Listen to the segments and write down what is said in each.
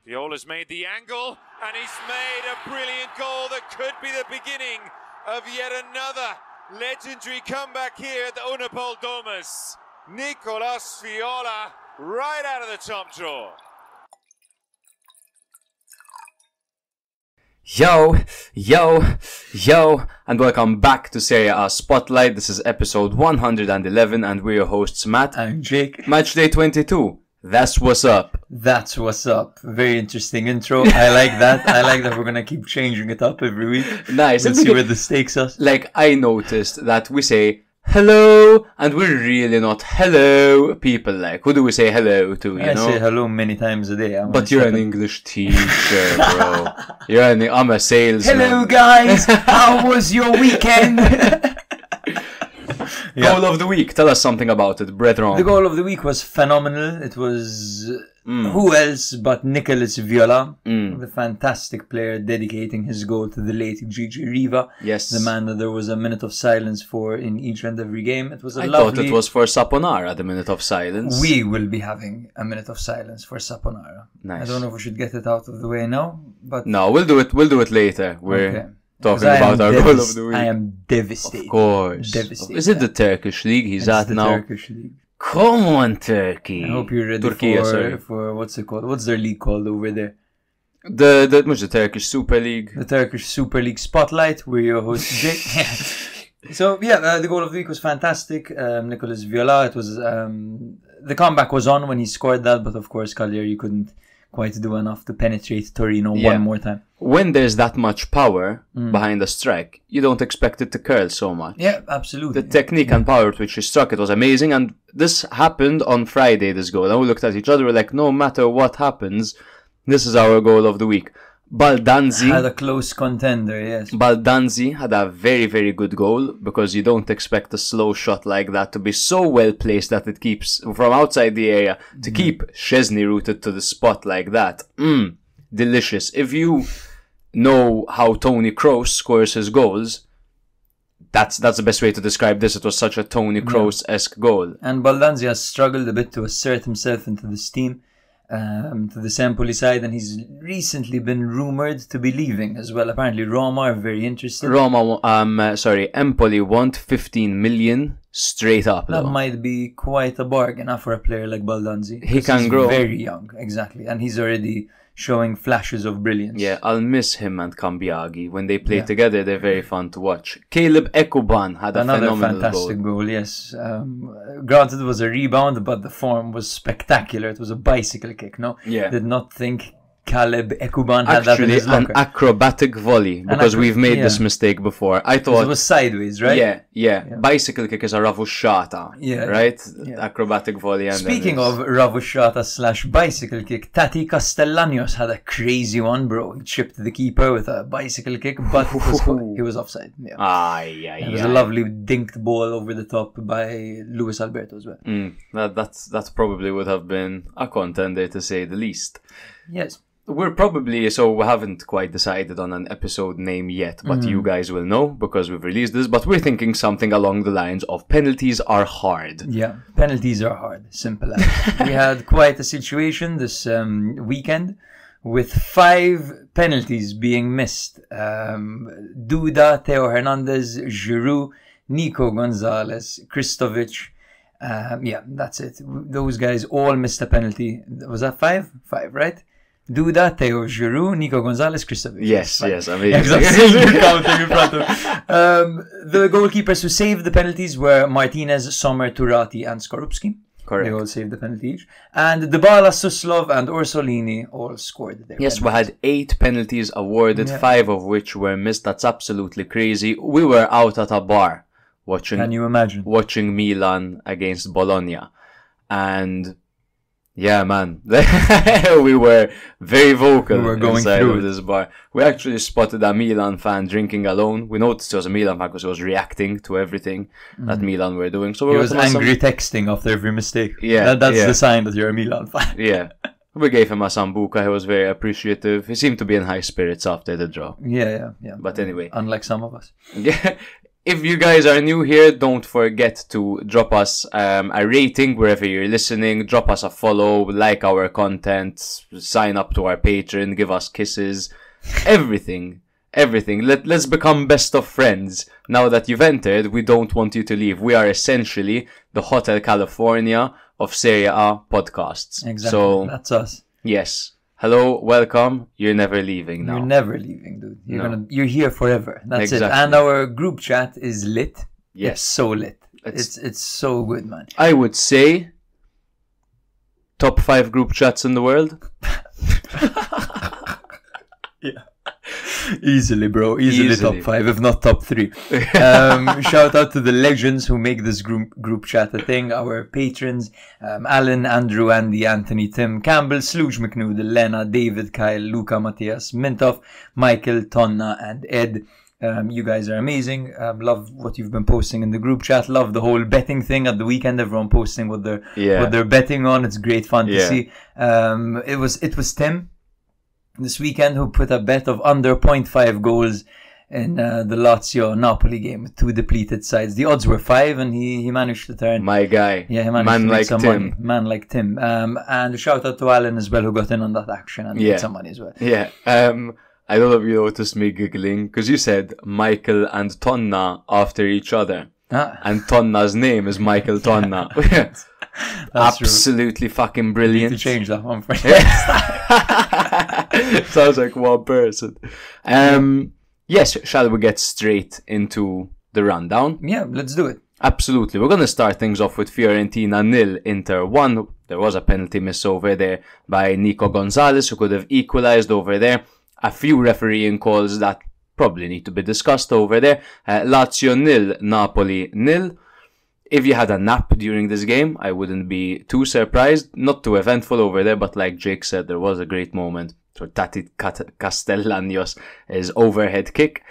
Viola's made the angle, and he's made a brilliant goal that could be the beginning of yet another legendary comeback here at the Unipol Domus. Nicola Viola right out of the top drawer. Yo, and welcome back to Serie A Spotlight. This is episode 111, and we're your hosts Matt and Jake. Matchday 22. That's what's up. That's what's up. Very interesting intro. I like that. I like that we're gonna keep changing it up every week. Nice. We'll see where this takes us. Like, I noticed that we say hello, and we're really not hello people. Like, who do we say hello to, I say hello many times a day. But you're an English teacher, bro. I'm a salesman. Hello, guys. How was your weekend? Goal of the week. Tell us something about it, brethren. The goal of the week was phenomenal. It was who else but Nicolas Viola, the fantastic player dedicating his goal to the late Gigi Riva. Yes. The man that there was a minute of silence for in each and every game. It was a I lovely... thought it was for Saponara, the minute of silence. We will be having a minute of silence for Saponara. Nice. I don't know if we should get it out of the way now, but... No, we'll do it later. We're okay. talking about our goal of the week. I am devastated. Of course. Devastated. Is it the Turkish league he's at the now? Turkish league. Come on, Turkey. I hope you're ready for what's it called? What's their league called over there? The Turkish Super League. The Turkish Super League Spotlight. We're your host, Jake. So, the goal of the week was fantastic. Nicolas Viola, it was... the comeback was on when he scored that, but of course, Cagliari couldn't quite do enough to penetrate Torino one more time. When there's that much power behind a strike, you don't expect it to curl so much. Yeah, absolutely. The technique and power with which he struck it was amazing, and this happened on Friday, this goal. And we looked at each other, we're like, no matter what happens, this is our goal of the week. Baldanzi had a close contender, yes. Baldanzi had a very, very good goal, because you don't expect a slow shot like that to be so well placed that it keeps, from outside the area, to keep Szczesny rooted to the spot like that. Delicious. If you know how Toni Kroos scores his goals, that's the best way to describe this. It was such a Toni Kroos-esque goal. And Baldanzi has struggled a bit to assert himself into this team. To the Empoli side, and he's recently been rumoured to be leaving as well. Apparently Roma are very interested. Empoli want 15 million straight up. That might be quite a bargain for a player like Baldanzi. He can grow. Very young, exactly, and he's already showing flashes of brilliance. Yeah, I'll miss him and Cambiaghi. When they play together, they're very fun to watch. Caleb Ekuban had another phenomenal fantastic goal. Yes, granted it was a rebound, but the form was spectacular. It was a bicycle kick. No, did not think Caleb Ekuban had that in his locker. An acrobatic volley, because we've made this mistake before. I thought it was sideways, right? Yeah. Bicycle kick is a ravusciata, right? Yeah. Acrobatic volley. And speaking of ravusciata / bicycle kick, Tati Castellanos had a crazy one, bro. He chipped the keeper with a bicycle kick, but he was offside. Yeah. It was a lovely dinked ball over the top by Luis Alberto as well. That probably would have been a contender, to say the least. Yes. We haven't quite decided on an episode name yet, but you guys will know because we've released this. But we're thinking something along the lines of penalties are hard. Yeah, penalties are hard. Simple as. We had quite a situation this weekend with 5 penalties being missed. Duda, Theo Hernandez, Giroud, Nico Gonzalez, Kristovic. That's it. Those guys all missed a penalty. Was that 5? 5, right? Duda, Theo, Giroud, Nico Gonzalez, Kristovic. Yes, amazing. The goalkeepers who saved the penalties were Martinez, Sommer, Turati, and Skorupski. Correct. They all saved the penalty each. And Dybala, Suslov, and Orsolini all scored their penalties. We had 8 penalties awarded, 5 of which were missed. That's absolutely crazy. We were out at a bar watching. Can you imagine? Watching Milan against Bologna, and. Yeah, man. We were very vocal inside of this bar. We actually spotted a Milan fan drinking alone. We noticed it was a Milan fan because he was reacting to everything that Milan were doing. So he was angry texting after every mistake. Yeah, that's the sign that you're a Milan fan. Yeah. We gave him a sambuca. He was very appreciative. He seemed to be in high spirits after the draw. Yeah. But anyway. Unlike some of us. Yeah. If you guys are new here, don't forget to drop us a rating wherever you're listening. Drop us a follow, like our content, sign up to our Patreon, give us kisses, everything. Everything. Let's become best of friends. Now that you've entered, we don't want you to leave. We are essentially the Hotel California of Serie A podcasts. Exactly. So that's us. yes. Hello, welcome. You're never leaving now. You're never leaving, dude. You're here forever. That's Exactly. it. And our group chat is lit. Yes. It's so lit. It's so good, man. I would say top 5 group chats in the world. Yeah. Easily, bro. Easily top 5, if not top 3. Shout out to the legends who make this group chat a thing. Our patrons, Alan, Andrew, Andy, Anthony, Tim, Campbell, Sluge McNoodle, Lena, David, Kyle, Luca, Matthias, Mintoff, Michael, Tonna, and Ed. You guys are amazing. Love what you've been posting in the group chat. Love the whole betting thing at the weekend. Everyone posting what they're betting on. It's great fun to see. It was Tim this weekend who put a bet of under 0.5 goals in the Lazio-Napoli game with 2 depleted sides. The odds were 5 and he managed to turn. My guy. Yeah, he managed to make some money. Man like Tim. And a shout out to Alan as well, who got in on that action and made some money as well. Yeah. I don't know if you noticed me giggling because you said Michael and Tonna after each other. And Tonna's name is Michael Tonna. Absolutely fucking brilliant. Need to change that one for Sounds like one person. Yes, shall we get straight into the rundown? Yeah, let's do it. Absolutely. We're going to start things off with Fiorentina 0, Inter 1. There was a penalty miss over there by Nico Gonzalez, who could have equalized over there. A few refereeing calls that probably need to be discussed over there. Lazio 0, Napoli 0. If you had a nap during this game, I wouldn't be too surprised. Not too eventful over there, but like Jake said, there was a great moment for Tati Castellanos' overhead kick.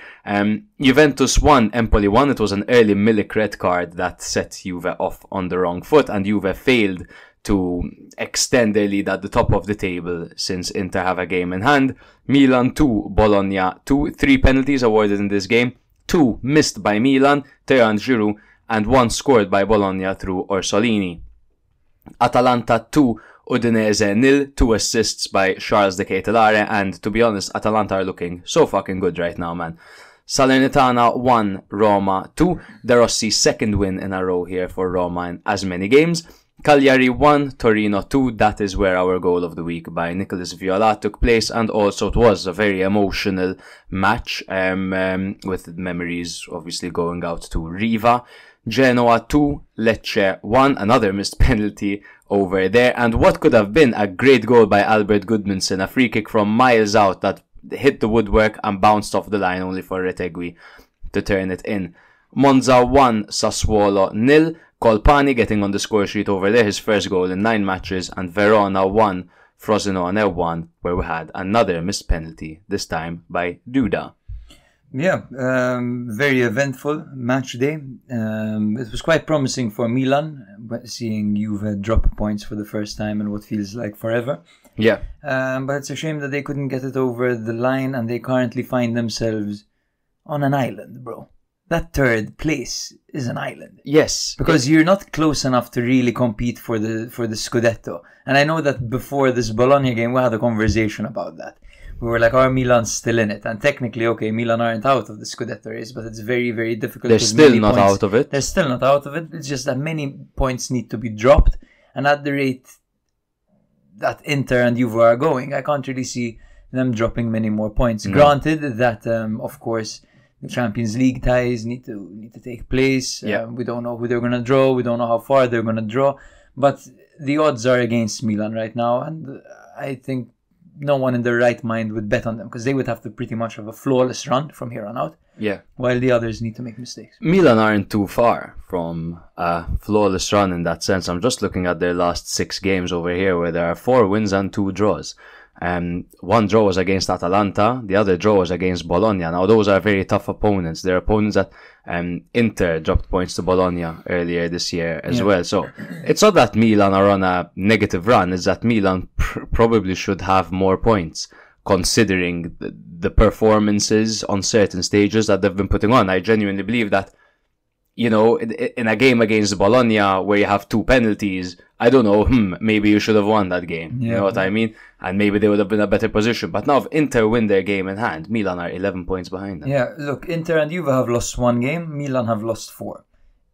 Juventus 1, Empoli 1. It was an early Milik red card that set Juve off on the wrong foot, and Juve failed to extend their lead at the top of the table since Inter have a game in hand. Milan 2, Bologna 2. 3 penalties awarded in this game. 2 missed by Milan, Theo and Giroud, and 1 scored by Bologna through Orsolini. Atalanta 2, Udinese 0, 2 assists by Charles de Ketelare, and to be honest, Atalanta are looking so fucking good right now, man. Salernitana 1, Roma 2, De Rossi's second win in a row here for Roma in as many games. Cagliari 1, Torino 2, that is where our goal of the week by Nicolas Viola took place, and also it was a very emotional match, with memories obviously going out to Riva. Genoa 2, Lecce 1, another missed penalty over there, and what could have been a great goal by Albert Gudmundsson, a free kick from miles out that hit the woodwork and bounced off the line only for Retegui to turn it in. Monza 1, Sassuolo 0, Colpani getting on the score sheet over there, his first goal in 9 matches, and Verona 1, Frosinone 1, where we had another missed penalty, this time by Duda. Yeah, very eventful match day. It was quite promising for Milan, seeing Juve drop points for the first time in what feels like forever. Yeah. But it's a shame that they couldn't get it over the line, and they currently find themselves on an island, bro. That third place is an island. Yes. Because you're not close enough to really compete for the Scudetto. And I know that before this Bologna game, we had a conversation about that. We were like, are Milan's still in it? And technically, okay, Milan aren't out of the Scudetto race, but it's very, very difficult. They're still not out of it. They're still not out of it. It's just that many points need to be dropped. And at the rate that Inter and Juve are going, I can't really see them dropping many more points. No. Granted that, of course, the Champions League ties need to take place. Yeah. We don't know who they're going to draw. We don't know how far they're going to draw. But the odds are against Milan right now. And I think no one in their right mind would bet on them, because they would have to pretty much have a flawless run from here on out. Yeah. While the others need to make mistakes. Milan aren't too far from a flawless run in that sense. I'm just looking at their last 6 games over here, where there are 4 wins and 2 draws. One draw was against Atalanta, the other draw was against Bologna. Now those are very tough opponents. They're opponents that Inter dropped points to Bologna earlier this year as well. So it's not that Milan are on a negative run, it's that Milan probably should have more points, considering the performances on certain stages that they've been putting on. I genuinely believe that you know, in a game against Bologna where you have 2 penalties, I don't know, maybe you should have won that game. You know what I mean? And maybe they would have been in a better position. But now if Inter win their game in hand, Milan are 11 points behind them. Yeah, look, Inter and Juve have lost 1 game, Milan have lost 4.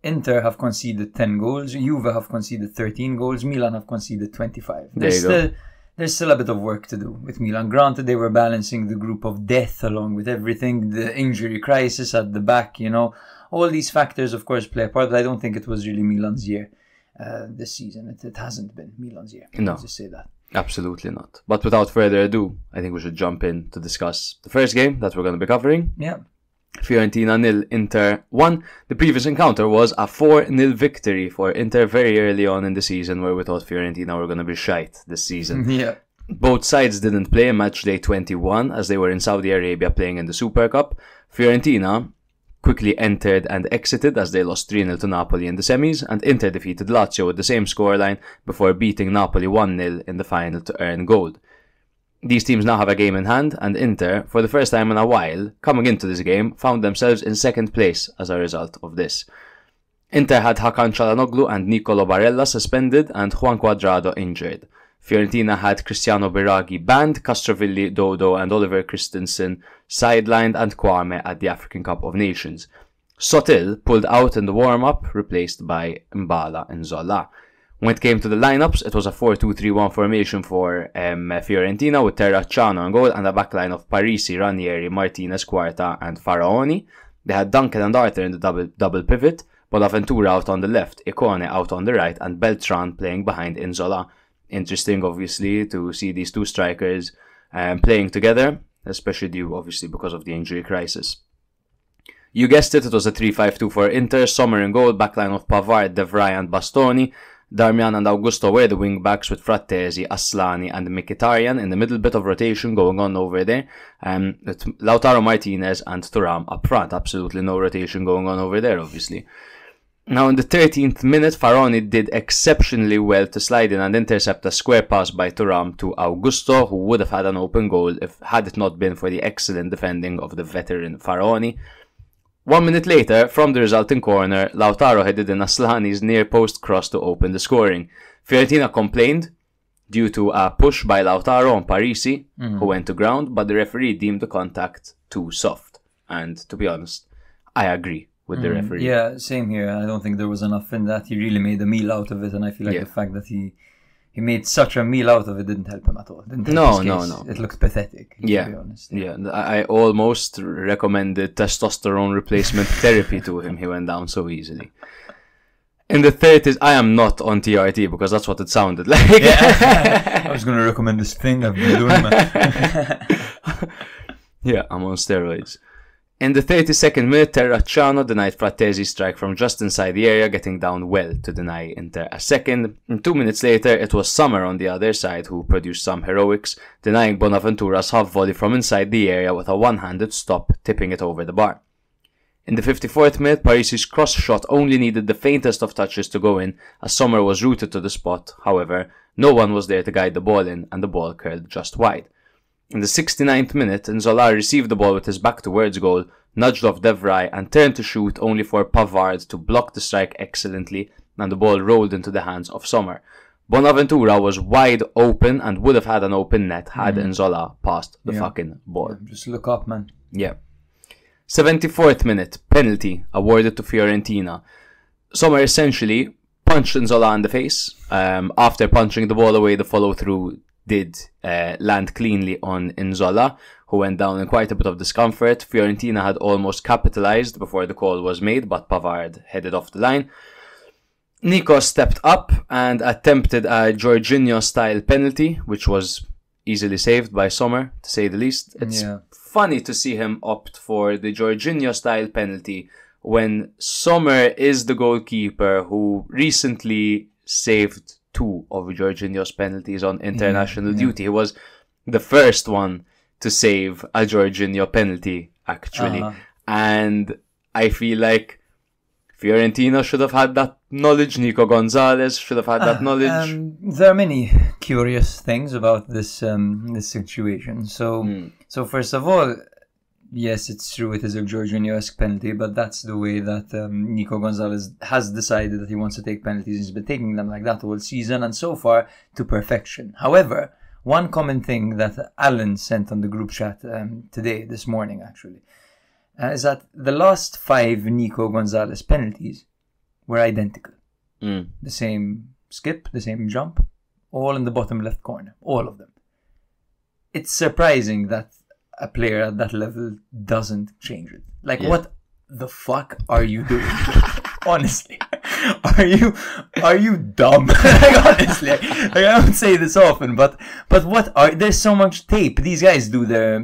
Inter have conceded 10 goals, Juve have conceded 13 goals, Milan have conceded 25. There's still a bit of work to do with Milan. Granted, they were balancing the group of death along with everything, the injury crisis at the back, you know. All these factors, of course, play a part, but I don't think it was really Milan's year this season. It hasn't been Milan's year. No. Let's just say that. Absolutely not. But without further ado, I think we should jump in to discuss the first game that we're going to be covering. Yeah. Fiorentina 0, Inter 1. The previous encounter was a 4-0 victory for Inter very early on in the season, where we thought Fiorentina were going to be shite this season. Yeah. Both sides didn't play Matchday 21 as they were in Saudi Arabia playing in the Super Cup. Fiorentina quickly entered and exited as they lost 3-0 to Napoli in the semis, and Inter defeated Lazio with the same scoreline before beating Napoli 1-0 in the final to earn gold. These teams now have a game in hand, and Inter, for the first time in a while, coming into this game, found themselves in second place as a result of this. Inter had Hakan Çalhanoğlu and Nicola Barella suspended and Juan Cuadrado injured. Fiorentina had Cristiano Biraghi banned, Castrovilli, Dodo and Oliver Christensen sidelined, and Kwame at the African Cup of Nations. Sotil pulled out in the warm-up, replaced by Mbala and Zola. When it came to the lineups, it was a 4-2-3-1 formation for Fiorentina with Terracciano on goal and a backline of Parisi, Ranieri, Martinez, Quarta and Faraoni. They had Duncan and Arthur in the double pivot, Bonaventura out on the left, Icone out on the right, and Beltran playing behind Inzola. Interesting, obviously, to see these 2 strikers playing together, especially due, obviously, because of the injury crisis. You guessed it, it was a 3-5-2 for Inter, Sommer in goal, backline of Pavard, De Vrij and Bastoni. Darmian and Augusto were the wing-backs with Frattesi, Aslani and Mkhitaryan in the middle, bit of rotation going on over there. Lautaro Martinez and Thuram up front, absolutely no rotation going on over there, obviously. Now in the 13th minute, Faraoni did exceptionally well to slide in and intercept a square pass by Thuram to Augusto, who would have had an open goal had it not been for the excellent defending of the veteran Faraoni. 1 minute later, from the resulting corner, Lautaro headed in Aslani's near-post cross to open the scoring. Fiorentina complained due to a push by Lautaro on Parisi, who went to ground, but the referee deemed the contact too soft. And to be honest, I agree with the referee. Yeah, same here. I don't think there was enough in that. He really made a meal out of it, and I feel like the fact that he made such a meal out of it didn't help him at all. No. It looked pathetic, to be honest. Yeah, I almost recommended testosterone replacement therapy to him. He went down so easily. In the 30s, I am not on TRT because that's what it sounded like. Yeah. I was going to recommend this thing I've been doing, man. Yeah, I'm on steroids. In the 32nd minute, Terracciano denied Frattesi's strike from just inside the area, getting down well to deny Inter a second. And 2 minutes later, it was Sommer on the other side who produced some heroics, denying Bonaventura's half volley from inside the area with a one-handed stop, tipping it over the bar. In the 54th minute, Parisi's cross shot only needed the faintest of touches to go in, as Sommer was rooted to the spot. However, no one was there to guide the ball in, and the ball curled just wide. In the 69th minute, Nzola received the ball with his back towards goal, nudged off De Vrij and turned to shoot only for Pavard to block the strike excellently, and the ball rolled into the hands of Sommer. Bonaventura was wide open and would have had an open net had Nzola passed the fucking ball. Just look up, man. Yeah. 74th minute, penalty awarded to Fiorentina. Sommer essentially punched Nzola in the face. After punching the ball away, the follow-through did land cleanly on Nzola, who went down in quite a bit of discomfort. Fiorentina had almost capitalized before the call was made, but Pavard headed off the line. Nico stepped up and attempted a Jorginho-style penalty, which was easily saved by Sommer, to say the least. It's funny to see him opt for the Jorginho-style penalty when Sommer is the goalkeeper who recently saved 2 of Jorginho's penalties on international duty. He was the first one to save a Jorginho penalty, actually. And I feel like Fiorentina should have had that knowledge. Nico Gonzalez should have had that knowledge. There are many curious things about this situation. So first of all, yes, it's true. It is a Jorginho-esque penalty, but that's the way that Nico Gonzalez has decided that he wants to take penalties. He's been taking them like that all season, and so far to perfection. However, one common thing that Alan sent on the group chat this morning actually, is that the last 5 Nico Gonzalez penalties were identical. The same skip, the same jump, all in the bottom left corner, all of them. It's surprising that a player at that level doesn't change it. Like, what the fuck are you doing? Honestly, are you dumb? Like, honestly, like, I don't say this often, but there's so much tape. These guys do their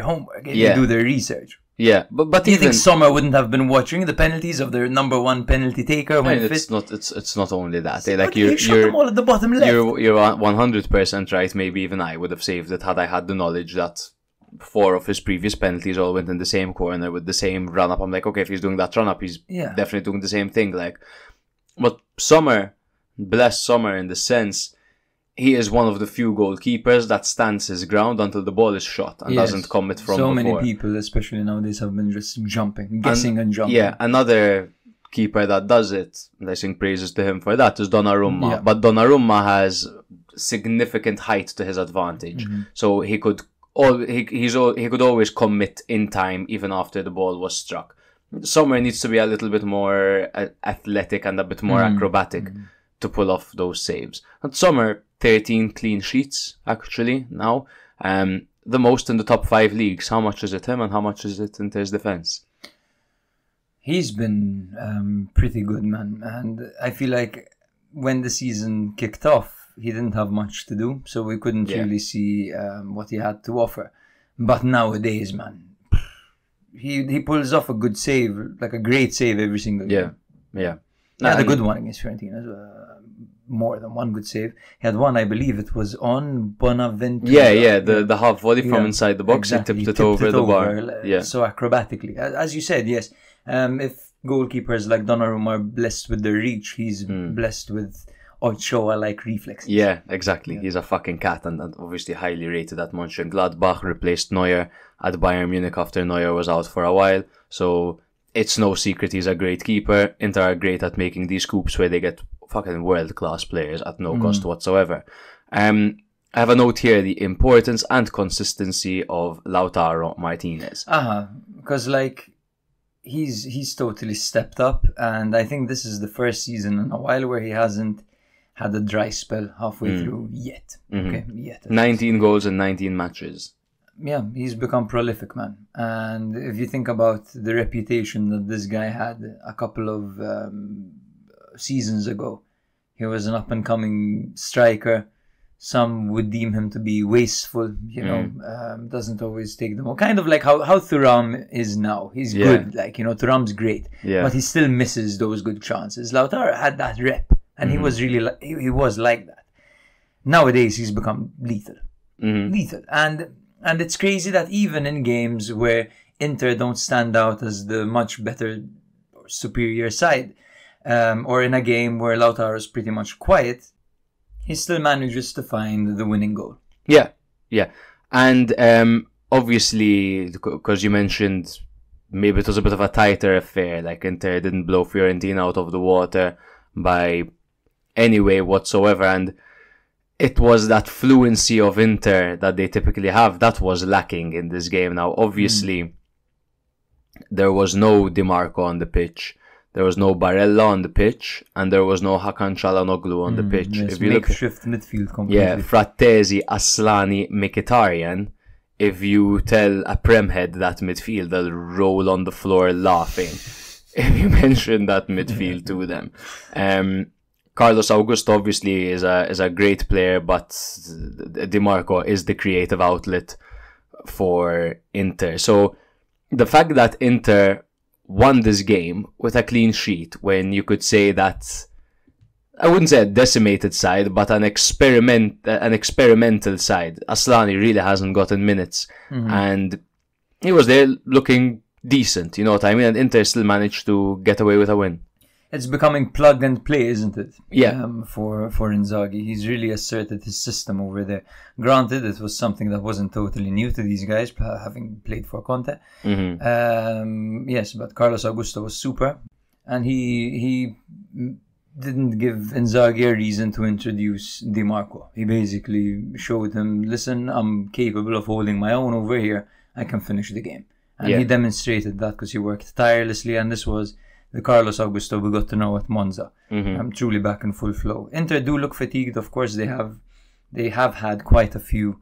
homework. They do their research. Yeah, but do you think Sommer wouldn't have been watching the penalties of their number 1 penalty taker when it's not only that. Like you shot them all at the bottom left. You're 100% right. Maybe even I would have saved it had I had the knowledge that 4 of his previous penalties all went in the same corner with the same run up. I'm like, okay, if he's doing that run up, he's definitely doing the same thing. Like, but Sommer, bless Sommer in the sense, he is one of the few goalkeepers that stands his ground until the ball is shot and doesn't commit from before. Many people, especially nowadays, have been just guessing and jumping. Yeah, another keeper that does it, and I sing praises to him for that, is Donnarumma. Yeah. But Donnarumma has significant height to his advantage, so he could always commit in time even after the ball was struck. Sommer needs to be a little bit more athletic and a bit more acrobatic to pull off those saves. And Sommer, 13 clean sheets actually now, the most in the top 5 leagues. How much is it him and how much is it into his defense? He's been pretty good, man, and I feel like when the season kicked off, he didn't have much to do, so we couldn't really see what he had to offer. But nowadays, man, he pulls off a good save, like a great save every single game. Yeah. He had a good one against Fiorentina. More than one good save. He had one, I believe it was on Bonaventura. The half volley from inside the box. Exactly. He tipped it over the bar. So acrobatically. As you said, yes. If goalkeepers like Donnarumma are blessed with their reach, he's blessed with Ochoa-like reflexes. Yeah, exactly. Yeah. He's a fucking cat, and obviously highly rated at Mönchengladbach. Replaced Neuer at Bayern Munich after Neuer was out for a while. So it's no secret he's a great keeper. Inter are great at making these coups where they get fucking world-class players at no cost whatsoever. I have a note here, the importance and consistency of Lautaro Martinez. Because like he's totally stepped up, and I think this is the first season in a while where he hasn't had a dry spell halfway through yet. Okay, yet. 19 goals in 19 matches. Yeah, he's become prolific, man. And if you think about the reputation that this guy had a couple of seasons ago, he was an up-and-coming striker. Some would deem him to be wasteful, doesn't always take them. Kind of like how Thuram is now. He's good, Thuram's great, but he still misses those good chances. Lautaro had that rep, and he was really he was like that. Nowadays, he's become lethal, and it's crazy that even in games where Inter don't stand out as the much better or superior side, or in a game where Lautaro is pretty much quiet, he still manages to find the winning goal. Yeah. And obviously, because you mentioned maybe it was a bit of a tighter affair, like Inter didn't blow Fiorentina out of the water by any way whatsoever, and it was that fluency of Inter that they typically have that was lacking in this game. Now, obviously, there was no Di Marco on the pitch. There was no Barella on the pitch, and there was no Hakan Çalhanoğlu on the pitch. Yes, if you makeshift midfield completely. Yeah, Frattesi, Aslani, Mkhitaryan. If you tell a Prem head that midfield, they'll roll on the floor laughing. If you mention that midfield to them. Carlos Augusto obviously is a great player, but Di Marco is the creative outlet for Inter. So the fact that Inter won this game with a clean sheet, when you could say that, I wouldn't say a decimated side, but an experimental side. Aslani really hasn't gotten minutes, and he was there looking decent, you know what I mean? And Inter still managed to get away with a win. it's becoming plug and play, isn't it? Yeah. For Inzaghi, he's really asserted his system over there. Granted, it was something that wasn't totally new to these guys, having played for Conte. Yes, but Carlos Augusto was super, and he didn't give Inzaghi a reason to introduce Di Marco. He basically showed him, listen, I'm capable of holding my own over here. I can finish the game. And he demonstrated that because he worked tirelessly, and this was the Carlos Augusto we got to know at Monza. I'm truly back in full flow. Inter do look fatigued, of course. They have had quite a few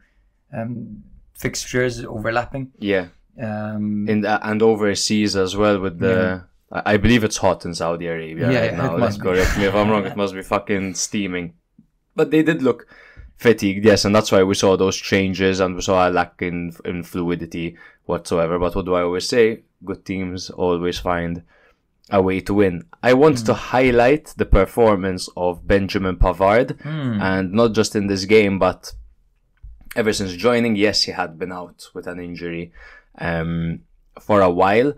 fixtures overlapping. Yeah. And overseas as well with the... I believe it's hot in Saudi Arabia right now. Correct me if I'm wrong. It must be fucking steaming. But they did look fatigued, yes, and that's why we saw those changes and we saw a lack in fluidity whatsoever. But what do I always say? Good teams always find a way to win. I want to highlight the performance of Benjamin Pavard, and not just in this game, but ever since joining. Yes, he had been out with an injury for a while.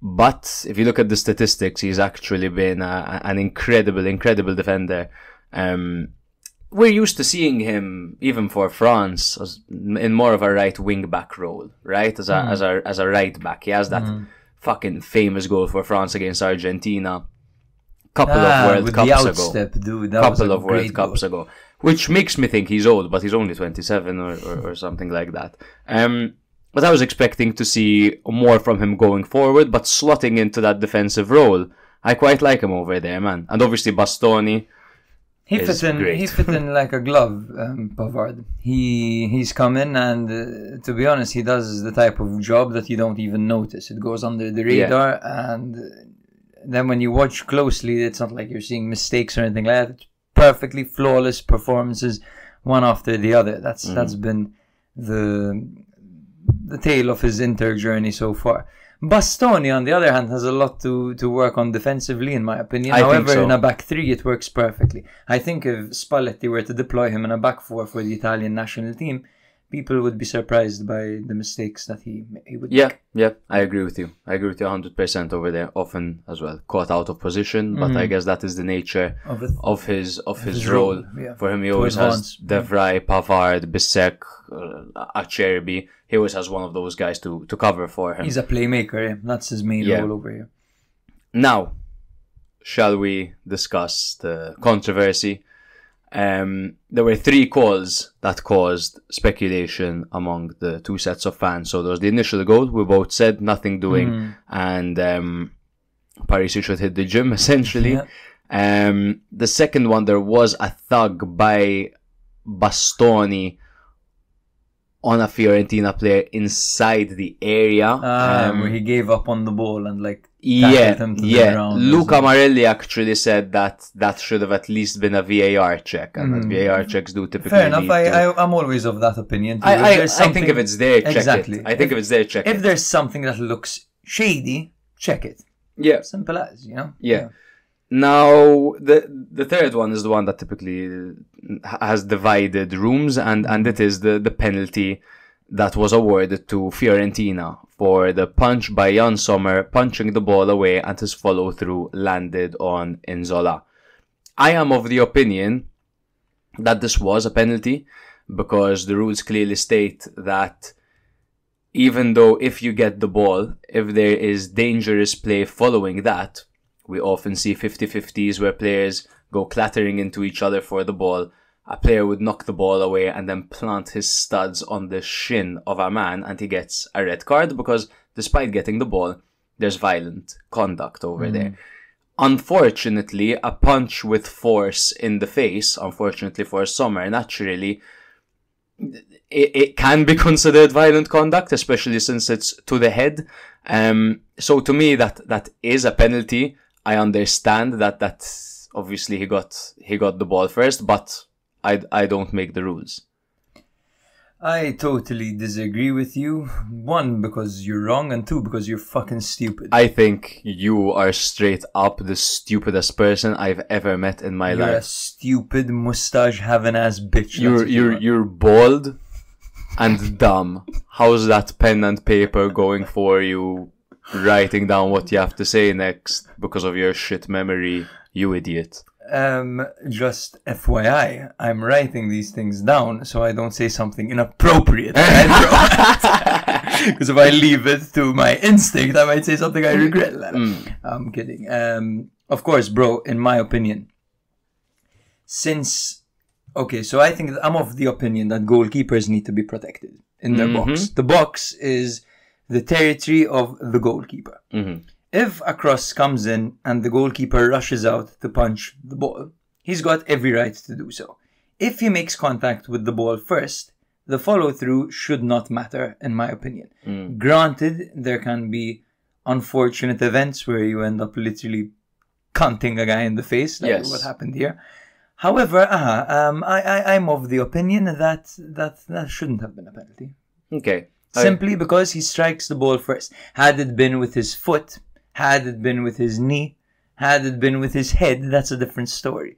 But if you look at the statistics, he's actually been an incredible defender. We're used to seeing him, even for France, in more of a right wing back role, right? As a right back. He has that fucking famous goal for France against Argentina. Couple of World Cups ago. Which makes me think he's old, but he's only 27 or something like that. But I was expecting to see more from him going forward, but slotting into that defensive role, I quite like him over there, man. And obviously Bastoni, he fit in like a glove, Pavard. He's come in, and to be honest, he does the type of job that you don't even notice. It goes under the radar, and then when you watch closely, it's not like you're seeing mistakes or anything like that. It's perfectly flawless performances, one after the other. That's been the tale of his Inter journey so far. Bastoni, on the other hand, has a lot to work on defensively, in my opinion. However, in a back three, it works perfectly. I think if Spalletti were to deploy him in a back four for the Italian national team, people would be surprised by the mistakes that he would make. Yeah, I agree with you. I agree with you 100% over there. Often as well, caught out of position, but I guess that is the nature of his role. Yeah. For him, he always has De Vrij, Pavard, Bissek, Acerbi. He always has one of those guys to cover for him. He's a playmaker, That's his main role over here. Now, shall we discuss the controversy? There were 3 calls that caused speculation among the 2 sets of fans. So there was the initial goal, we both said nothing doing, and Parisi should hit the gym, essentially. The second one, there was a thug by Bastoni on a Fiorentina player inside the area. Where he gave up on the ball and him to the ground. Luca Marelli actually said that should have at least been a VAR check, and that VAR checks do typically. Fair enough. I'm always of that opinion too. I think if it's there, check it. I think if it's there, check it. If there's something that looks shady, check it. Yeah. Simple as, Yeah. Now, the third one is the one that typically has divided rooms, and it is the penalty that was awarded to Fiorentina for the punch by Jan Sommer, punching the ball away, and his follow-through landed on Nzola. I am of the opinion that this was a penalty, because the rules clearly state that even though if you get the ball, if there is dangerous play following that, we often see 50-50s where players go clattering into each other for the ball. A player would knock the ball away and then plant his studs on the shin of a man, and he gets a red card because despite getting the ball, there's violent conduct over there. Unfortunately, a punch with force in the face, unfortunately for Sommer, naturally, it can be considered violent conduct, especially since it's to the head. So to me, that is a penalty. I understand that obviously he got the ball first, but I don't make the rules. I totally disagree with you. 1, because you're wrong, and 2, because you're fucking stupid. I think you are straight up the stupidest person I've ever met in my life. You're a stupid mustache having ass bitch. You're bald and dumb. How's that pen and paper going for you? writing down what you have to say next because of your shit memory, you idiot. Just FYI, I'm writing these things down so I don't say something inappropriate. Because if I leave it to my instinct, I might say something I regret. I'm kidding. Of course, bro, in my opinion, so I think I'm of the opinion that goalkeepers need to be protected in their box. The box is the territory of the goalkeeper. If a cross comes in and the goalkeeper rushes out to punch the ball, he's got every right to do so. If he makes contact with the ball first, the follow-through should not matter, in my opinion. Granted, there can be unfortunate events where you end up literally cunting a guy in the face, like what happened here. However, I'm of the opinion that shouldn't have been a penalty. Okay. Simply because he strikes the ball first. Had it been with his foot, had it been with his knee, had it been with his head, that's a different story.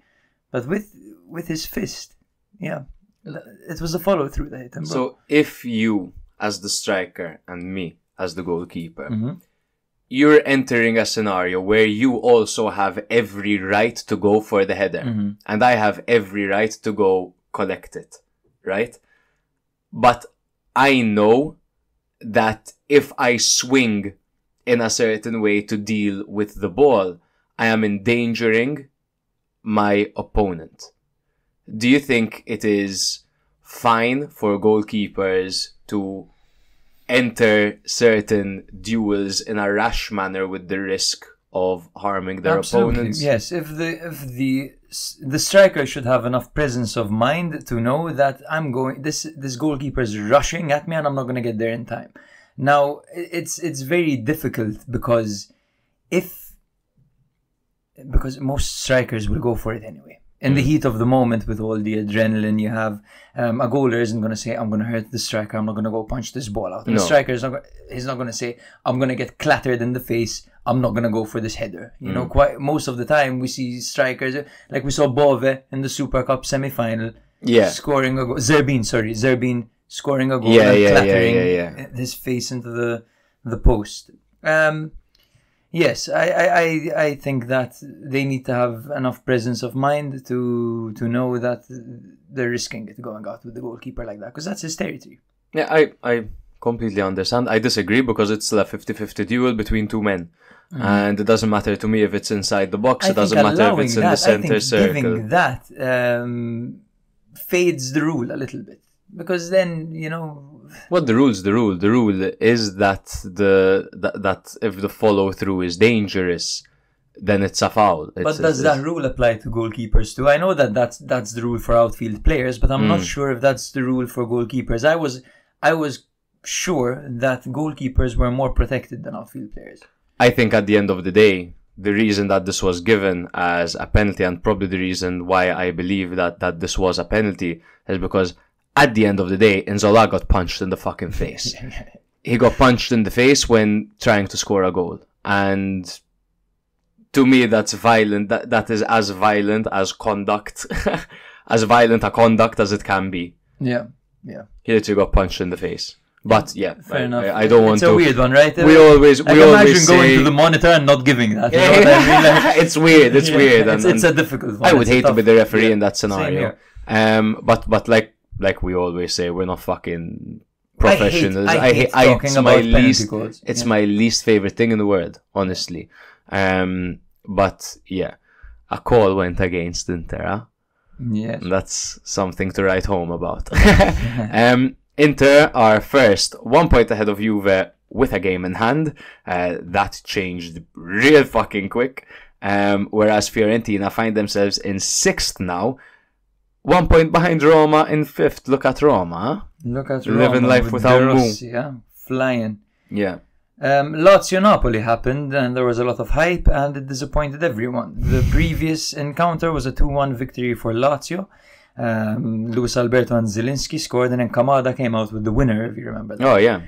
But with his fist, it was a follow-through that hit him. So if you, as the striker, and me, as the goalkeeper, you're entering a scenario where you also have every right to go for the header, and I have every right to go collect it, right? But I know that if I swing in a certain way to deal with the ball, I am endangering my opponent. Do you think it is fine for goalkeepers to enter certain duels in a rash manner with the risk of harming their opponents? Yes, if the striker should have enough presence of mind to know that this goalkeeper is rushing at me and I'm not going to get there in time. Now, it's very difficult because most strikers will go for it anyway. In the heat of the moment, with all the adrenaline you have, a goaler isn't going to say, I'm going to hurt the striker, I'm not going to go punch this ball out. No. The striker is not going to say, I'm going to get clattered in the face, I'm not going to go for this header. You know, most of the time we see strikers, like we saw Bove in the Super Cup semi-final, scoring a goal. Zerbin scoring a goal and clattering his face into the post. Yes, I think that they need to have enough presence of mind to know that they're risking it going out with the goalkeeper like that, because that's his territory. Yeah, I completely understand. I disagree because it's still a 50-50 duel between two men. And it doesn't matter to me if it's inside the box. It doesn't matter if it's in the center circle. Giving that fades the rule a little bit. Because then, What the rule's the rule. The rule is that that if the follow-through is dangerous, then it's a foul. But does that rule apply to goalkeepers too? I know that's the rule for outfield players, but I'm not sure if that's the rule for goalkeepers. I was sure that goalkeepers were more protected than outfield players. I think at the end of the day, the reason that this was given as a penalty, and probably the reason why I believe that this was a penalty, is because at the end of the day, Nzola got punched in the fucking face. He got punched in the face when trying to score a goal. And to me, that's violent. That is as violent as conduct, as violent a conduct as it can be. Yeah. He literally got punched in the face. But fair enough. I don't want to. It's a weird one, right? We always imagine say, going to the monitor and not giving that. You know what I mean? Like, it's weird. It's weird. It's a difficult one. I would hate to be the referee in that scenario. But like we always say, we're not fucking professionals. It's my least favorite thing in the world, honestly. But yeah, a call went against Inter. Huh? Yes. And that's something to write home about. Inter are first, 1 point ahead of Juve with a game in hand. That changed real fucking quick. Whereas Fiorentina find themselves in 6th now. 1 point behind Roma in 5th. Look at Roma, huh? Look at Roma. Living life without Mu. Yeah, flying. Yeah. Lazio Napoli happened and there was a lot of hype and it disappointed everyone. The previous encounter was a 2-1 victory for Lazio. Luis Alberto and Zielinski scored and then Kamada came out with the winner, if you remember that. Oh, yeah.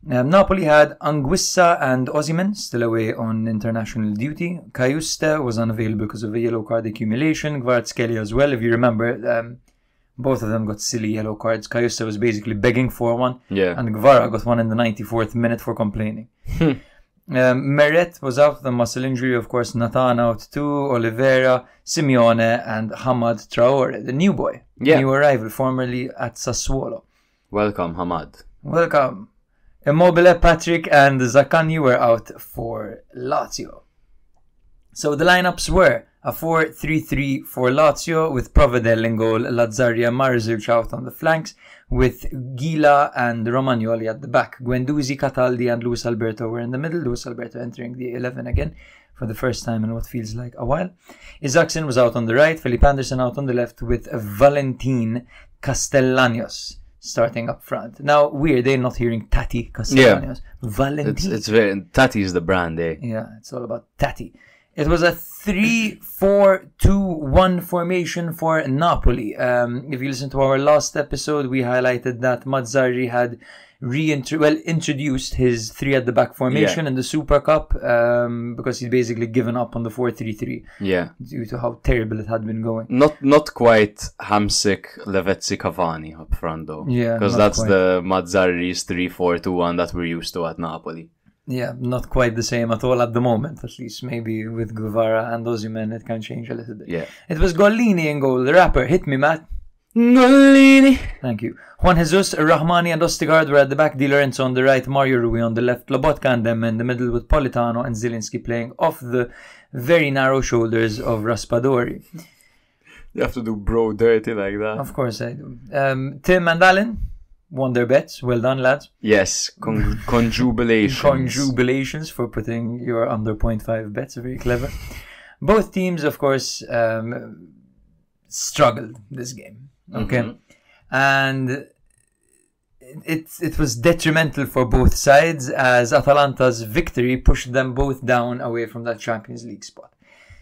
Napoli had Anguissa and Osimhen still away on international duty. Caiuste was unavailable because of a yellow card accumulation. Kvaratskhelia as well, if you remember. Both of them got silly yellow cards. Caiuste was basically begging for one. Yeah. And Gvara got one in the 94th minute for complaining. Meret was out with a muscle injury, of course. Nathan out too. Oliveira, Simeone, and Hamad Traore, the new boy, new arrival, formerly at Sassuolo. Welcome, Hamad. Welcome. Immobile, Patrick, and Zaccagni were out for Lazio. So the lineups were a 4-3-3 for Lazio with Provedel in goal, Lazzaria, Marzic out on the flanks with Gila and Romagnoli at the back. Guendouzi, Cataldi and Luis Alberto were in the middle. Luis Alberto entering the 11 again for the first time in what feels like a while. Isaacson was out on the right, Felipe Anderson out on the left with Valentin Castellanos starting up front. Now, weird, they're not hearing Tati Castellanos. Yeah. Valentin. It's very... Tati is the brand, eh? Yeah, it's all about Tati. It was a 3-4-2-1 formation for Napoli. If you listen to our last episode, we highlighted that Mazzarri had introduced his 3 at the back formation in the Super Cup because he'd basically given up on the 4-3-3 due to how terrible it had been going. Not quite Hamsik, Lavezzi, Cavani up front though. Yeah, because that's quite the Mazzarri's 3-4-2-1 that we're used to at Napoli. Yeah, not quite the same at all at the moment, at least. Maybe with Guevara and Osimhen it can change a little bit. Yeah. It was Gollini in goal. The rapper, hit me, Matt. Gollini. Thank you. Juan Jesus, Rahmani and Ostigard were at the back. Di Lorenzo on the right, Mario Rui on the left, Lobotka and them in the middle with Politano and Zielinski playing off the very narrow shoulders of Raspadori. You have to do bro dirty like that. Of course I do. Tim and Alan won their bets. Well done, lads. Yes, conjubulations. Conjubulations for putting your under 0.5 bets. Very clever. Both teams, of course, struggled this game. Okay, and it was detrimental for both sides as Atalanta's victory pushed them both down away from that Champions League spot.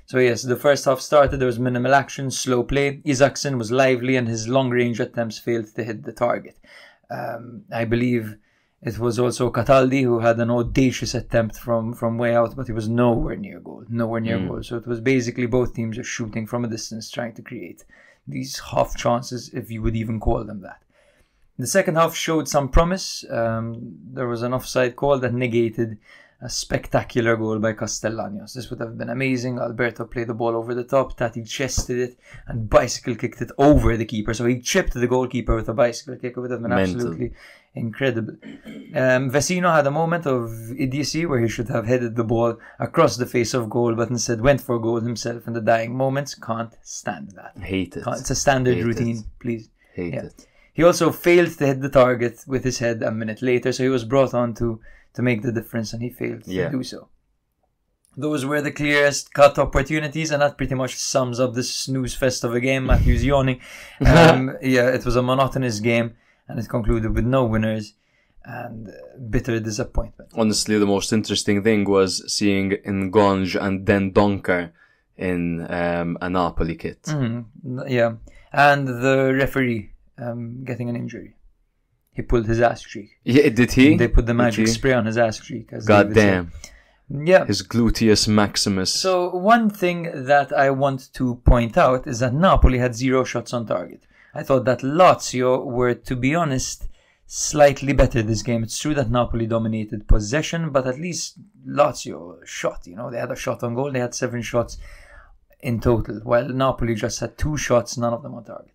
So yes, the first half started, there was minimal action, slow play. Isaacson was lively and his long-range attempts failed to hit the target. I believe it was also Cataldi who had an audacious attempt from way out, but he was nowhere near goal. So it was basically both teams just shooting from a distance, trying to create these half chances, if you would even call them that. The second half showed some promise. There was an offside call that negated a spectacular goal by Castellanos. This would have been amazing. Alberto played the ball over the top. Tati chested it and bicycle kicked it over the keeper. So he chipped the goalkeeper with a bicycle kick. It would have been absolutely incredible. Vecino had a moment of idiocy where he should have headed the ball across the face of goal, but instead went for goal himself in the dying moments. Can't stand that. Hate it. It's a standard routine, please. Hate it. He also failed to hit the target with his head a minute later, so he was brought on to make the difference, and he failed to do so. Those were the clearest cut opportunities, and that pretty much sums up this snooze fest of a game. Matthew's yawning. It was a monotonous game, and it concluded with no winners and bitter disappointment. Honestly, the most interesting thing was seeing Ngonge and then Donker in a Napoli kit. Yeah, and the referee getting an injury. He pulled his ass cheek. Yeah, did he? They put the magic spray on his ass cheek. God damn. Yeah. His gluteus maximus. So one thing that I want to point out is that Napoli had 0 shots on target. I thought that Lazio were, to be honest, slightly better this game. It's true that Napoli dominated possession, but at least Lazio shot. They had a shot on goal. They had 7 shots in total, while Napoli just had 2 shots, none of them on target.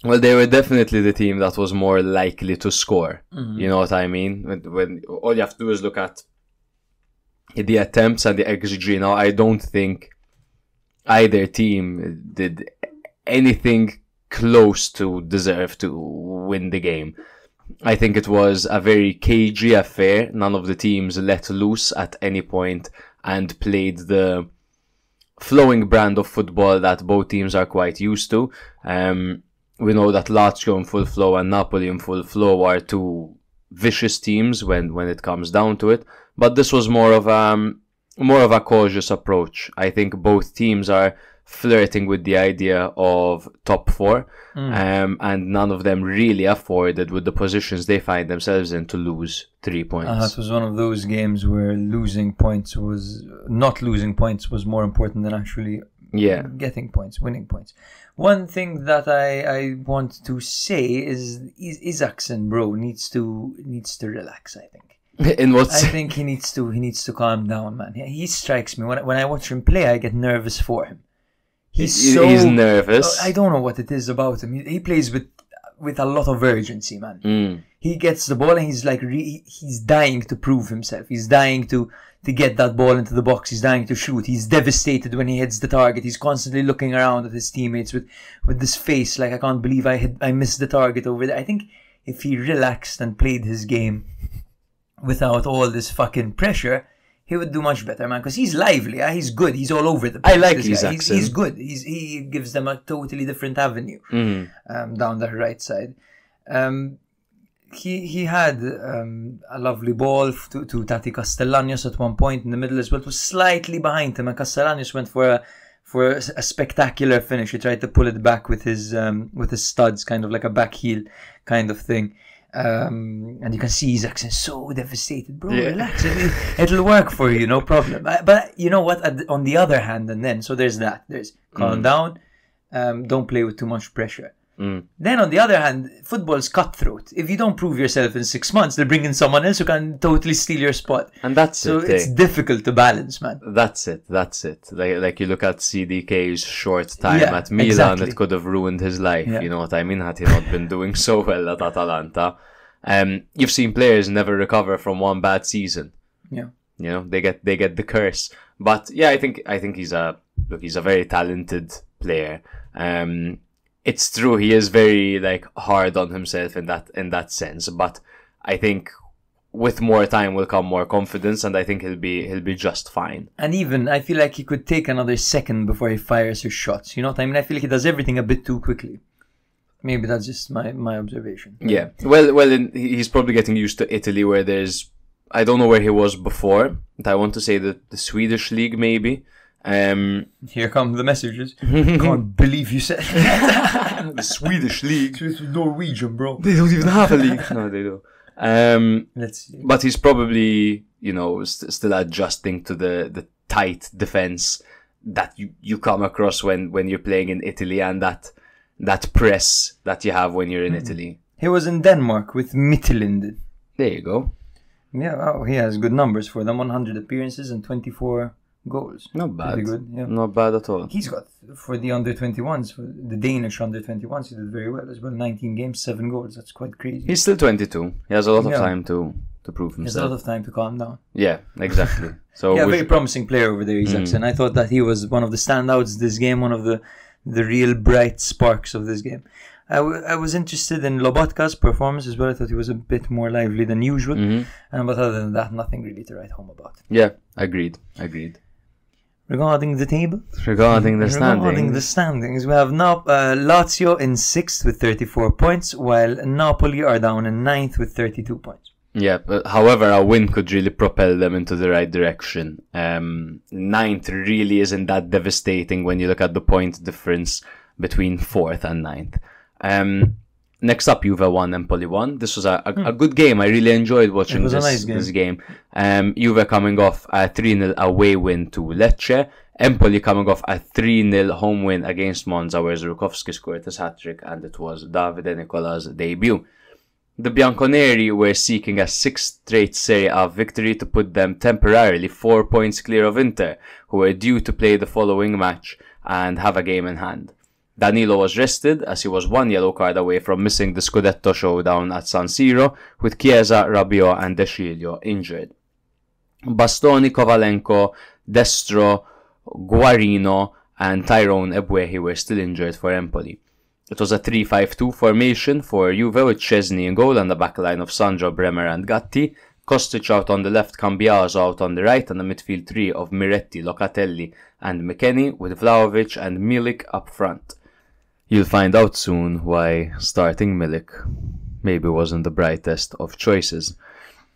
Well, they were definitely the team that was more likely to score. You know what I mean? When all you have to do is look at the attempts and the XG. Now, I don't think either team did anything close to deserve to win the game. I think it was a very cagey affair. None of the teams let loose at any point and played the flowing brand of football that both teams are quite used to. We know that Lazio in full flow and Napoli in full flow are two vicious teams when it comes down to it. But this was more of a cautious approach. I think both teams are flirting with the idea of top 4, and none of them really afforded, with the positions they find themselves in, to lose 3 points. It was one of those games where not losing points was more important than actually getting points, winning points. One thing that I want to say is Isaacson, bro, needs to relax, I think. In what I think he needs to calm down, man. He strikes me when I watch him play. I get nervous for him. He's nervous. I don't know what it is about him. He plays with a lot of urgency, man. He gets the ball and he's like he's dying to prove himself. He's dying to get that ball into the box. He's dying to shoot. He's devastated when he hits the target. He's constantly looking around at his teammates with this face like, I can't believe I missed the target over there. I think if he relaxed and played his game without all this fucking pressure, he would do much better, man. Because he's lively, he's good, he's all over the place. I like his accent. He's good. He gives them a totally different avenue down the right side. He had a lovely ball to Tati Castellanos at one point in the middle as well. It was slightly behind him, and Castellanos went for a spectacular finish. He tried to pull it back with his studs, kind of like a back heel kind of thing. And you can see his accent so devastated, bro. Yeah. Relax, it'll work for you, no problem. But you know what? On the other hand, and then so there's calm down, don't play with too much pressure. Then on the other hand, football's cutthroat. If you don't prove yourself in 6 months, they'll bring in someone else who can totally steal your spot. And that's so it's difficult to balance, man. That's it. Like you look at CDK's short time at Milan, exactly. It could have ruined his life. You know what I mean? Had he not been doing so well at Atalanta. You've seen players never recover from one bad season. Yeah. You know, they get the curse. But yeah, I think he's a very talented player. It's true, he is very like hard on himself in that sense, but I think with more time will come more confidence, and I think he'll be just fine. And even I feel like he could take another second before he fires his shots. You know what I mean? I feel like he does everything a bit too quickly. Maybe that's just my observation. Yeah. Well, he's probably getting used to Italy, where I don't know where he was before, but I want to say the Swedish league maybe. Here come the messages. Can't believe you said the Swedish league. It's Norwegian, bro. They don't even have a league. No, they do. Let's see. But he's probably, still adjusting to the tight defense that you come across when you're playing in Italy, and that press that you have when you're in Italy. He was in Denmark with Midtjylland. There you go. Yeah, wow, he has good numbers for them. 100 appearances and 24 goals. Not bad. Pretty good, yeah. Not bad at all. He's got, for the under-21s, for the Danish under-21s, he did very well as well. 19 games, 7 goals. That's quite crazy. He's still 22. He has a lot of time to prove himself. He has a lot of time to calm down. Yeah, exactly. So yeah, very promising player over there, Isaacson. I thought that he was one of the standouts this game, one of the real bright sparks of this game. I was interested in Lobotka's performance as well. I thought he was a bit more lively than usual. But other than that, nothing really to write home about. Yeah, agreed. Regarding the table? Regarding the standings, we have Lazio in 6th with 34 points, while Napoli are down in 9th with 32 points. Yeah, but however, a win could really propel them into the right direction. 9th really isn't that devastating when you look at the point difference between 4th and 9th. Next up, Juve 1, Empoli 1. This was a good game. I really enjoyed watching this game. Juve coming off a 3-0 away win to Lecce. Empoli coming off a 3-0 home win against Monza, where Żurkowski scored his hat-trick, and it was Davide Nicola's debut. The Bianconeri were seeking a 6th straight Serie A victory to put them temporarily 4 points clear of Inter, who were due to play the following match and have a game in hand. Danilo was rested, as he was 1 yellow card away from missing the Scudetto showdown at San Siro, with Chiesa, Rabiot and De Sciglio injured. Bastoni, Kovalenko, Destro, Guarino and Tyrone Ebuehi were still injured for Empoli. It was a 3-5-2 formation for Juve, with Szczesny in goal and the backline of Sandro, Bremer and Gatti, Kostic out on the left, Cambiaso out on the right, and a midfield three of Miretti, Locatelli and McKennie, with Vlahovic and Milik up front. You'll find out soon why starting Milik maybe wasn't the brightest of choices.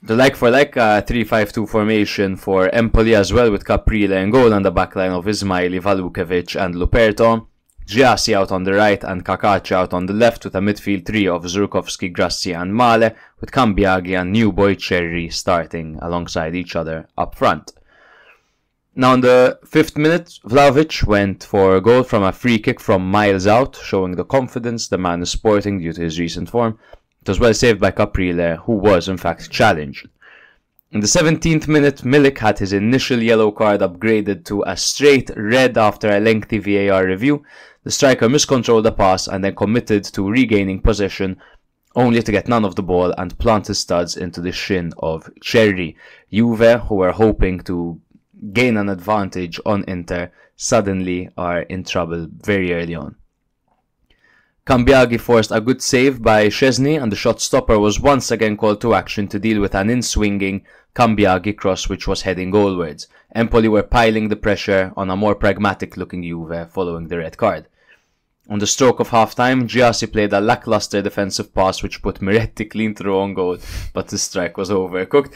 The like-for-like 3-5-2 formation for Empoli as well, with Caprile in goal and the backline of Ismaili, Valukevic and Luperto. Giassi out on the right and Kakachi out on the left, with a midfield three of Żurkowski, Grassi and Male, with Cambiaghi and new boy Cherry starting alongside each other up front. Now in the 5th minute, Vlahovic went for a goal from a free kick from miles out, showing the confidence the man is sporting due to his recent form. It was well saved by Caprile, who was in fact challenged. In the 17th minute, Milik had his initial yellow card upgraded to a straight red after a lengthy VAR review. The striker miscontrolled the pass and then committed to regaining possession, only to get none of the ball and plant his studs into the shin of Cherry. Juve, who were hoping to gain an advantage on Inter, suddenly are in trouble very early on. Cambiaghi forced a good save by Szczesny, and the shot stopper was once again called to action to deal with an in-swinging Cambiaghi cross which was heading goalwards. Empoli were piling the pressure on a more pragmatic-looking Juve following the red card. On the stroke of half-time, Giassi played a lackluster defensive pass which put Miretti clean through on goal, but the strike was overcooked.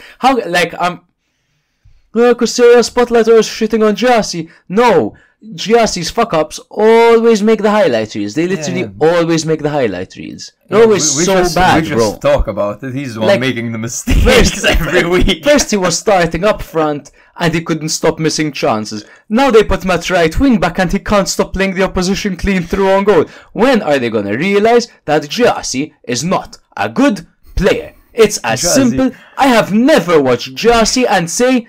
Because serious spotlight was shitting on Giassi. No! Giassi's fuck-ups always make the highlight reels. They literally always make the highlight reels. They're always bad, bro. We just talk about it. He's the one making the mistakes every week. First he was starting up front and he couldn't stop missing chances. Now they put Matt right wing back and he can't stop playing the opposition clean through on goal. When are they going to realise that Giassi is not a good player? It's as simple. I have never watched Giassi and say,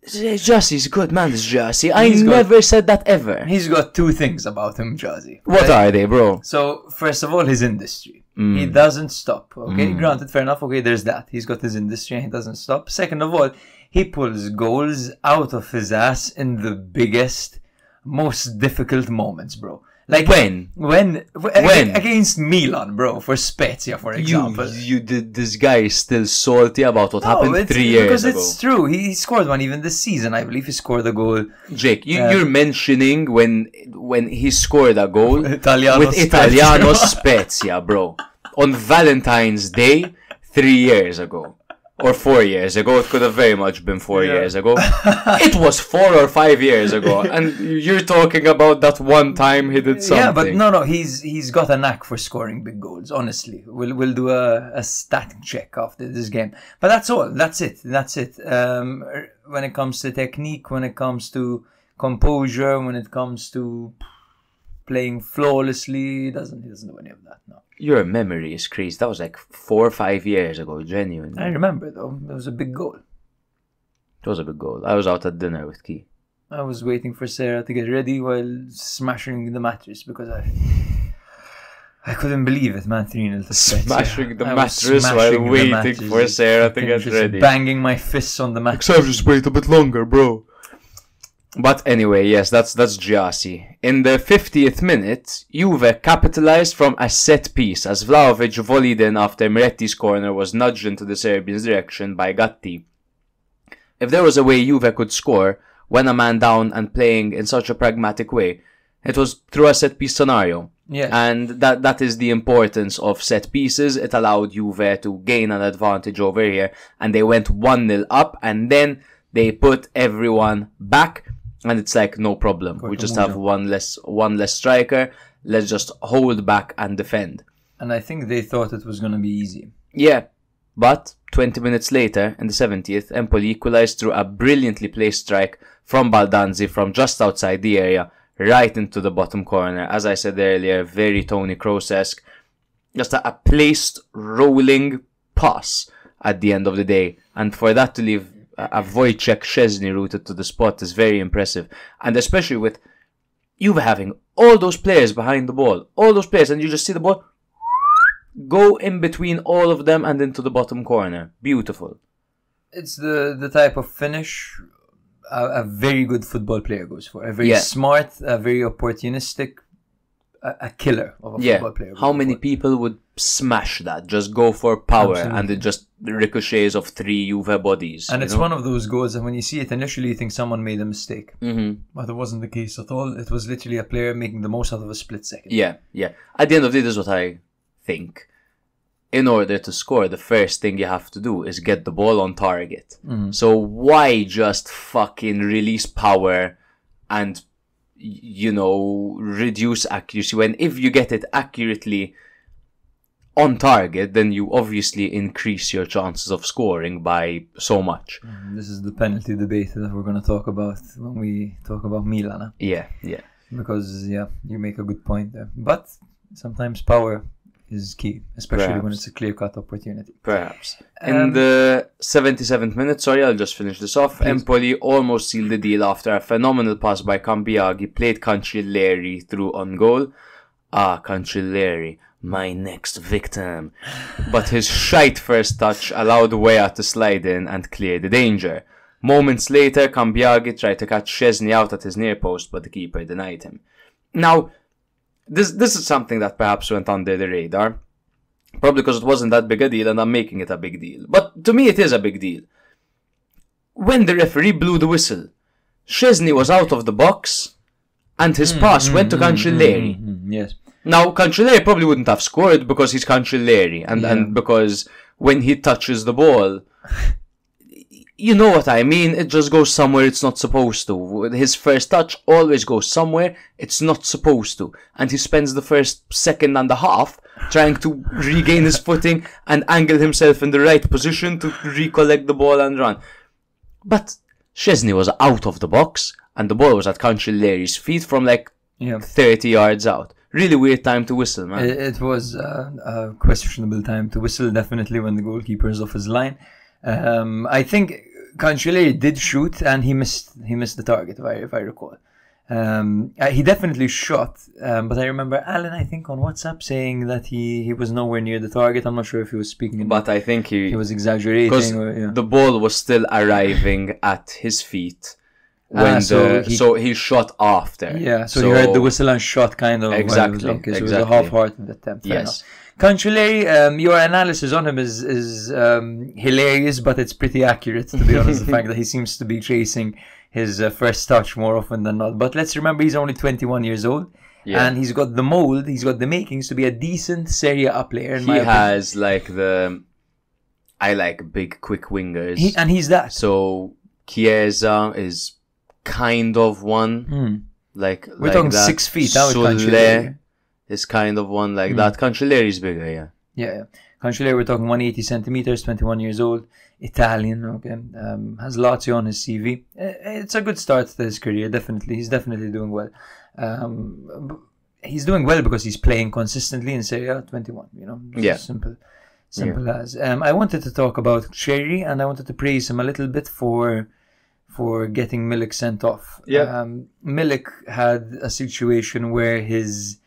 Giassi's good, man, this Giassi. I never said that ever. He's got two things about him, Giassi. What are they, bro? So, first of all, his industry. He doesn't stop, okay? Granted, fair enough, okay, there's that. He's got his industry and he doesn't stop. Second of all, he pulls goals out of his ass in the biggest, most difficult moments, bro. Like when against Milan, bro, for Spezia, for example. This guy is still salty about what happened 3 years because ago. It's true. He scored one even this season. I believe he scored a goal. Jake, you're mentioning when he scored a goal with Italiano Spezia, bro, on Valentine's Day 3 years ago. Or 4 years ago. It could have very much been 4 years ago. It was 4 or 5 years ago. And you're talking about that one time he did something. Yeah, but no, he's got a knack for scoring big goals, honestly. We'll do a stat check after this game. But that's all. That's it. When it comes to technique, when it comes to composure, when it comes to playing flawlessly, he doesn't do any of that, no. Your memory is crazy. That was like 4 or 5 years ago, genuinely. I remember, though. It was a big goal. It was a big goal. I was out at dinner with Key. I was waiting for Sarah to get ready while smashing the mattress because I couldn't believe it, man. 3-0 to Spezia. Smashing the mattress while waiting for Sarah to get ready. Banging my fists on the mattress. I'll just wait a bit longer, bro. But anyway, yes, that's Giassi. In the 50th minute, Juve capitalized from a set piece as Vlahovic volleyed in after Miretti's corner was nudged into the Serbians' direction by Gatti. If there was a way Juve could score when a man down and playing in such a pragmatic way, it was through a set piece scenario. Yeah. And that is the importance of set pieces. It allowed Juve to gain an advantage over here, and they went 1-0 up, and then they put everyone back. And it's like, no problem. We just have one less striker. Let's just hold back and defend. And I think they thought it was going to be easy. Yeah. But 20 minutes later, in the 70th, Empoli equalized through a brilliantly placed strike from Baldanzi from just outside the area, right into the bottom corner. As I said earlier, very Toni Kroos-esque. Just a placed, rolling pass at the end of the day. And for that to leave a Wojciech Szczesny rooted to the spot is very impressive. And especially with Juve having all those players behind the ball. All those players. And you just see the ball go in between all of them and into the bottom corner. Beautiful. It's the type of finish a very good football player goes for. A very smart, a very opportunistic, a killer of a football player. How many people would smash that? Just go for power. Absolutely. And it just ricochets of 3 Juve bodies. And it's one of those goals that when you see it initially you think someone made a mistake. Mm-hmm. But it wasn't the case at all. It was literally a player making the most out of a split second. Yeah. At the end of the day, this is what I think. In order to score, the first thing you have to do is get the ball on target. Mm-hmm. So why just fucking release power and, reduce accuracy when if you get it accurately on target, then you obviously increase your chances of scoring by so much. This is the penalty debate that we're going to talk about when we talk about Milan. Yeah. Because, you make a good point there. But sometimes power is key, especially when Perhaps. it's a clear-cut opportunity. Perhaps. In the 77th minute, sorry, I'll just finish this off. Please. Empoli almost sealed the deal after a phenomenal pass by Cambiaghi played Cancelleri through on goal. Cancelleri, my next victim. But his shite first touch allowed Weah to slide in and clear the danger. Moments later, Cambiaghi tried to catch Szczesny out at his near post, but the keeper denied him. Now, this is something that perhaps went under the radar. Probably because it wasn't that big a deal and I'm making it a big deal. But to me it is a big deal. When the referee blew the whistle, Szczesny was out of the box and his pass went to Cancelleri. Yes. Now, Cancelleri probably wouldn't have scored because he's Cancelleri and because when he touches the ball, you know what I mean, it just goes somewhere it's not supposed to. His first touch always goes somewhere it's not supposed to. And he spends the first second and a half trying to regain his footing and angle himself in the right position to recollect the ball and run. But Szczesny was out of the box and the ball was at Cancelleri's feet from like 30 yards out. Really weird time to whistle, man. It was a questionable time to whistle, definitely, when the goalkeeper is off his line. I think Cancelleri did shoot and he missed the target, if I recall. He definitely shot, but I remember Alan, I think, on WhatsApp saying that he was nowhere near the target. I'm not sure if he was speaking, but I think he was exaggerating. Because the ball was still arriving at his feet. When so he shot after. Yeah, so he heard the whistle and shot kind of. Exactly. Okay, so it was a half-hearted attempt. Yes. Cancelleri, your analysis on him is hilarious, but it's pretty accurate, to be honest. The fact that he seems to be chasing his first touch more often than not. But let's remember, he's only 21 years old. Yeah. And he's got the mold, he's got the makings to be a decent Serie A player. He has like I like big, quick wingers. He's that. So Chiesa is kind of one. We're talking that. 6 feet. Cancelleri is kind of one like that. Cancelleri is bigger, yeah. Yeah. Cancelleri, we're talking 180 centimeters, 21 years old, Italian, okay. Has Lazio on his CV. It's a good start to his career, definitely. He's definitely doing well. He's doing well because he's playing consistently in Serie A 21, you know. Yeah. Simple as. I wanted to talk about Cherry and I wanted to praise him a little bit for getting Milik sent off. Yeah. Milik had a situation where his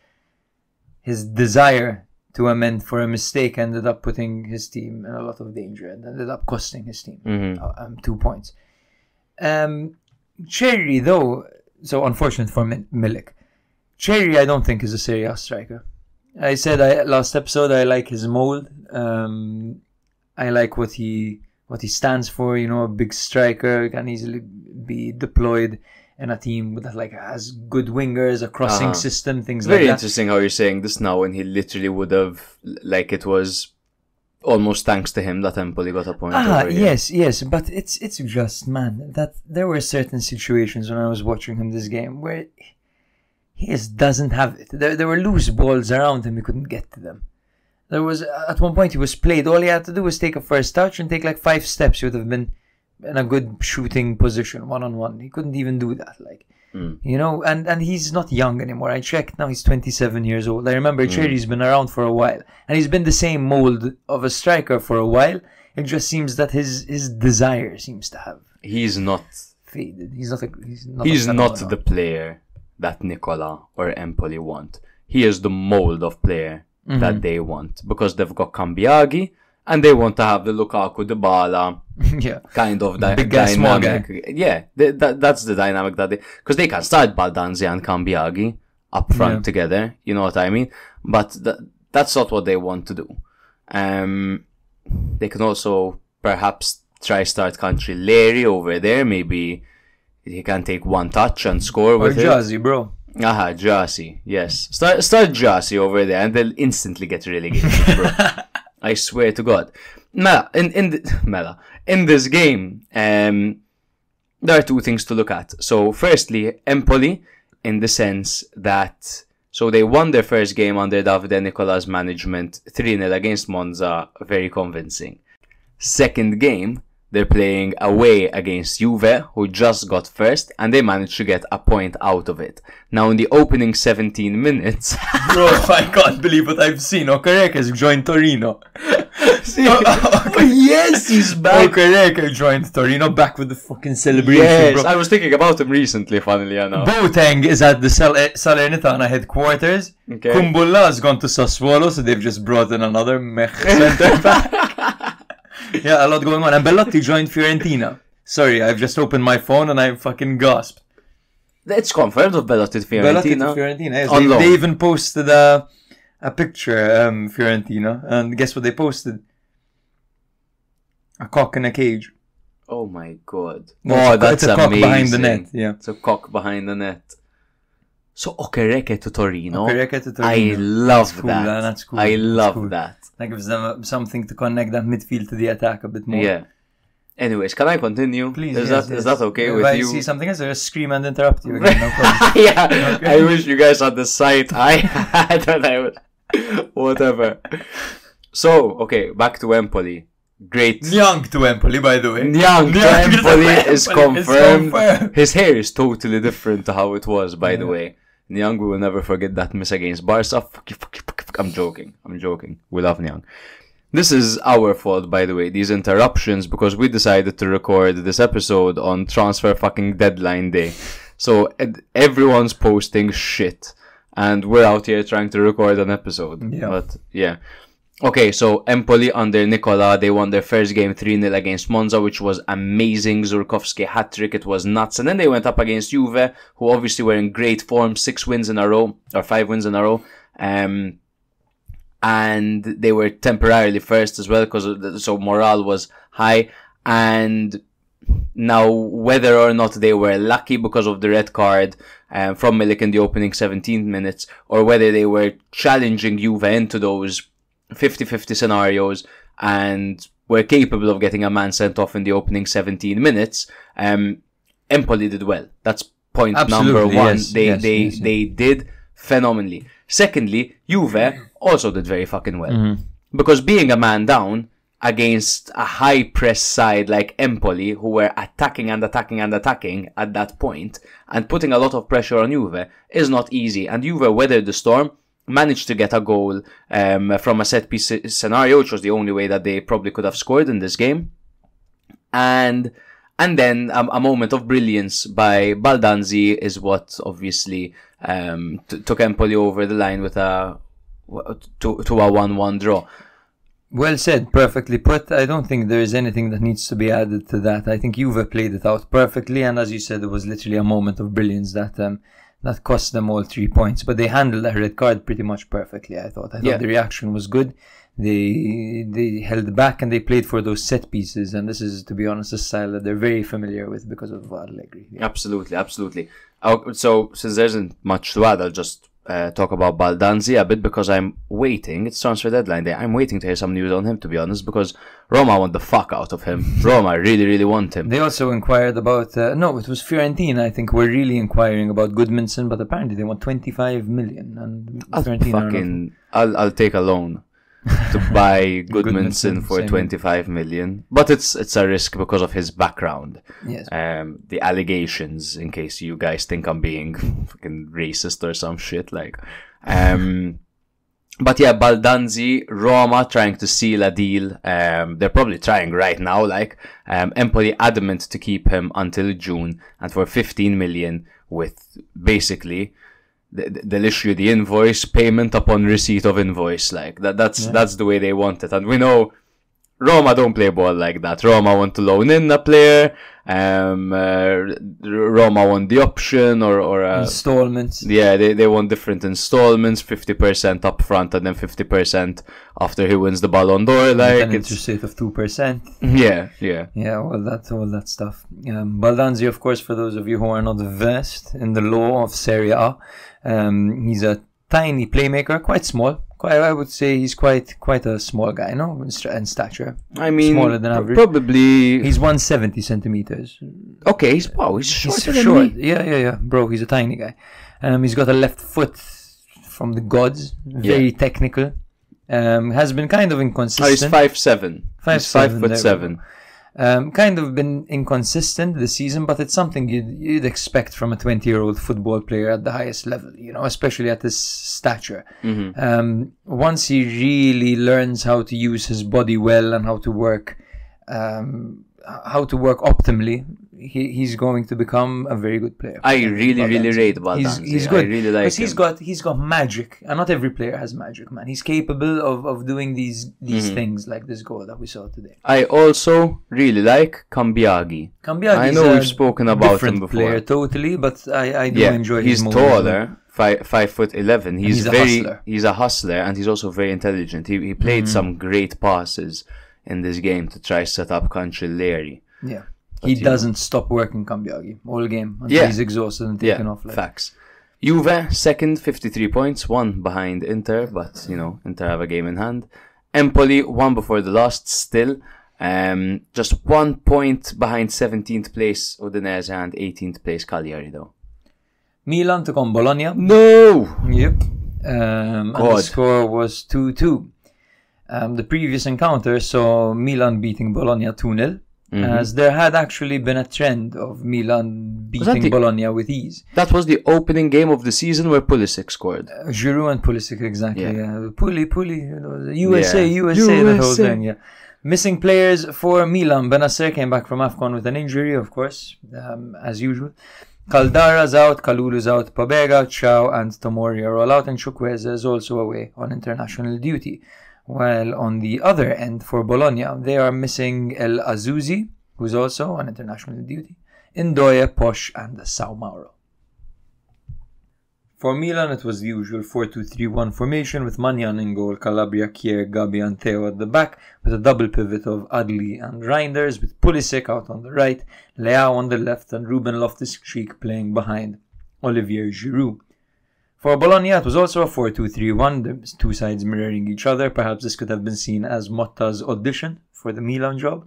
desire to amend for a mistake ended up putting his team in a lot of danger and ended up costing his team 2 points. Cherry, though, so unfortunate for Milik. Cherry, I don't think is a Serie A striker. I said last episode I like his mold. I like what he stands for. You know, a big striker, can easily be deployed in a team that has good wingers, a crossing system, things like that. Very interesting how you're saying this now, when he literally would have, it was almost thanks to him that Empoli got a point. Yes, but it's just, man, that there were certain situations when I was watching him this game where he just doesn't have it. There were loose balls around him, he couldn't get to them. There was, at one point he was played, all he had to do was take a first touch and take 5 steps. He would have been in a good shooting position, one-on-one. He couldn't even do that, you know, and he's not young anymore. I checked now, he's 27 years old. I remember Cherry's been around for a while, and he's been the same mold of a striker for a while. It just seems that his desire seems to have faded. He's not the player that Nicola or Empoli want. He is the mold of player that they want, because they've got Cambiaghi and they want to have the Lukaku, Dybala kind of dynamic. Yeah, that's the dynamic that because they can start Baldanzi and Cambiaghi up front together, you know what I mean? But that's not what they want to do. They can also perhaps try start Cancelleri over there. Maybe he can take one touch and score with it. Or Jazzy, bro. Jazzy, yes. Start Jazzy over there and they'll instantly get relegated, bro. I swear to God. In this game, there are 2 things to look at. So, firstly, Empoli, in the sense that they won their first game under Davide Nicola's management, 3-0 against Monza, very convincing. Second game, they're playing away against Juve, who just got first, and they managed to get a point out of it. Now, in the opening 17 minutes... Bro, I can't believe what I've seen. Okereke has joined Torino. Yes, he's back. Okereke joined Torino, back with the fucking celebration, Yes, bro. I was thinking about him recently, funnily enough. Boateng is at the Salernitana headquarters. Okay. Kumbulla has gone to Sassuolo, so they've just brought in another mech centre back. Yeah, a lot going on. And Bellotti joined Fiorentina. Sorry, I've just opened my phone and I fucking gasped. It's confirmed of Bellotti to Bellotti Fiorentina. to Fiorentina, yes. On loan. They even posted a picture, Fiorentina. And guess what they posted? A cock in a cage. Oh my god. No, That's it's a cock amazing. behind the net, yeah. It's a cock behind the net. So Okereke to Torino. Okereke to Torino. I love That's cool, that. that's cool. I That's love cool. that. That gives them something to connect that midfield to the attack a bit more. Yeah. Anyways, can I continue? Please, Is yes, that yes. okay If with I you? see something else, I'll just scream and interrupt you again. No problem. Yeah, Okay. I wish you guys had the sight I had when I was... Whatever. So, okay, back to Empoli. Great. Young to Empoli, by the way. Nyang to Nyang to Empoli Empoli is is confirmed. confirmed. His hair is totally different to how it was, by the Yeah. way. Nyang, we will never forget that miss against Barca. Fuck you. I'm joking. We love Nyang. This is our fault, by the way, these interruptions, because we decided to record this episode on transfer fucking deadline day. So everyone's posting shit, and we're out here trying to record an episode. Yeah. But, yeah. Okay, so Empoli under Nicola, they won their first game 3-0 against Monza, which was amazing. Zurkowski hat-trick, it was nuts. And then they went up against Juve, who obviously were in great form, 6 wins in a row, or 5 wins in a row. And they were temporarily first as well, because so morale was high. And now, whether or not they were lucky because of the red card from Milik in the opening 17 minutes, or whether they were challenging Juve into those 50-50 scenarios and were capable of getting a man sent off in the opening 17 minutes, Empoli did well. That's point Absolutely, number one. yes, They did phenomenally. Secondly, Juve also did very fucking well. Because being a man down against a high press side like Empoli, who were attacking at that point, and putting a lot of pressure on Juve, is not easy. And Juve weathered the storm, managed to get a goal from a set-piece scenario, which was the only way that they probably could have scored in this game. And then a moment of brilliance by Baldanzi is what obviously took Empoli over the line with to a 1-1 draw. Well said, perfectly put. I don't think there is anything that needs to be added to that. I think Juve played it out perfectly, and as you said, it was literally a moment of brilliance that cost them all 3 points. But they handled that red card pretty much perfectly, I thought. The reaction was good. They held back and they played for those set pieces, and this is, to be honest, a style that they're very familiar with because of Allegri. Yeah. Absolutely. So, since there isn't much to add, I'll just talk about Baldanzi a bit, because I'm waiting. It's transfer deadline day. I'm waiting to hear some news on him, to be honest, because Roma want the fuck out of him. Roma really want him. They also inquired about no, it was Fiorentina, I think, were really inquiring about Goodmanson, but apparently they want 25 million, and Fiorentina I'll take a loan to buy Goodmanson for 25 million, but it's a risk because of his background. Yes. The allegations, in case you guys think I'm being fucking racist or some shit, like. But yeah, Baldanzi, Roma trying to seal a deal. They're probably trying right now, like. Empoli adamant to keep him until June, and for 15 million, with basically they'll issue the invoice, payment upon receipt of invoice, like that's the way they want it. And we know Roma don't play ball like that. Roma want to loan in a player. Roma want the option or installments. Yeah, they want different installments, 50% up front and then 50% after he wins the Ballon d'Or. Like an interest rate of 2%. Yeah. All that stuff. Baldanzi, of course, for those of you who are not versed in the law of Serie A, he's a tiny playmaker, quite small. I would say he's quite a small guy, no? In stature. I mean, smaller than average. Probably. He's 170 centimeters. Okay, he's shorter than short. me. Yeah. Bro, he's a tiny guy. He's got a left foot from the gods. Very technical. Has been kind of inconsistent. He's 5'7". He's 5'7". Kind of been inconsistent this season, but it's something you'd expect from a 20-year-old football player at the highest level, especially at his stature. Once he really learns how to use his body well and how to work optimally, he's going to become a very good player. I really rate Baldanzi. He's good. I really like him. He's got magic, and not every player has magic, man. He's capable of doing these things like this goal that we saw today. I also really like Cambiaghi. I know we've spoken about him before. Player, totally, but I do enjoy his He's taller, 5'11". He's a hustler, and he's also very intelligent. He played some great passes in this game to try set up Cancelleri. Yeah. He doesn't stop working, Cambiaghi, all game until he's exhausted and taken off. Facts. Juve, second, 53 points, one behind Inter, but, Inter have a game in hand. Empoli, one before the last still. Just 1 point behind 17th place Udinese and 18th place Cagliari, though. Milan took on Bologna. No! Yep. And the score was 2-2. The previous encounter saw Milan beating Bologna 2-0. As there had actually been a trend of Milan beating Bologna with ease. That was the opening game of the season where Pulisic scored. Giroud and Pulisic, exactly. Yeah. Puli, USA, that whole thing, yeah. Missing players for Milan. Benacer came back from AFCON with an injury, of course, as usual. Caldara's out, Kalulu's out, Pobega, Chow and Tomori are all out, and Chukwueze is also away on international duty. While on the other end for Bologna, they are missing El Azuzi, who's also on international duty, Ndoye, Posh, and Sao Mauro. For Milan, it was the usual 4-2-3-1 formation with Magnan in goal, Calabria, Kier, Gabi, and Theo at the back, with a double pivot of Adli and Reinders, with Pulisic out on the right, Leao on the left, and Ruben Loftus-Cheek playing behind Olivier Giroud. For Bologna, it was also a 4-2-3-1, the two sides mirroring each other. Perhaps this could have been seen as Motta's audition for the Milan job.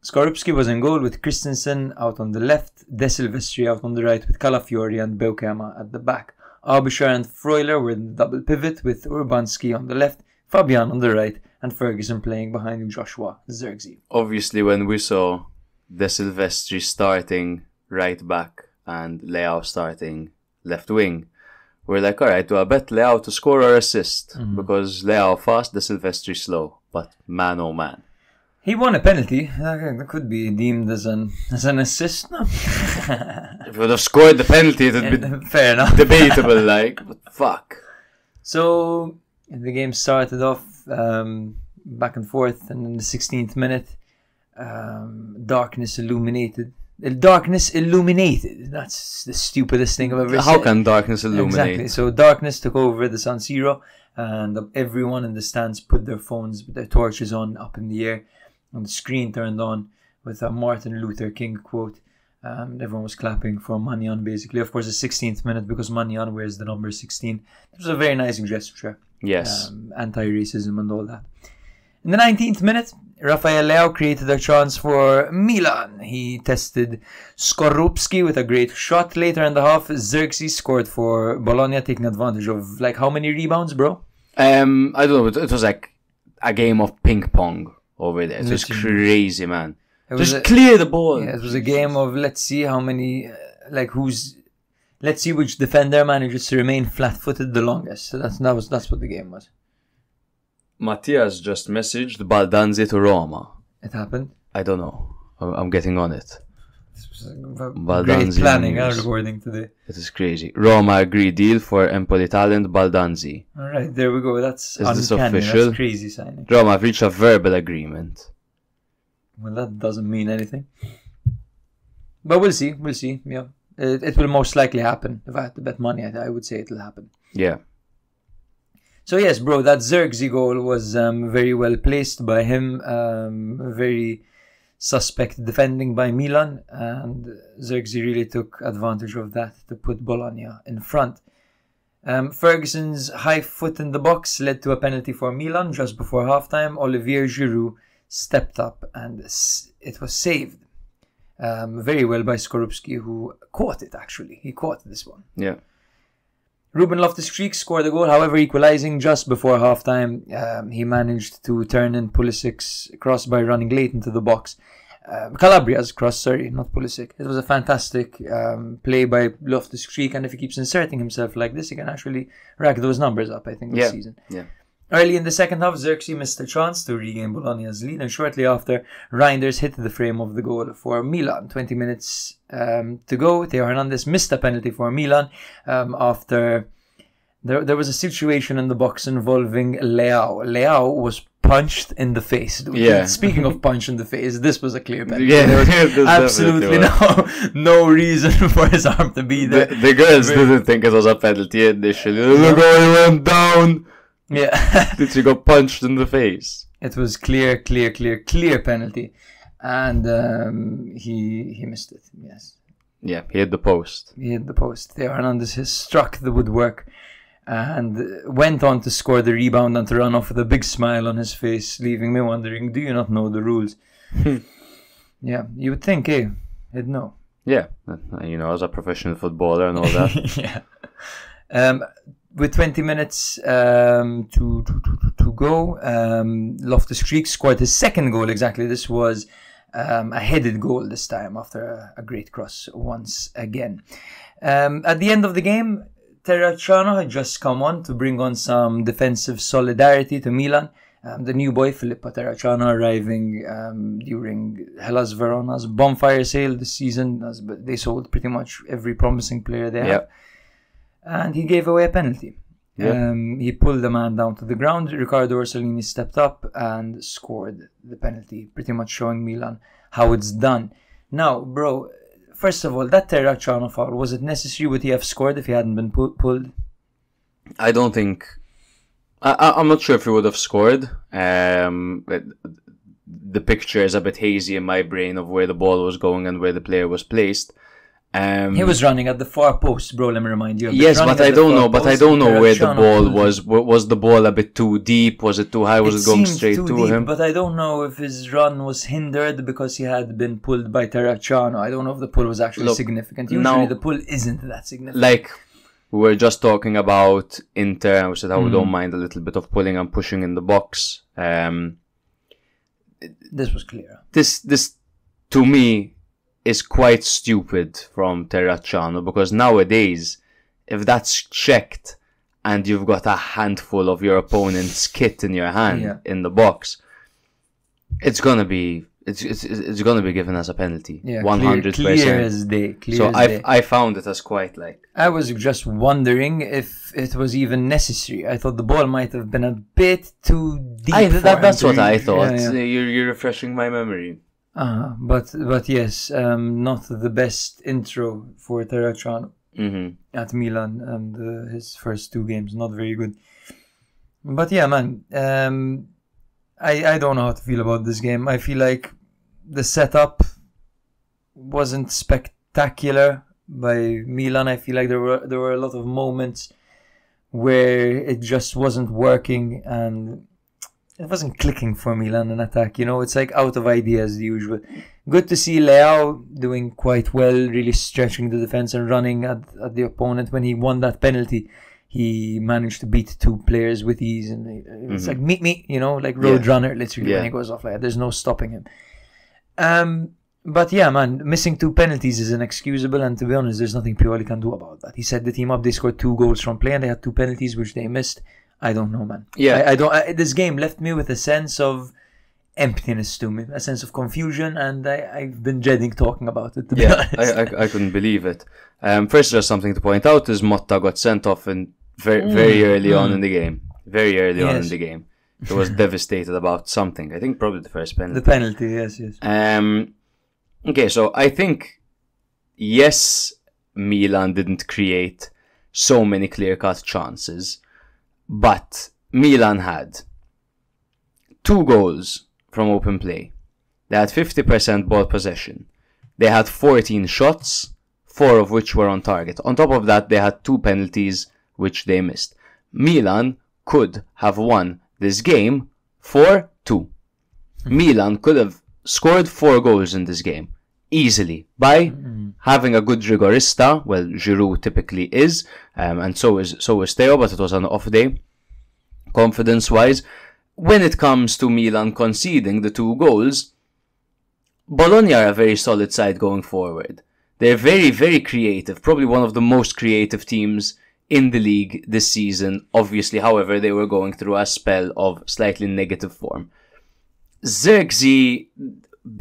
Skorupski was in goal with Christensen out on the left, De Silvestri out on the right with Calafiori and Beukema at the back. Abisher and Freuler were in the double pivot with Urbanski on the left, Fabian on the right, and Ferguson playing behind Joshua Zirkzee. Obviously, when we saw De Silvestri starting right back and Leao starting left wing, we're like, alright, do I bet Leao to score or assist? Because Leao fast, De Silvestri slow. But man, oh man. He won a penalty. That could be deemed as an assist. No? If he would have scored the penalty, it would be fair enough. Debatable, but fuck. So, the game started off back and forth, and in the 16th minute, darkness illuminated. That's the stupidest thing I've ever said. How can darkness illuminate? Exactly. So darkness took over the San Siro, and everyone in the stands put their phones with their torches on up in the air, and the screen turned on with a Martin Luther King quote. Everyone was clapping for Magnan, basically. Of course, the 16th minute, because Magnan wears the number 16. It was a very nice gesture. Yes. Anti-racism and all that. In the 19th minute, Rafael Leao created a chance for Milan. He tested Skorupski with a great shot. Later in the half, Zirkzee scored for Bologna, taking advantage of, how many rebounds, bro? I don't know. It was like a game of ping pong over there. It was crazy, man. Just clear the ball. Yeah, it was a game of let's see how many, let's see which defender manages to remain flat-footed the longest. So that's what the game was. Mattias just messaged Baldanzi to Roma. It happened? I don't know. I'm getting on it. Great planning, recording today. It is crazy. Roma agreed deal for Empoli talent Baldanzi. Alright, there we go. That's is uncanny. This official? That's crazy signing. Roma have reached a verbal agreement. Well, that doesn't mean anything. But we'll see. Yeah, it will most likely happen. If I had to bet money, I would say it'll happen. Yeah. So yes, bro, that Zirkzee goal was very well placed by him. Very suspect defending by Milan, and Zirkzee really took advantage of that to put Bologna in front. Ferguson's high foot in the box led to a penalty for Milan just before halftime. Olivier Giroud stepped up and it was saved very well by Skorupski, who caught it actually. He caught this one. Yeah. Ruben Loftus-Cheek scored a goal, however, equalizing just before halftime. He managed to turn in Pulisic's cross by running late into the box. Calabria's cross, sorry, not Pulisic. It was a fantastic play by Loftus-Cheek, and if he keeps inserting himself like this, he can actually rack those numbers up, I think, this season. Yeah. Early in the second half, Xerxes missed a chance to regain Bologna's lead, and shortly after, Reinders hit the frame of the goal for Milan. 20 minutes to go. Theo Hernandez missed a penalty for Milan after there was a situation in the box involving Leao. Leao was punched in the face. Yeah. Speaking of punch in the face, this was a clear penalty. Yeah, there was absolutely no reason for his arm to be there. The girls didn't think it was a penalty initially. Look how he went down. Yeah. Did he got punched in the face? It was clear penalty, and he missed it. Yes. Yeah, he hit the post. Theo Hernandez has struck the woodwork and went on to score the rebound and to run off with a big smile on his face, leaving me wondering, do you not know the rules? Yeah, you would think, he'd know. Yeah, as a professional footballer and all that. Yeah. With 20 minutes to go, Loftus-Cheek scored his second goal exactly. This was a headed goal this time after a great cross once again. At the end of the game, Terracciano had just come on to bring on some defensive solidarity to Milan. The new boy, Filippo Terracciano, arriving during Hellas Verona's bonfire sale this season, as they sold pretty much every promising player they have. And he gave away a penalty. Yeah. He pulled the man down to the ground. Riccardo Orsolini stepped up and scored the penalty, pretty much showing Milan how it's done. Now, bro, first of all, that Terracciano foul, was it necessary? Would he have scored if he hadn't been pulled? I don't think... I'm not sure if he would have scored. The picture is a bit hazy in my brain of where the ball was going and where the player was placed. He was running at the far post, bro. Let me remind you. Yes, but I don't know. But I don't know where the ball was. Was the ball a bit too deep? Was it too high? Was it going straight to him? But I don't know if his run was hindered because he had been pulled by Terracciano. I don't know if the pull was actually significant. Usually, the pull isn't that significant. Like we were just talking about Inter, we said how we don't mind a little bit of pulling and pushing in the box. This was clear. This to me is quite stupid from Terracciano, because nowadays, if that's checked and you've got a handful of your opponent's kit in your hand in the box, it's gonna be given as a penalty. 100%. Clear as day. I found it as quite like. I was just wondering if it was even necessary. I thought the ball might have been a bit too deep. That's what I thought. You're refreshing my memory. But yes, not the best intro for Terracciano at Milan, and his first two games, not very good. But yeah, man, I don't know how to feel about this game. I feel like the setup wasn't spectacular by Milan. I feel like there were a lot of moments where it just wasn't working and it wasn't clicking for Milan in attack. It's like out of ideas, the usual. Good to see Leao doing quite well, really stretching the defense and running at the opponent. When he won that penalty, he managed to beat two players with ease, and it's like meet me, like Roadrunner, literally, when he goes off like that. There's no stopping him. But yeah, man, missing two penalties is inexcusable, and to be honest, there's nothing Pioli can do about that. He set the team up, they scored 2 goals from play, and they had 2 penalties which they missed. I don't know, man. Yeah, I don't. This game left me with a sense of emptiness to me, a sense of confusion, and I've been dreading talking about it. To be honest. I couldn't believe it. First, just something to point out is Motta got sent off in very early on in the game. Very early on in the game, he was devastated about something. I think probably the first penalty. The penalty, yes. Okay, so I think yes, Milan didn't create so many clear-cut chances. But Milan had 2 goals from open play. They had 50% ball possession. They had 14 shots, 4 of which were on target. On top of that, they had 2 penalties, which they missed. Milan could have won this game 4-2. Milan could have scored 4 goals in this game easily by having a good rigorista. Well, Giroud typically is, and so is Theo, but it was an off day, confidence-wise. When it comes to Milan conceding the 2 goals, Bologna are a very solid side going forward. They're very, very creative. Probably one of the most creative teams in the league this season. Obviously, however, they were going through a spell of slightly negative form. Xerxes,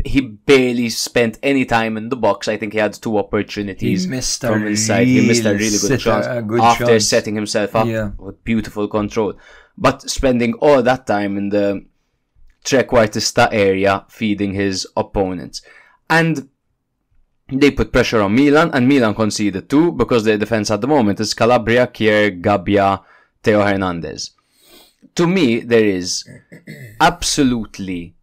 he barely spent any time in the box. I think he had 2 opportunities from inside. He missed a really good chance after setting himself up with beautiful control. But spending all that time in the trequartista area feeding his opponents. And they put pressure on Milan, and Milan conceded too, because their defense at the moment is Calabria, Kier, Gabbia, Theo Hernandez. To me, there is absolutely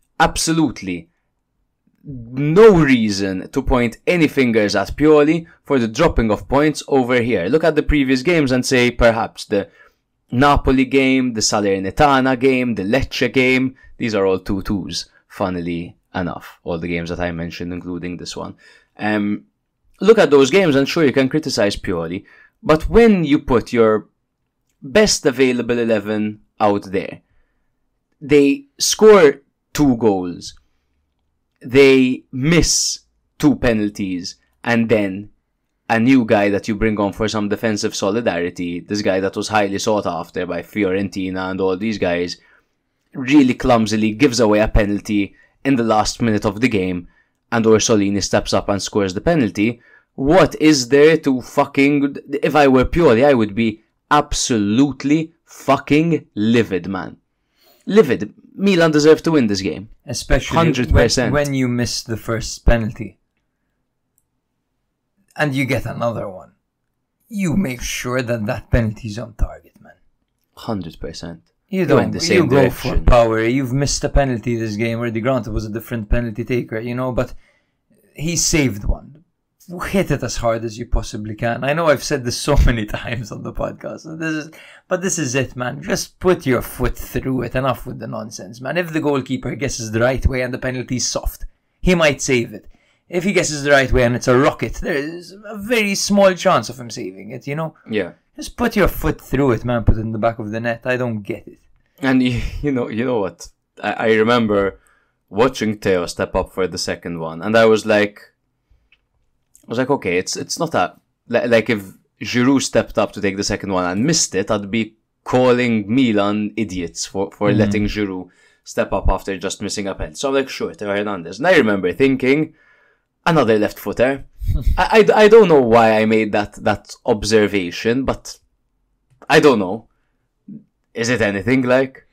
no reason to point any fingers at Pioli for the dropping of points over here. Look at the previous games and say perhaps the Napoli game, the Salernitana game, the Lecce game. These are all 2-2s, funnily enough. All the games that I mentioned, including this one. Look at those games and sure, you can criticize Pioli. But when you put your best available 11 out there, they score 2 goals. They miss 2 penalties, and then a new guy that you bring on for some defensive solidarity, this guy that was highly sought after by Fiorentina and all these guys, really clumsily gives away a penalty in the last minute of the game, and Orsolini steps up and scores the penalty. What is there to fucking... If I were Pioli, I would be absolutely fucking livid, man. Livid. Milan deserved to win this game. Especially 100%. When you miss the first penalty and you get another one, you make sure that that penalty is on target, man. 100%. You don't. You go for power. You've missed a penalty this game already. Granted, it was a different penalty taker, but he saved one. Hit it as hard as you possibly can. I know I've said this so many times on the podcast. But this is it, man. Just put your foot through it. Enough with the nonsense, man. If the goalkeeper guesses the right way and the penalty's soft, he might save it. If he guesses the right way and it's a rocket, there is a very small chance of him saving it, Yeah. Just put your foot through it, man. Put it in the back of the net. I don't get it. And you know what? I remember watching Theo step up for the second one, and I was like, okay, it's not a... Like, if Giroud stepped up to take the second one and missed it, I'd be calling Milan idiots for letting Giroud step up after just missing a penalty. So I'm like, sure, Theo Hernandez. And I remember thinking, another left footer. I don't know why I made that observation, but I don't know. Is it anything like?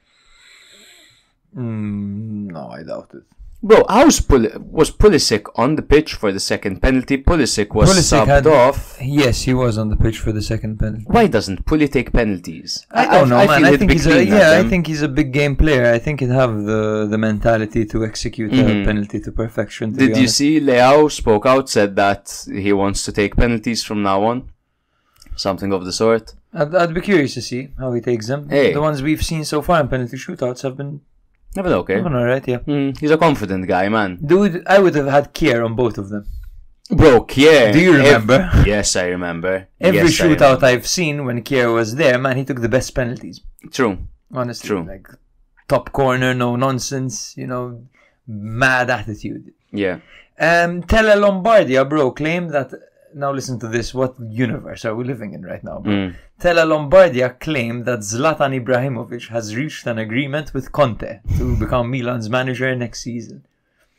No, I doubt it. Bro, was Pulisic on the pitch for the second penalty? Pulisic was subbed off. Yes, he was on the pitch for the second penalty. Why doesn't Pulisic take penalties? I don't know, man. I think he's a big game player. I think he'd have the mentality to execute a penalty to perfection. Did you see Leao spoke out, said that he wants to take penalties from now on? Something of the sort. I'd be curious to see how he takes them. Hey. The ones we've seen so far in penalty shootouts have been okay. Alright, yeah. He's a confident guy, man. Dude, I would have had Kier on both of them. Bro, Kier. Do you remember? Yes, I remember. Every shootout I've seen when Kier was there, man, he took the best penalties. True. Honestly. True. Like, top corner, no nonsense, mad attitude. Yeah. Tele Lombardia, bro, claimed that... Now listen to this. What universe are we living in right now, bro? Tele Lombardia claimed that Zlatan Ibrahimovic has reached an agreement with Conte to become Milan's manager next season.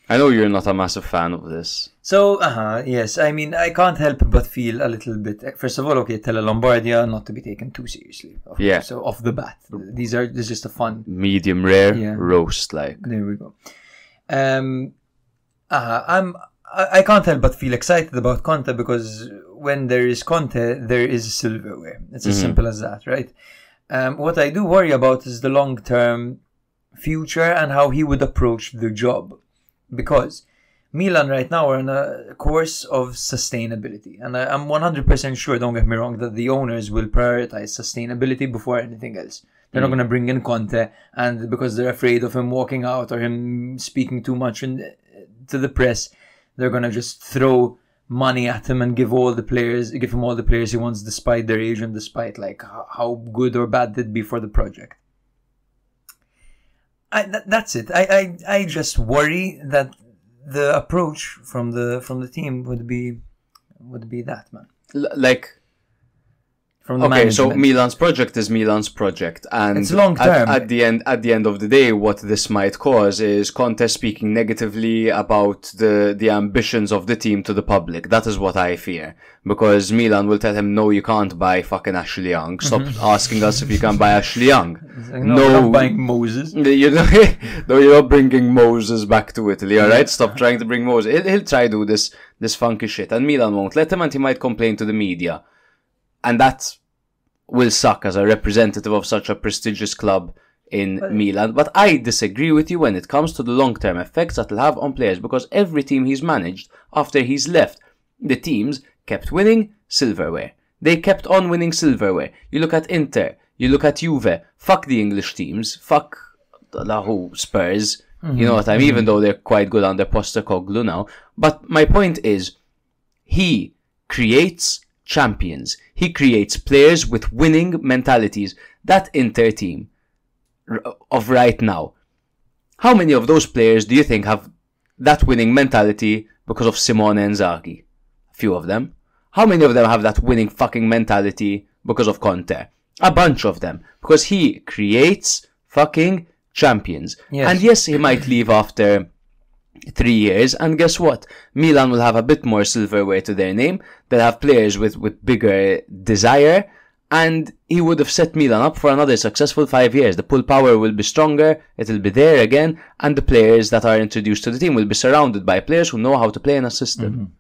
I know you're not a massive fan of this. So, yes. I mean, I can't help but feel a little bit... First of all, okay, Tele Lombardia, not to be taken too seriously. Yeah. So, off the bat. This is just a fun... Medium rare roast, like. There we go. I can't help but feel excited about Conte because when there is Conte, there is silverware. It's as simple as that, right? What I do worry about is the long-term future and how he would approach the job. Because Milan right now are on a course of sustainability. And I'm 100% sure, don't get me wrong, that the owners will prioritize sustainability before anything else. They're not going to bring in Conte, and because they're afraid of him walking out or him speaking too much to the press, they're going to just throw money at him and give him all the players he wants, despite their age and despite like how good or bad they'd be for the project. That's it. I just worry that the approach from the team would be that, man. Like, From the okay, so management. Milan's project is Milan's project, and It's long term. At the end of the day, what this might cause is Conte speaking negatively about the ambitions of the team to the public. That is what I fear, because Milan will tell him, no, you can't buy fucking Ashley Young. Stop asking us if you can buy Ashley Young. Like, no, we're not buying Moses. You know, no, you're not bringing Moses back to Italy, alright? Stop trying to bring Moses. He'll try to do this funky shit, and Milan won't let him, and he might complain to the media. And that will suck as a representative of such a prestigious club in Milan. But I disagree with you when it comes to the long-term effects that will have on players, because every team he's managed after he's left, the teams kept winning silverware. They kept on winning silverware. You look at Inter, you look at Juve, fuck the English teams, fuck Spurs, you know what I mean, even though they're quite good under Postecoglou now. But my point is, he creates champions. He creates players with winning mentalities. That Inter team of right now, how many of those players do you think have that winning mentality because of Simone Inzaghi? A few of them. How many of them have that winning fucking mentality because of Conte? A bunch of them. Because he creates fucking champions. Yes. And yes, he might leave after 3 years, and guess what? Milan will have a bit more silverware to their name. They'll have players with bigger desire, and he would have set Milan up for another successful 5 years. The pull power will be stronger, it'll be there again, and the players that are introduced to the team will be surrounded by players who know how to play in a system.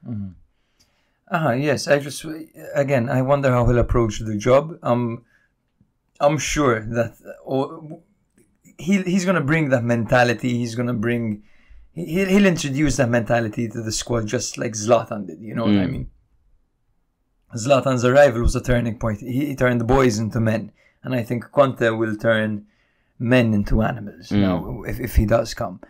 Yes. I wonder how he'll approach the job. I'm sure that he's gonna bring that mentality. He'll introduce that mentality to the squad just like Zlatan did, you know what I mean? Zlatan's arrival was a turning point. He turned the boys into men. And I think Conte will turn men into animals now, if he does come.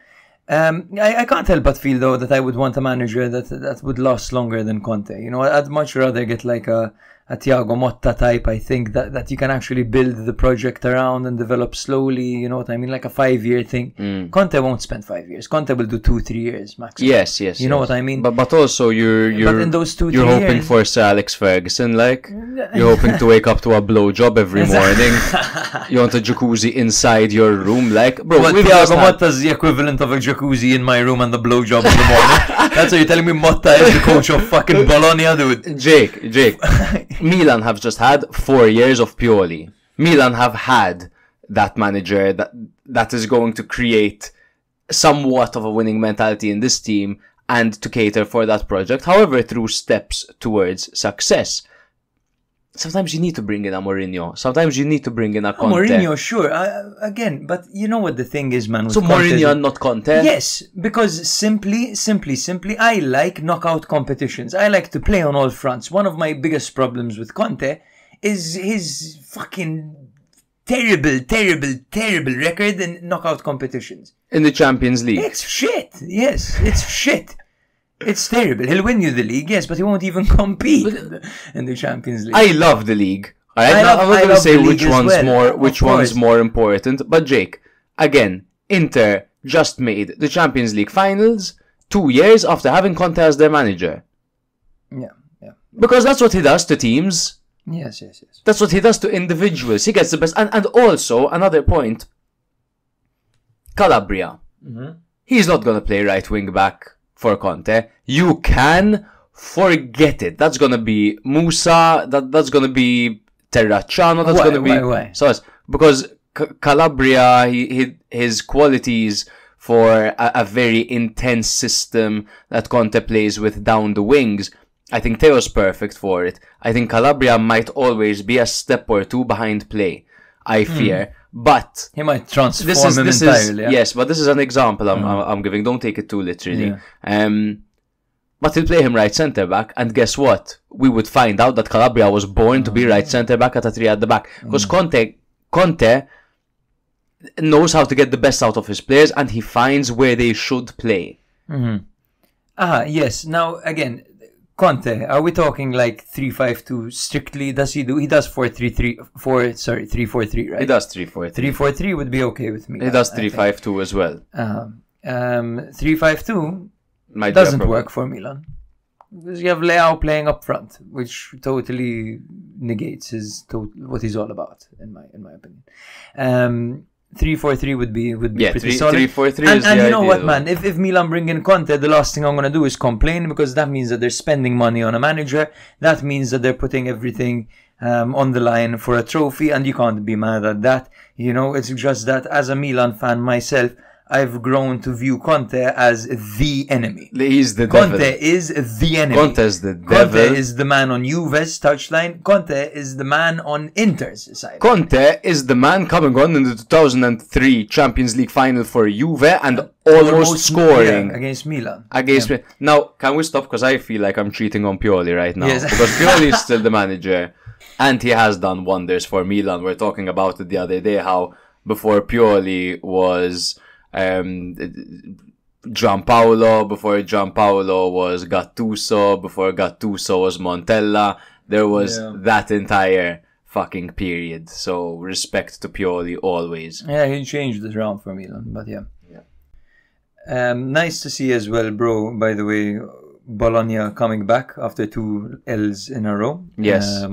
I can't help but feel, though, that I would want a manager that would last longer than Conte. You know, I'd much rather get like a Thiago Motta type, I think, that you can actually build the project around and develop slowly, you know what I mean, like a 5-year thing. Conte won't spend 5 years. Conte will do 2-3 years maximum. Yes. You know what I mean? But also you're in those 2-3 you're hoping years, for Sir Alex Ferguson, like you're hoping to wake up to a blowjob every morning. You want a jacuzzi inside your room, like bro. Well, Thiago Motta's the equivalent of a jacuzzi in my room and the blowjob in the morning. That's what you're telling me. Motta is the coach of fucking Bologna, dude. Jake. Milan have just had 4 years of Pioli. Milan have had that manager that is going to create somewhat of a winning mentality in this team and to cater for that project. However, through steps towards success. Sometimes you need to bring in a Mourinho. Sometimes you need to bring in a Conte. Mourinho, sure. Again, but you know what the thing is, man. With So Conte, Mourinho and not Conte? Yes, because simply, I like knockout competitions. I like to play on all fronts. One of my biggest problems with Conte is his fucking terrible record in knockout competitions. In the Champions League. It's shit. Yes, it's shit. It's terrible. He'll win you the league, yes, but he won't even compete in the Champions League. I love the league. Alright, I'm not going to say which one's more important. But Jake, again, Inter just made the Champions League finals 2 years after having Conte as their manager. Yeah. Because that's what he does to teams. Yes. That's what he does to individuals. He gets the best. And also, another point, Calabria. He's not going to play right wing back for Conte. You can forget it. That's going to be Musa. That's going to be Terracciano. That's going to be... Why? So because Calabria, his qualities for a very intense system that Conte plays with down the wings, I think Theo's perfect for it. I think Calabria might always be a step or two behind play, I fear. But he might transform him entirely. Yes, but this is an example I'm giving. Don't take it too literally. But he'll play him right centre back, and guess what? We would find out that Calabria was born to be right centre back at a 3 at the back, because Conte knows how to get the best out of his players, and he finds where they should play. Yes. Now again, Conte, are we talking like 3-5-2 strictly? Does he do? He does 3-4-3, right? He does 3-4-3. 3-4-3 would be okay with me. He does 3-5-2 as well. 3-5-2. Might doesn't work for Milan. Because you have Leao playing up front, which totally negates what he's all about, in my opinion. 3-4-3 would be pretty solid. 3-4-3 is and you know ideal. what, man? If Milan bring in Conte, the last thing I'm gonna do is complain, because that means that they're spending money on a manager. That means that they're putting everything on the line for a trophy, and you can't be mad at that. You know, it's just that as a Milan fan myself, I've grown to view Conte as the enemy. He's the devil. Conte is the enemy. Conte is the devil. Conte is the man on Juve's touchline. Conte is the man on Inter's side. Conte is the man coming on in the 2003 Champions League final for Juve and almost scoring against Milan. Now, can we stop? Because I feel like I'm cheating on Pioli right now. Yes. Because Pioli is still the manager and he has done wonders for Milan. We're talking about it the other day, how before Pioli was Gianpaolo, before Gianpaolo was Gattuso, before Gattuso was Montella. There was that entire fucking period. So respect to Pioli always. Yeah, he changed it around for Milan, but yeah. Nice to see as well, bro, by the way, Bologna coming back after 2 L's in a row. Yes.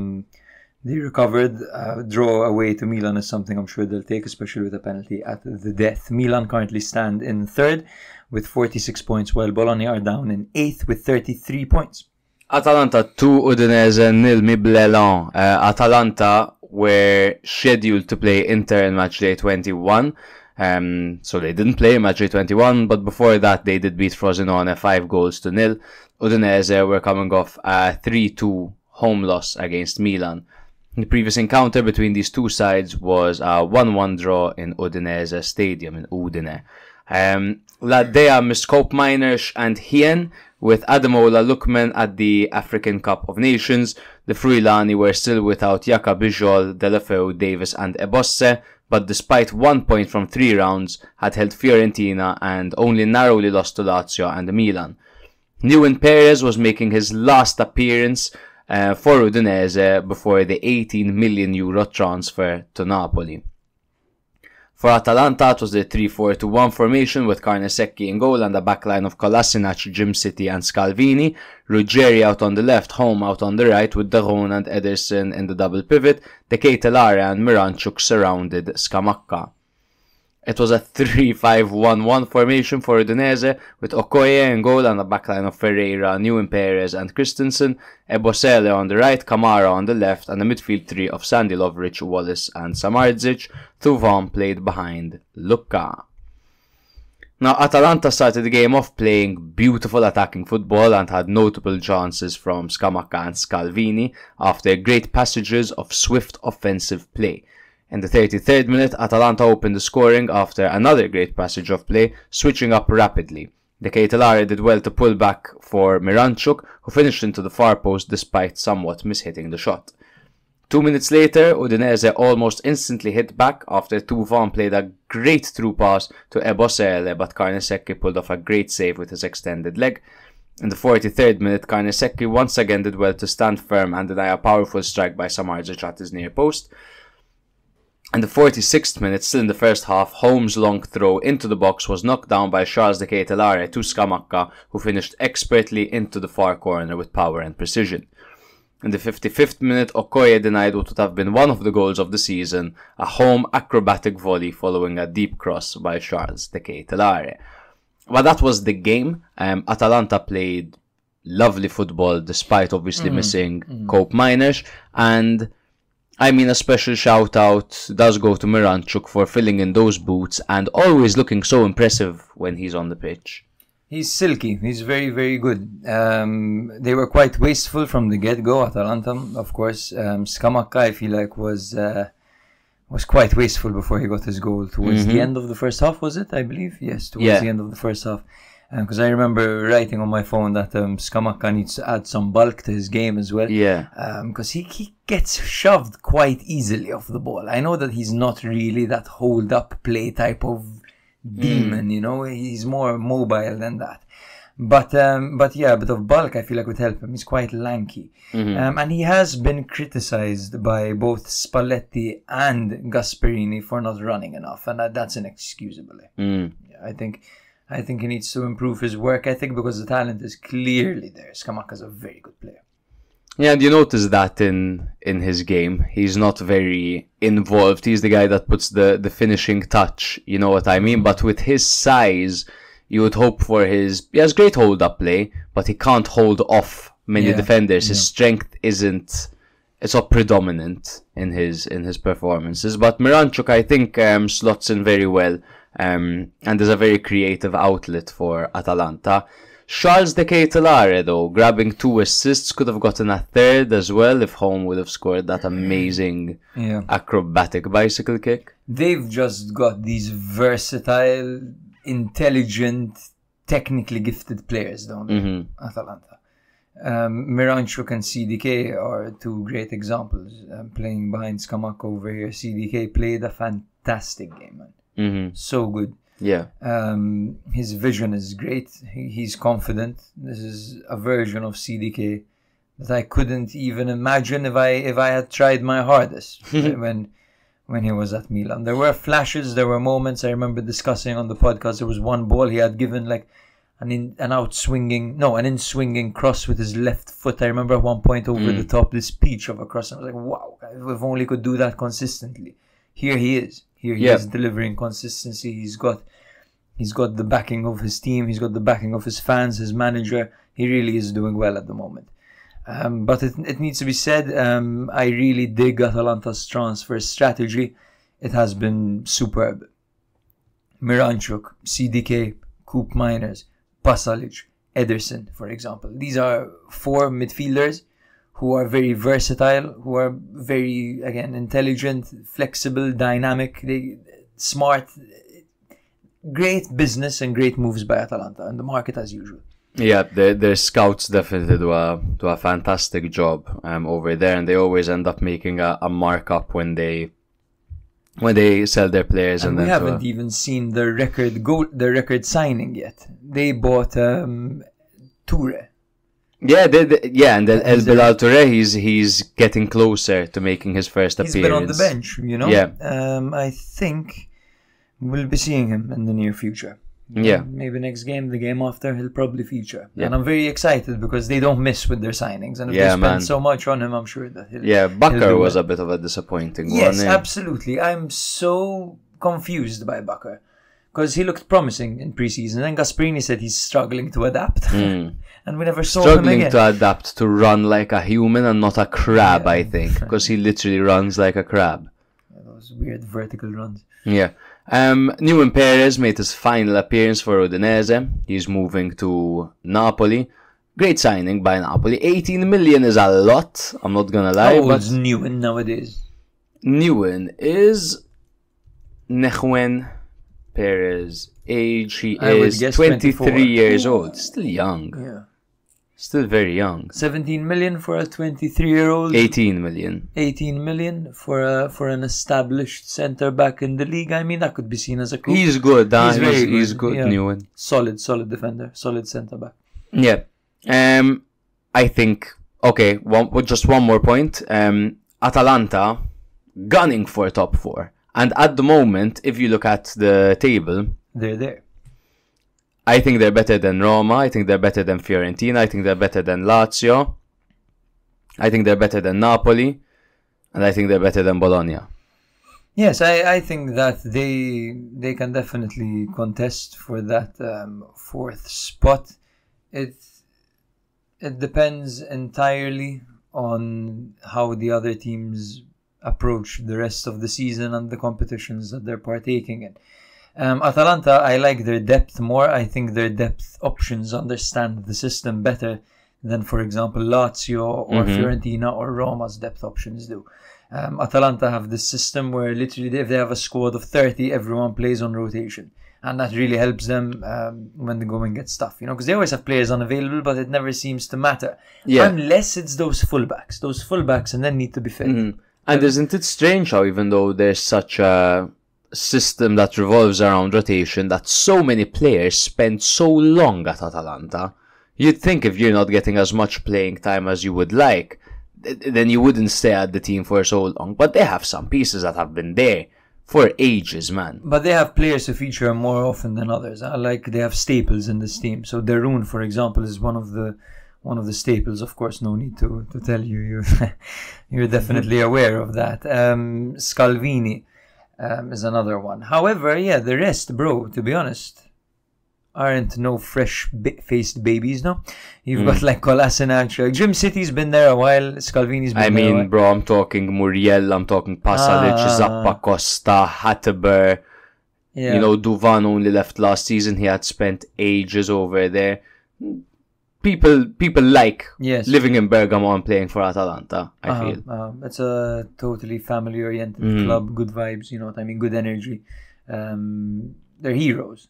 They recovered. Draw away to Milan is something I'm sure they'll take, especially with a penalty at the death. Milan currently stand in 3rd with 46 points, while Bologna are down in 8th with 33 points. Atalanta 2, Udinese 0, Miblelan. Atalanta were scheduled to play Inter in Matchday 21. So they didn't play Matchday 21, but before that they did beat Frosinone 5-0. Udinese were coming off a 3-2 home loss against Milan. The previous encounter between these two sides was a 1-1 draw in Udinese Stadium in Udine. Ladea missed Koopmeiners and Hien, with Ademola Lookman at the African Cup of Nations. The Friulani were still without Yaka Bijol, Delafeu, Davis and Ebosse, but despite 1 point from 3 rounds, had held Fiorentina and only narrowly lost to Lazio and Milan. Neuen Perez was making his last appearance for Udinese before the €18 million transfer to Napoli. For Atalanta, it was the 3-4-2-1 formation with Carnesecchi in goal and a backline of Kolasinac, Jim City and Scalvini, Ruggeri out on the left, Home out on the right with Daron and Ederson in the double pivot, De Ketelare and Miranchuk surrounded Scamacca. It was a 3-5-1-1 formation for Udinese with Okoye in goal and a backline of Ferreira, Neuen Perez and Christensen, Ebosele on the right, Kamara on the left and a midfield three of Sandy Lovrich, Wallace and Samardzic. Thuvam played behind Lucca. Now Atalanta started the game off playing beautiful attacking football and had notable chances from Scamacca and Scalvini after great passages of swift offensive play. In the 33rd minute, Atalanta opened the scoring after another great passage of play, switching up rapidly. De Ketelare did well to pull back for Miranchuk, who finished into the far post despite somewhat mishitting the shot. 2 minutes later, Udinese almost instantly hit back after Thuvam played a great through pass to Ebosele, but Carnesecchi pulled off a great save with his extended leg. In the 43rd minute, Carnesecchi once again did well to stand firm and deny a powerful strike by Samardzic at his near post. In the 46th minute, still in the first half, Holmes' long throw into the box was knocked down by Charles De Ketelare to Scamacca, who finished expertly into the far corner with power and precision. In the 55th minute, Okoye denied what would have been one of the goals of the season, a home acrobatic volley following a deep cross by Charles De Ketelare. But that was the game. Atalanta played lovely football despite obviously missing Koopmeiners, and I mean, a special shout out does go to Miranchuk for filling in those boots and always looking so impressive when he's on the pitch. He's silky. He's very, very good. They were quite wasteful from the get-go, Atalanta, of course. Scamacca, I feel like, was quite wasteful before he got his goal towards the end of the first half, was it? I believe? Yes, towards the end of the first half. Because I remember writing on my phone that Scamacca needs to add some bulk to his game as well. Yeah. Because he gets shoved quite easily off the ball. I know that he's not really that hold-up play type of demon, you know. He's more mobile than that. But yeah, a bit of bulk I feel like would help him. He's quite lanky. And he has been criticized by both Spalletti and Gasperini for not running enough. And that's inexcusable. Yeah, I think I think he needs to improve his work ethic because the talent is clearly there. Scamacca's a very good player. Yeah, and you notice that in his game. He's not very involved. He's the guy that puts the finishing touch, you know what I mean? But with his size, you would hope for his... He has great hold-up play, but he can't hold off many defenders. His strength isn't... It's not predominant in his performances. But Miranchuk, I think, slots in very well. And is a very creative outlet for Atalanta. Charles de Ketelare, though, grabbing 2 assists, could have gotten a third as well if Home would have scored that amazing acrobatic bicycle kick. They've just got these versatile, intelligent, technically gifted players, don't they? Atalanta. Miranchuk and CDK are 2 great examples. Playing behind Scamacca over here, CDK played a fantastic game, man. So good. Yeah. His vision is great. He's confident. This is a version of CDK that I couldn't even imagine if I had tried my hardest when he was at Milan. There were flashes, there were moments. I remember discussing on the podcast. There was one ball he had given like an in-swinging cross with his left foot. I remember at one point over the top, this peach of a cross. I was like, wow, if only could do that consistently. Here he is. Here he is delivering consistency. He's got the backing of his team. He's got the backing of his fans, his manager. He really is doing well at the moment. But it needs to be said, I really dig Atalanta's transfer strategy. It has been superb. Miranchuk, CDK, Coop Miners, Pasalic, Ederson, for example. These are 4 midfielders who are very versatile, who are very, again, intelligent, flexible, dynamic, smart. Great business and great moves by Atalanta and the market as usual. Yeah, their scouts definitely do a fantastic job over there, and they always end up making a markup when they sell their players. And we haven't even seen the record signing yet. They bought Toure. Yeah, and then El Bilal Toure, he's getting closer to making his first appearance. He's been on the bench, you know. Yeah. I think we'll be seeing him in the near future. Yeah. Maybe next game, the game after, he'll probably feature. Yeah. And I'm very excited because they don't miss with their signings. And if they spend so much on him, I'm sure that he'll... Yeah, Bakar was a bit of a disappointing one. Yes, absolutely. I'm so confused by Bakar. Because he looked promising in pre-season. And Gasperini said he's struggling to adapt. And we never saw him again. Struggling to adapt to run like a human and not a crab, I think. Because he literally runs like a crab. Those weird vertical runs. Yeah. Neuen Perez made his final appearance for Udinese. He's moving to Napoli. Great signing by Napoli. 18 million is a lot, I'm not gonna lie. How old's Neuen nowadays? Neuen is Neuen Perez age. He is 23 years old. Still young. Yeah. Still very young. 17 million for a 23-year-old. 18 million. 18 million for an established centre back in the league. I mean, that could be seen as a coup. He's good. He's good. Yeah. Neuen. Solid defender. Solid centre back. Yeah. I think. Okay. Just one more point. Atalanta gunning for top 4, and at the moment, if you look at the table, they're there. I think they're better than Roma. I think they're better than Fiorentina. I think they're better than Lazio. I think they're better than Napoli. And I think they're better than Bologna. Yes, I think that they can definitely contest for that 4th spot. It depends entirely on how the other teams approach the rest of the season and the competitions that they're partaking in. Atalanta, I like their depth more. I think their depth options understand the system better than, for example, Lazio or Fiorentina or Roma's depth options do. Atalanta have this system where literally if they have a squad of 30, everyone plays on rotation. And that really helps them when the going gets tough, you know, because they always have players unavailable, but it never seems to matter. Yeah. Unless it's those fullbacks and then need to be fit. And isn't it strange how even though there's such a system that revolves around rotation, that so many players spend so long at Atalanta, you'd think if you're not getting as much playing time as you would like, then you wouldn't stay at the team for so long. But they have some pieces that have been there for ages, man. But they have players who feature more often than others. Like they have staples in this team. So Darun, for example, is one of the staples. Of course, no need to tell you. You're definitely aware of that. Scalvini is another one. However, yeah, the rest, bro, to be honest, aren't no fresh-faced babies, no? You've got like Kolasinac. Jim City's been there a while. Scalvini's been there a while. Bro, I'm talking Muriel, I'm talking Pasalic, Zappa Costa, Hatteber. Yeah. You know, Duvan only left last season. He had spent ages over there. People like living in Bergamo and playing for Atalanta, I feel. It's a totally family-oriented club, good vibes, you know what I mean, good energy. They're heroes.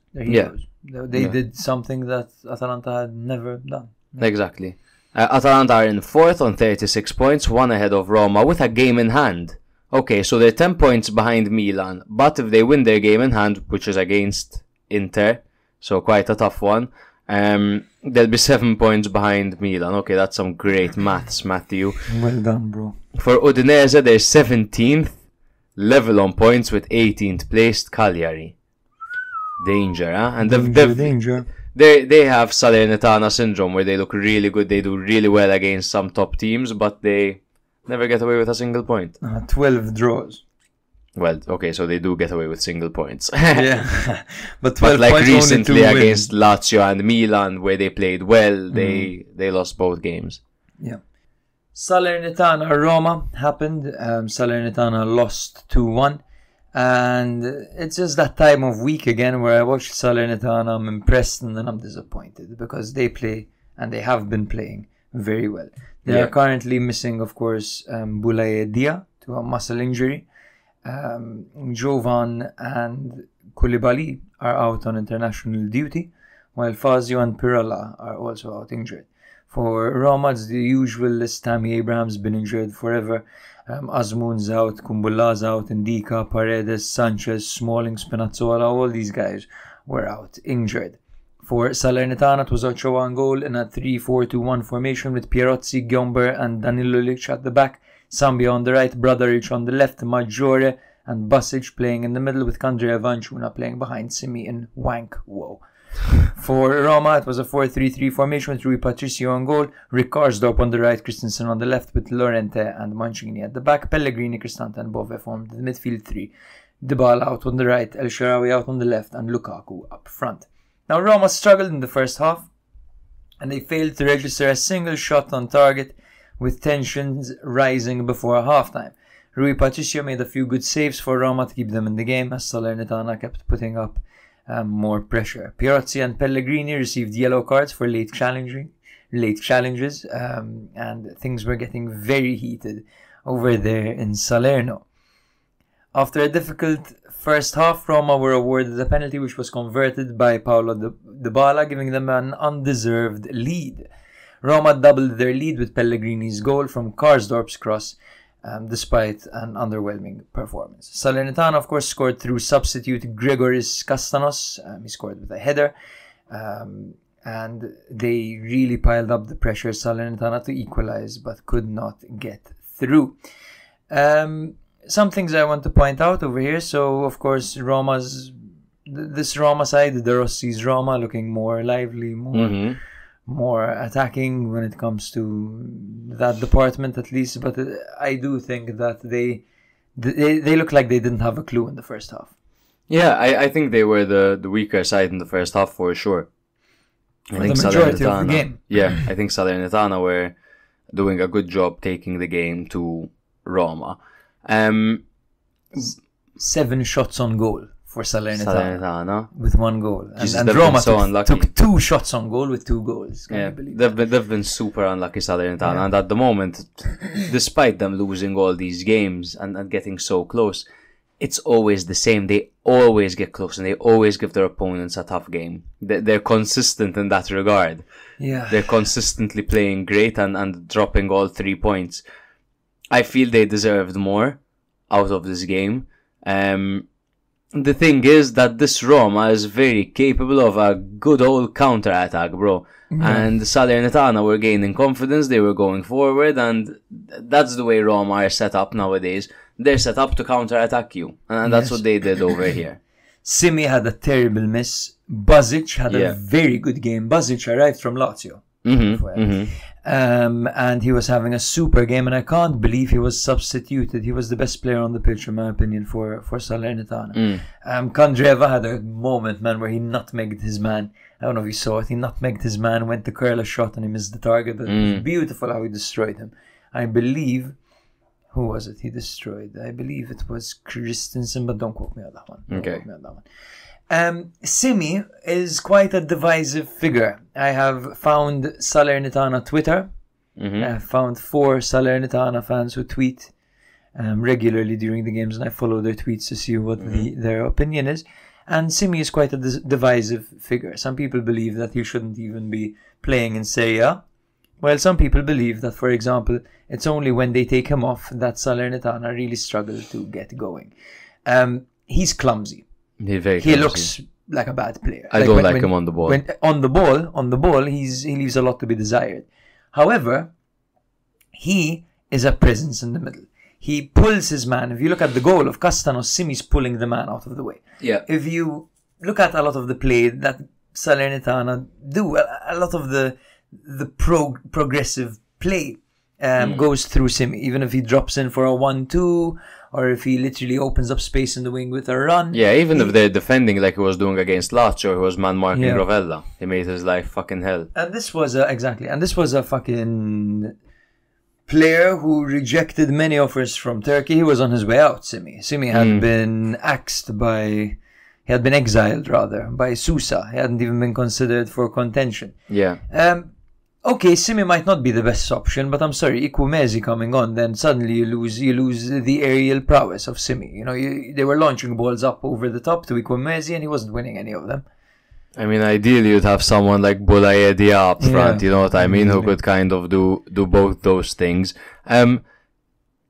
They did something that Atalanta had never done. Yeah. Exactly. Atalanta are in 4th on 36 points, 1 ahead of Roma with a game in hand. Okay, so they're 10 points behind Milan, but if they win their game in hand, which is against Inter, so quite a tough one, they'll be 7 points behind Milan. Okay, that's some great maths, Matthew. Well done, bro. For Udinese, they're 17th, level on points with 18th placed Cagliari. Danger, huh? And danger. They have Salernitana syndrome, where they look really good, they do really well against some top teams, but they never get away with a single point. 12 draws. Well, okay, so they do get away with single points. Yeah, but 12 like points recently only against Lazio and Milan, where they played well, they lost both games. Yeah. Salernitana Roma happened. Salernitana lost 2-1. And it's just that time of week again where I watch Salernitana, I'm impressed and then I'm disappointed because they play and they have been playing very well. They are currently missing, of course, Boulaye Dia to a muscle injury. Jovan and Koulibaly are out on international duty, while Fazio and Pirella are also out injured. For Roma, it's the usual list. Tammy Abraham's been injured forever. Azmoun's out, Kumbulla's out, Ndika, Paredes, Sanchez, Smalling, Spinazzola, all these guys were out, injured. For Salernitana, it was Ochoa on goal in a 3-4-2-1 formation with Pierozzi, Gyomber and Danilulic at the back, Sambia on the right, Bradaric on the left, Maggiore and Basic playing in the middle with Kandrija Vanchuna playing behind Simi and Wank. Whoa. For Roma, it was a 4-3-3 formation with Rui Patricio on goal, Rick Karsdorp on the right, Christensen on the left with Lorente and Mancini at the back, Pellegrini, Cristante and Bove formed the midfield three. Dybala out on the right, El Shaarawy out on the left and Lukaku up front. Now Roma struggled in the first half and they failed to register a single shot on target, with tensions rising before half-time. Rui Patricio made a few good saves for Roma to keep them in the game as Salernitana kept putting up more pressure. Pierozzi and Pellegrini received yellow cards for late challenges, and things were getting very heated over there in Salerno. After a difficult first half, Roma were awarded a penalty which was converted by Paulo Dybala, giving them an undeserved lead. Roma doubled their lead with Pellegrini's goal from Karsdorp's cross, despite an underwhelming performance. Salernitana, of course, scored through substitute Gregoris Kastanos. He scored with a header. And they really piled up the pressure, Salernitana, to equalize, but could not get through. Some things I want to point out over here. So, of course, this Roma side, the Rossi's Roma, looking more lively, more attacking when it comes to that department, at least. But I do think that they look like they didn't have a clue in the first half. Yeah, I think they were the weaker side in the first half for sure. I think the majority of the game. Yeah, I think Salernitana were doing a good job taking the game to Roma. 7 shots on goal for Salernitana with 1 goal. Jesus, and Roma took 2 shots on goal with 2 goals. Yeah, they've been super unlucky, Salernitana. And at the moment, despite them losing all these games and getting so close, it's always the same. They always get close and they always give their opponents a tough game. They're consistent in that regard. Yeah, they're consistently playing great and dropping all 3 points. I feel they deserved more out of this game. The thing is that this Roma is very capable of a good old counter-attack, bro. And Salernitana were gaining confidence, they were going forward, and that's the way Roma are set up nowadays. they're set up to counter-attack you. And that's what they did over here. Simi had a terrible miss. Bazic had a very good game. Bazic arrived from Lazio. And he was having a super game, and I can't believe he was substituted. He was the best player on the pitch, in my opinion, for Salernitana. Kandreva had a moment, man, where he nutmegged his man. I don't know if you saw it. He nutmegged his man, went to curl a shot, and he missed the target. But it was beautiful how he destroyed him. I believe... Who was it he destroyed? I believe it was Christensen, but don't quote me on that one. Okay. Simi is quite a divisive figure. I have found Salernitana Twitter. I have found 4 Salernitana fans who tweet regularly during the games, and I follow their tweets to see what their opinion is. And Simi is quite a divisive figure. Some people believe that he shouldn't even be playing in Serie A. Well, some people believe that, for example, it's only when they take him off that Salernitana really struggle to get going. He's clumsy. He looks like a bad player. I don't like him on the ball. On the ball, he leaves a lot to be desired. However, he is a presence in the middle. He pulls his man. If you look at the goal of Castanos, Simi's pulling the man out of the way. Yeah. If you look at a lot of the play that Salernitana do, a lot of the progressive play goes through Simi, even if he drops in for a 1-2, or if he literally opens up space in the wing with a run. Yeah, even if they're defending like he was doing against Lazio, he was man-marking Rovella. He made his life fucking hell. And this was a fucking player who rejected many offers from Turkey. He was on his way out, Simi. Simi had been he had been exiled, rather, by Sousa. He hadn't even been considered for contention. Yeah. Okay, Simi might not be the best option, but I'm sorry, Ikwumezi coming on, then suddenly you lose the aerial prowess of Simi. You know, they were launching balls up over the top to Ikwumezi, and he wasn't winning any of them. I mean, ideally you'd have someone like Boulaye Dia up front, you know what I mean, who could kind of do both those things. Yeah,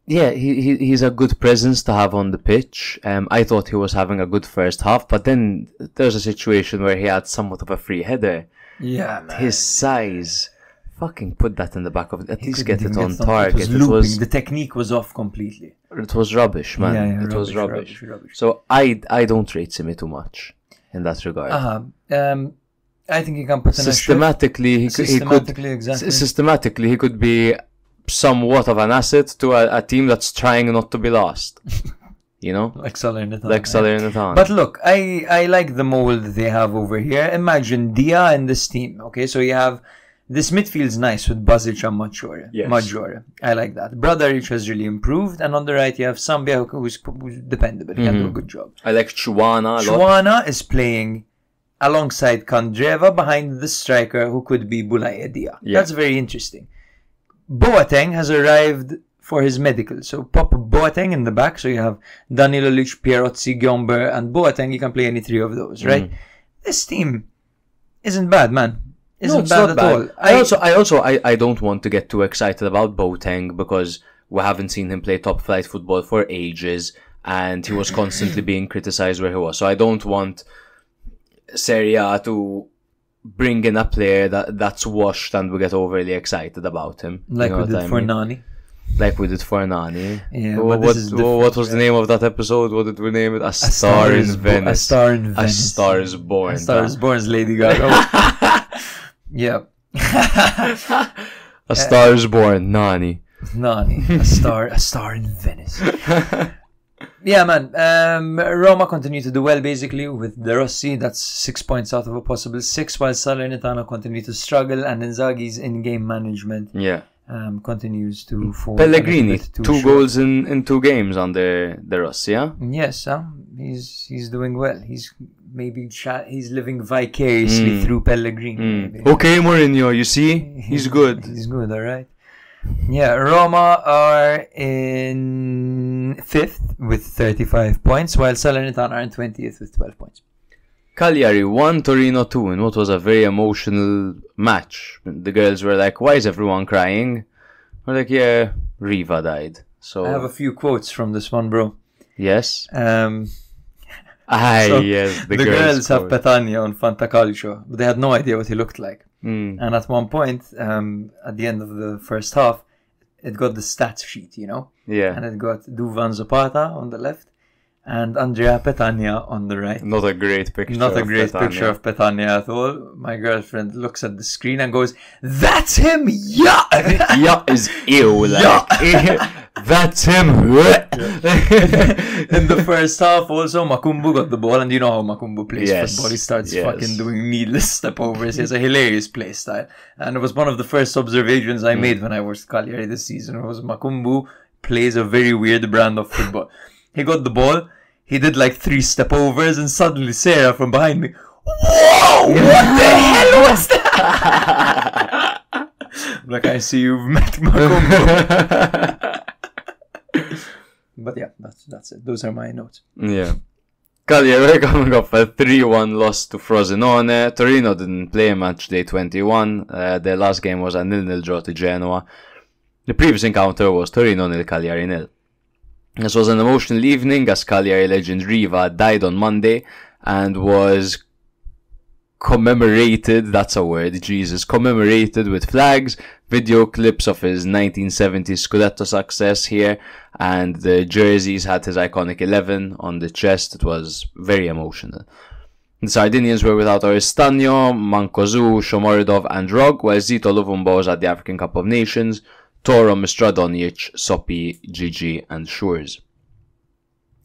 he's a good presence to have on the pitch. I thought he was having a good first half, but then there's a situation where he had somewhat of a free header. Yeah, man. His size... Fucking put that in the back of it. At least get it on target. It was the technique was off completely. It was rubbish, man. Yeah, it was rubbish. So I don't rate Simi too much in that regard. I think he can put in systematically. Systematically, he could be somewhat of an asset to a team that's trying not to be lost. You know, like Salernitana. Yeah. But look, I like the mold they have over here. Imagine Dia in this team. Okay, so you have. This midfield's nice with Bazic and Maggiore. I like that. Bradaric has really improved, and on the right you have Sambia, who's dependable. He can do a good job. I like Chuana a lot. Chuana is playing alongside Kandreva behind the striker who could be Boulaye Dia. Yeah. That's very interesting. Boateng has arrived for his medical. So pop Boateng in the back. So you have Danilo Lic, Pierozzi, Gyomber, and Boateng. You can play any 3 of those, right? This team isn't bad, man. It's not bad. I don't want to get too excited about Boateng because we haven't seen him play top flight football for ages, and he was constantly being criticized where he was. So I don't want Serie A to bring in a player that's washed and we get overly excited about him. Like we did for Nani. Like we did for Nani. Yeah, what was the name of that episode? What did we name it? A Star in Venice. A Star in Venice. A Star is Born. A Star is Born is Lady Gaga. Yeah. A Star is Born, Nani. A star in Venice. Yeah, man. Roma continue to do well, basically, with De Rossi. That's 6 points out of a possible 6, while Salernitana continue to struggle, and Inzaghi's in-game management continues to fall. Pellegrini, 2 goals in 2 games under De Rossi, yeah? Yes, he's doing well. He's living vicariously through Pellegrini. Okay, Mourinho, you see? He's good. He's good, all right. Yeah, Roma are in 5th with 35 points, while Salernitana are in 20th with 12 points. Cagliari 1, Torino 2, in what was a very emotional match. The girls were like, why is everyone crying? We're like, yeah, Riva died. So I have a few quotes from this one, bro. Yes? Yes, the girls have Petagna on Fantacalcio, but they had no idea what he looked like. And at one point, at the end of the first half, it got the stats sheet, you know? Yeah. And it got Duvan Zapata on the left and Andrea Petagna on the right. Not a great picture. Not a great picture of Petagna at all. My girlfriend looks at the screen and goes, "That's him, yeah!" Yeah is ew, like. That's him. In the first half, also, Makumbu got the ball, and you know how Makumbu plays football. He starts fucking doing needless step overs. He has a hilarious play style. And it was one of the first observations I made when I watched Cagliari this season. It was Makumbu plays a very weird brand of football. He got the ball, he did like 3 step overs, and suddenly Sarah from behind me, "Whoa! What the hell was that?" Like, I see you've met Makumbu. But yeah, that's it. Those are my notes. Yeah. Cagliari coming off a 3-1 loss to Frosinone. Torino didn't play match day 21. Their last game was a 0-0 draw to Genoa. The previous encounter was Torino 0, Cagliari 0. This was an emotional evening as Cagliari legend Riva died on Monday and was commemorated, that's a word, Jesus, commemorated with flags, video clips of his 1970 Scudetto success here, and the jerseys had his iconic 11 on the chest. It was very emotional. The Sardinians were without Oristano, Mancosu, Shomorodov and Rog, while Zito Luvumbo was at the African Cup of Nations, Toro, Mistradonic, Sopi, Gigi and Shures.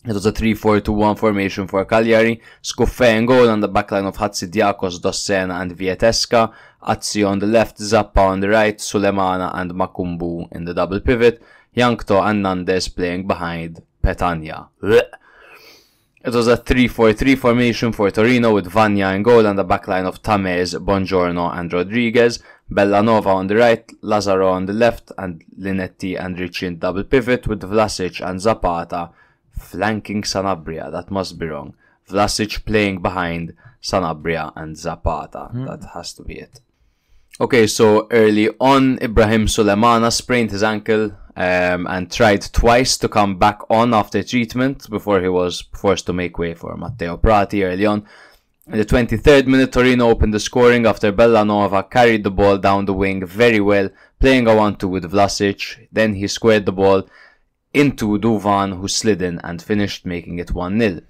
It was a 3-4-2-1 formation for Cagliari, Scuffè in goal on the backline of Hatzidiakos, Dossena and Vietesca, Azio on the left, Zappa on the right, Sulemana and Makumbu in the double pivot, Yankto and Hernandez playing behind Petagna. It was a 3-4-3 formation for Torino with Vanya in goal on the backline of Tamez, Bongiorno and Rodriguez, Bellanova on the right, Lazaro on the left, and Linetti and Ricci in double pivot with Vlasic and Zapata flanking Sanabria. That must be wrong. Vlasic playing behind Sanabria and Zapata. That has to be it. Okay, so early on, Ibrahim Sulemana sprained his ankle and tried twice to come back on after treatment before he was forced to make way for Matteo Prati early on. In the 23rd minute, Torino opened the scoring after Bellanova carried the ball down the wing very well, playing a 1-2 with Vlasic. Then he squared the ball into Duvan, who slid in and finished, making it 1-0.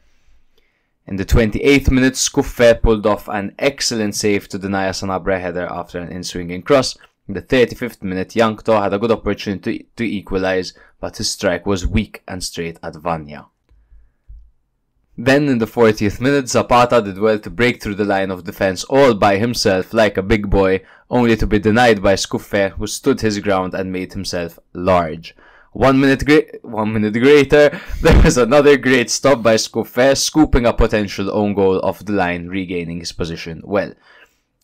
In the 28th minute, Scuffè pulled off an excellent save to deny a Sanabria header after an in-swinging cross. In the 35th minute, Yankto had a good opportunity to equalise, but his strike was weak and straight at Vanya. Then in the 40th minute, Zapata did well to break through the line of defence all by himself like a big boy, only to be denied by Scuffè, who stood his ground and made himself large. 1 minute greater, there was another great stop by Scuffè, scooping a potential own goal off the line, regaining his position well.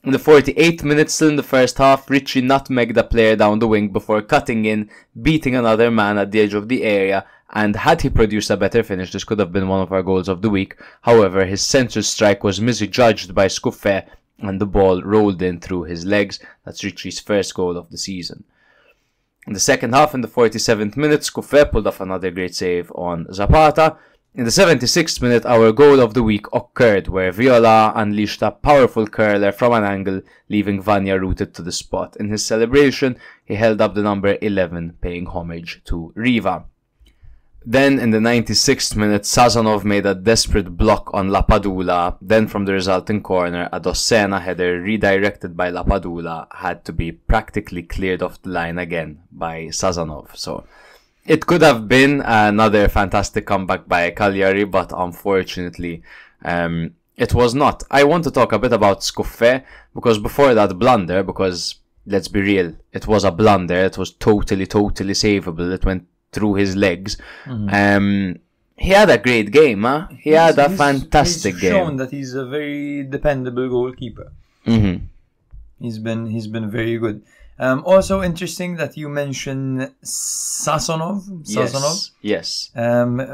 In the 48th minute, still in the first half, Ricci nutmegged a player down the wing before cutting in, beating another man at the edge of the area, and had he produced a better finish, this could have been one of our goals of the week. However, his centre strike was misjudged by Scuffè, and the ball rolled in through his legs. That's Ricci's first goal of the season. In the second half, in the 47th minute, Scuffè pulled off another great save on Zapata. In the 76th minute, our goal of the week occurred, where Viola unleashed a powerful curler from an angle, leaving Vanya rooted to the spot. In his celebration, he held up the number 11, paying homage to Riva. Then, in the 96th minute, Sazonov made a desperate block on Lapadula. Then, from the resulting corner, a Dossena header redirected by Lapadula had to be practically cleared off the line again by Sazonov. So, it could have been another fantastic comeback by Cagliari, but unfortunately, it was not. I want to talk a bit about Scuffè, because before that blunder, because, let's be real, it was a blunder, it was totally savable, it went through his legs. He had a great game, huh? He had a fantastic game. He's shown that he's a very dependable goalkeeper. He's been very good. Also interesting that you mentioned Sazonov. Yes.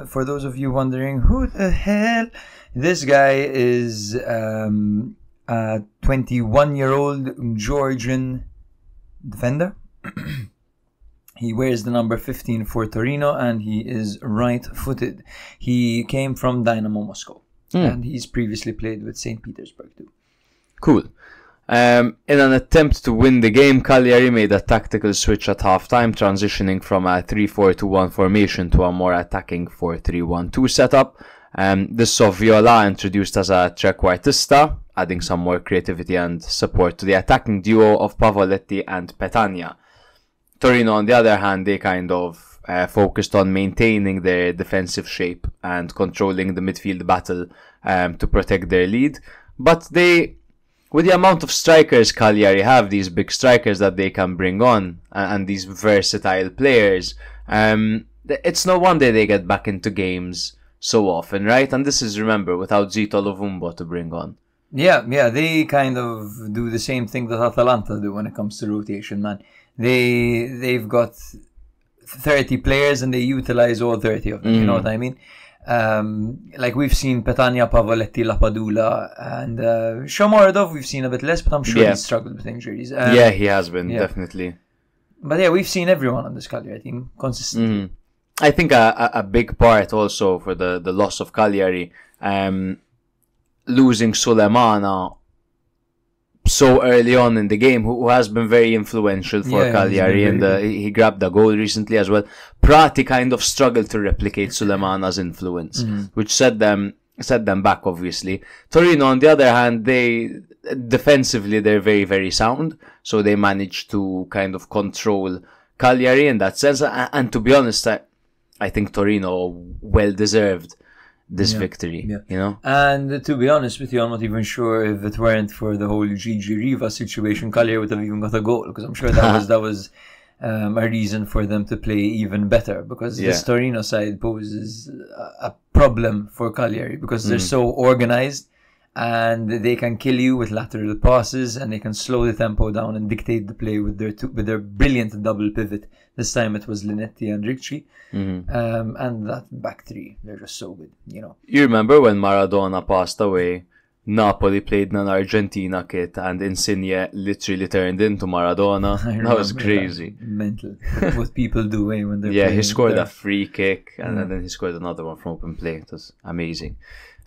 For those of you wondering, who the hell? This guy is a 21-year-old Georgian defender. He wears the number 15 for Torino, and he is right-footed. He came from Dynamo Moscow, and he's previously played with St. Petersburg too. Cool. In an attempt to win the game, Cagliari made a tactical switch at half-time, transitioning from a 3-4-2-1 formation to a more attacking 4-3-1-2 setup. This saw Viola introduced as a trequartista, adding some more creativity and support to the attacking duo of Pavoletti and Petagna. Torino, on the other hand, they kind of focused on maintaining their defensive shape and controlling the midfield battle to protect their lead. But with the amount of strikers Cagliari have, these big strikers that they can bring on, and these versatile players, it's no wonder they get back into games so often, right? And this is, remember, without Zito Lovumbo to bring on. Yeah, they kind of do the same thing that Atalanta do when it comes to rotation, man. They've got 30 players and they utilize all 30 of them, you know what I mean? Like we've seen Petagna, Pavoletti, Lapadula, and Shomurodov we've seen a bit less, but I'm sure he's struggled with injuries. Yeah, he has been, definitely. But yeah, we've seen everyone on this Cagliari team consistently. I think a big part also for the loss of Cagliari, losing Sulemana so early on in the game, who has been very influential for Cagliari, and he grabbed a goal recently as well. Prati kind of struggled to replicate Sulemana's influence, which set them back, obviously. Torino, on the other hand, defensively they're very, very sound, so they managed to kind of control Cagliari in that sense. And to be honest, I think Torino well deserved this victory, you know. And to be honest with you, I'm not even sure if it weren't for the whole Gigi Riva situation, Cagliari would have even got a goal, because I'm sure that was a reason for them to play even better, because this Torino side poses a problem for Cagliari, because they're so organized and they can kill you with lateral passes, and they can slow the tempo down and dictate the play with their brilliant double pivot. This time it was Linetti and Ricci. And that back three, they're just so good, you know. You remember when Maradona passed away, Napoli played in an Argentina kit and Insigne literally turned into Maradona. That was crazy. That. Mental. What people do when they're playing. He scored a free kick and then he scored another one from open play. It was amazing.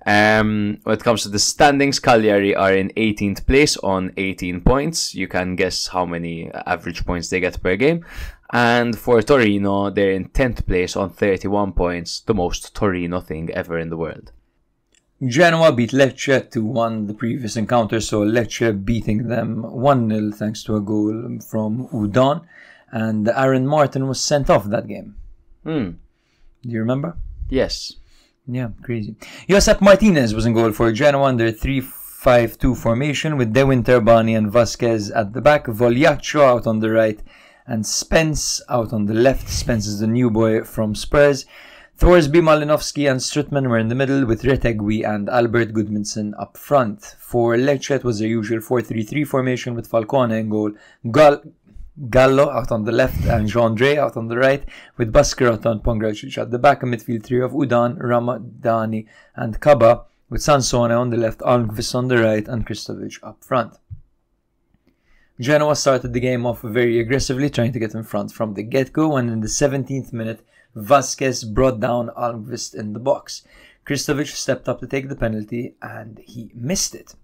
When it comes to the standings, Cagliari are in 18th place on 18 points. You can guess how many average points they get per game. And for Torino, they're in 10th place on 31 points, the most Torino thing ever in the world. Genoa beat Lecce 2-1 the previous encounter, so Lecce beating them 1-0 thanks to a goal from Udon, and Aaron Martin was sent off that game. Do you remember? Yes. Yeah, crazy. Josep Martinez was in goal for Genoa under 3-5-2 formation with De Winterbani and Vasquez at the back, Vogliaccio out on the right, and Spence out on the left. Spence is the new boy from Spurs. Thorsby, Malinowski and Strutman were in the middle, with Retegui and Albert Gudmundsson up front. For Lecce, it was their usual 4-3-3 formation with Falcone in goal, Gallo out on the left and Jean-Drey out on the right, with Baskerotto and Pongracic at the back, a midfield trio of Udan, Ramadani and Kaba, with Sansone on the left, Almqvist on the right and Kristovic up front. Genoa started the game off very aggressively, trying to get in front from the get-go, and in the 17th minute, Vasquez brought down Almqvist in the box. Kristovic stepped up to take the penalty, and he missed it.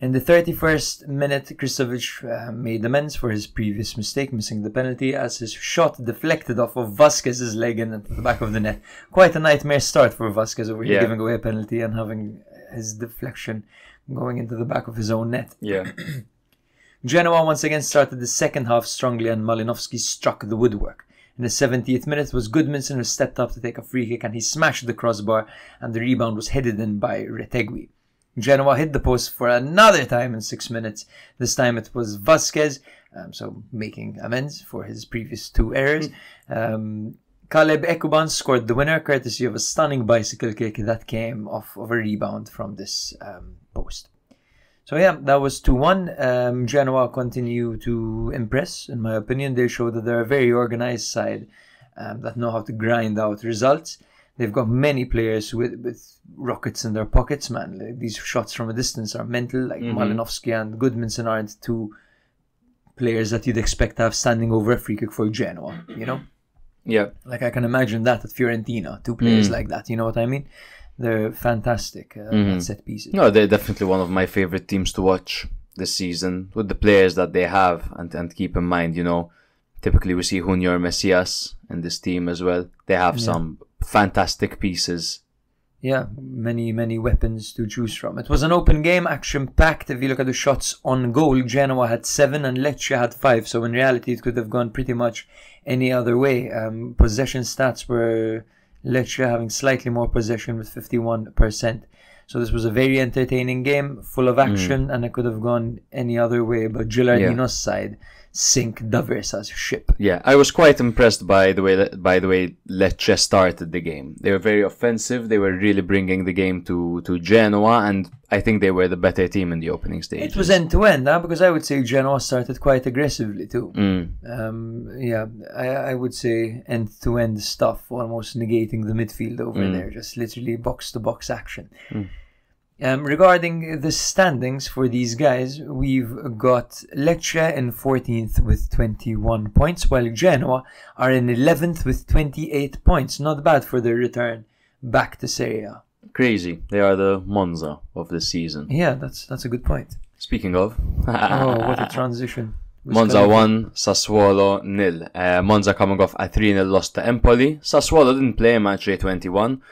In the 31st minute, Kristovic made amends for his previous mistake, missing the penalty, as his shot deflected off of Vasquez's leg and into the back of the net. Quite a nightmare start for Vasquez over here, giving away a penalty and having his deflection going into the back of his own net. Yeah. Genoa once again started the second half strongly, and Malinowski struck the woodwork. In the 70th minute, it was Gudmundsson who stepped up to take a free kick, and he smashed the crossbar, and the rebound was headed in by Retegui. Genoa hit the post for another time in 6 minutes. This time it was Vasquez, so making amends for his previous 2 errors. Caleb Ekuban scored the winner, courtesy of a stunning bicycle kick that came off of a rebound from this post. So yeah, that was 2-1. Genoa continue to impress, in my opinion. They show that they're a very organized side that know how to grind out results. They've got many players with rockets in their pockets, man. Like, these shots from a distance are mental. Like Malinowski and Gudmundsson aren't 2 players that you'd expect to have standing over a free kick for Genoa, you know? Yeah. Like I can imagine that at Fiorentina, 2 players like that, you know what I mean? They're fantastic at set pieces. No, they're definitely one of my favorite teams to watch this season with the players that they have, and keep in mind, typically we see Junior Messias in this team as well. They have some fantastic pieces. Yeah, many weapons to choose from. It was an open game, action-packed. If you look at the shots on goal, Genoa had 7 and Lecce had 5. So in reality, it could have gone pretty much any other way. Possession stats were Lecce having slightly more possession with 51%. So this was a very entertaining game, full of action, and it could have gone any other way. But Gilardino's side sink D'Aversa's ship. Yeah, I was quite impressed by the way Lecce started the game. They were very offensive. They were really bringing the game to Genoa, and I think they were the better team in the opening stage. It was end-to-end, because I would say Genoa started quite aggressively too. I would say end-to-end stuff, almost negating the midfield over there, just literally box-to-box action. Regarding the standings for these guys, we've got Lecce in 14th with 21 points, while Genoa are in 11th with 28 points. Not bad for their return back to Serie A. Crazy. They are the Monza of this season. Yeah, that's a good point. Speaking of... what a transition. Monza 1, Sassuolo 0. Monza coming off a 3-0 loss to Empoli. Sassuolo didn't play Matchday 21.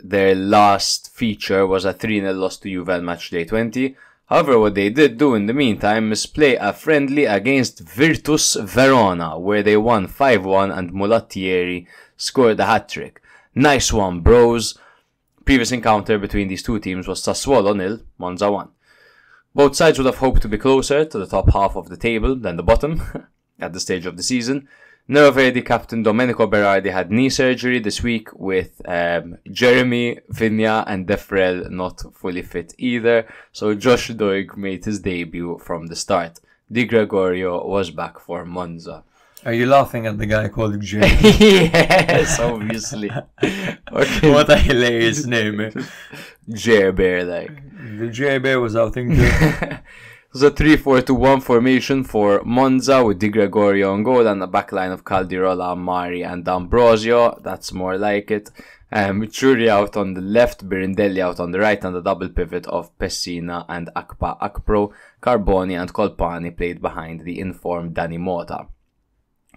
Their last feature was a 3-0 loss to Juve on Matchday 20. However, what they did do in the meantime is play a friendly against Virtus Verona, where they won 5-1 and Mulattieri scored a hat-trick. Nice one, bros. Previous encounter between these two teams was Sassuolo 0, Monza 1. Both sides would have hoped to be closer to the top half of the table than the bottom at this stage of the season. Neroverdi captain Domenico Berardi had knee surgery this week, with Jeremy, Vigna and Defrel not fully fit either, so Josh Doig made his debut from the start. Di Gregorio was back for Monza. Are you laughing at the guy called Jeremy? Yes, obviously. Okay. What a hilarious name. Jer Bear, like. The Jer Bear was out injured. It was a 3-4-2-1 formation for Monza with Di Gregorio on goal and a backline of Caldirola, Mari and D'Ambrosio. That's more like it. Churi out on the left, Birindelli out on the right, and the double pivot of Pessina and Akpro, Carboni and Colpani played behind the informed Dani Mota.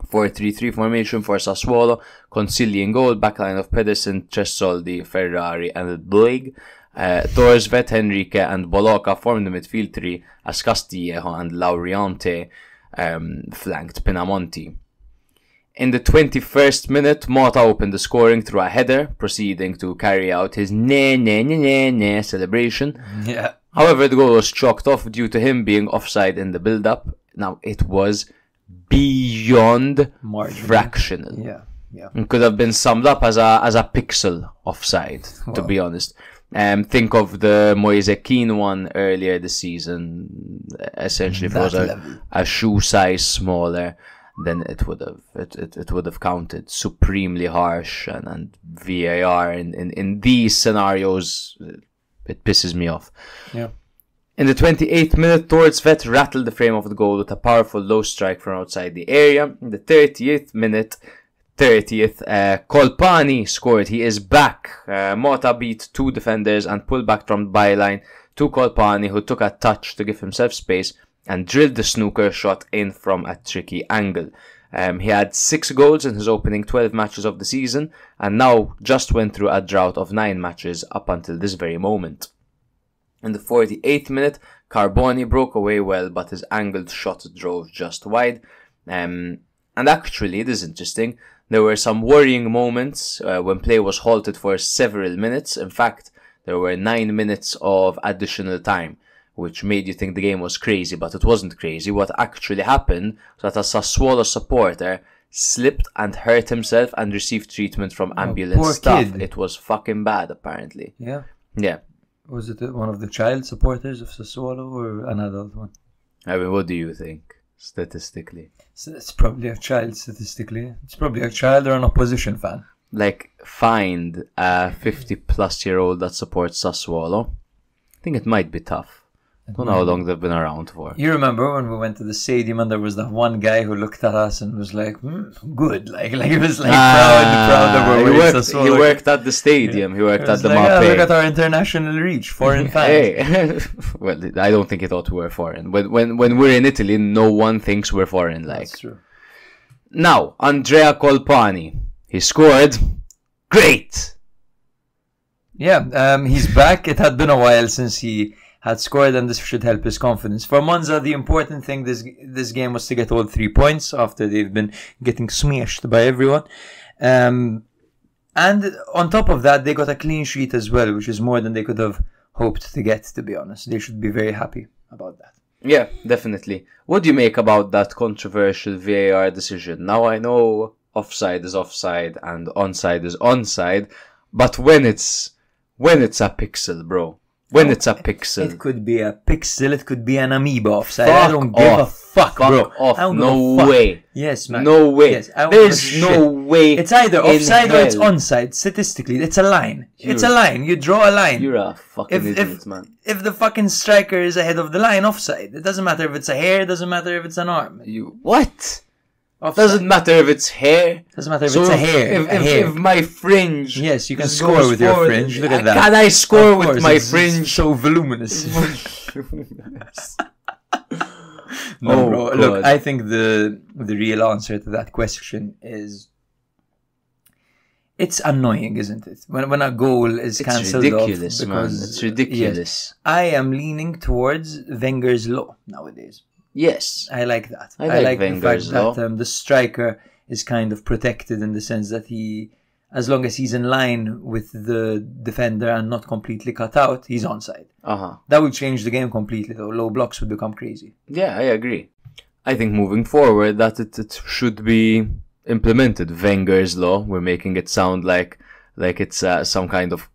4-3-3 formation for Sassuolo, Consigli in goal, backline of Pedersen, Cesoldi, Ferrari and Boig. Torsvet, Henrique and Boloca formed the midfield three as Castillejo and Lauriante flanked Pinamonti. In the 21st minute, Mota opened the scoring through a header, proceeding to carry out his ne celebration. Yeah. However, the goal was chalked off due to him being offside in the build-up. Now, it was beyond fractional. Yeah. It could have been summed up as a pixel offside, to be honest. Think of the Moise Keane one earlier this season. Essentially, if it was a shoe size smaller, then it would have counted. Supremely harsh, and VAR in these scenarios, it pisses me off. Yeah. In the 28th minute, Torsvet rattled the frame of the goal with a powerful low strike from outside the area. In the 30th minute, Colpani scored. He is back. Mota beat two defenders and pulled back from the byline to Colpani, who took a touch to give himself space and drilled the snooker shot in from a tricky angle. He had 6 goals in his opening 12 matches of the season, and now just went through a drought of 9 matches up until this very moment. In the 48th minute, Carboni broke away well, but his angled shot drove just wide. And actually, this is interesting. There were some worrying moments when play was halted for several minutes. In fact, there were 9 minutes of additional time, which made you think the game was crazy, but it wasn't crazy. What actually happened was that a Sassuolo supporter slipped and hurt himself and received treatment from ambulance staff. Kid. It was fucking bad, apparently. Yeah. Yeah. Was it one of the child supporters of Sassuolo or an adult one? I mean, what do you think, statistically? So it's probably a child, statistically. It's probably a child or an opposition fan. Like, find a 50-plus-year-old that supports Sassuolo. I think it might be tough. Don't know how long they've been around for. You remember when we went to the stadium and there was that one guy who looked at us and was like, good. Like he was like proud that we're wearing Sassuolo. He worked at the stadium. He worked at the Mape. Look at our international reach, foreign fans. Hey. Well, I don't think he thought we were foreign. When we're in Italy, no one thinks we're foreign. Like. That's true. Now, Andrea Colpani. He scored. Great! Yeah, he's back. It had been a while since he had scored, and this should help his confidence. For Monza, the important thing this game was to get all 3 points after they've been getting smashed by everyone. And on top of that, they got a clean sheet as well, which is more than they could have hoped to get, to be honest. They should be very happy about that. Yeah, definitely. What do you make about that controversial VAR decision? Now I know offside is offside and onside is onside, but when it's a pixel, bro. When it's a pixel. It could be a pixel, it could be an amoeba offside. I don't give a fuck, bro. Off. No way. Yes, man. No way. Yes, there's no way. It's either offside or it's onside. Statistically, it's a line. It's a line. You draw a line. You're a fucking idiot, man. If the fucking striker is ahead of the line, offside. It doesn't matter if it's a hair, it doesn't matter if it's an arm. What? Offside. Doesn't matter if it's hair. Doesn't matter if it's a hair. If my fringe. Yes, you can score with your fringe. Look at that. Can I score with my fringe? So voluminous. No, bro. God. Look, I think the real answer to that question is it's annoying, isn't it? When a goal is cancelled off. It's ridiculous, man. It's ridiculous. Yes, I am leaning towards Wenger's law nowadays. Yes. I like that. I like the Wenger's fact that the striker is kind of protected in the sense that as long as he's in line with the defender and not completely cut out, he's onside. That would change the game completely, though. Low blocks would become crazy. Yeah, I agree. I think moving forward that it should be implemented. Wenger's law. We're making it sound like it's some kind of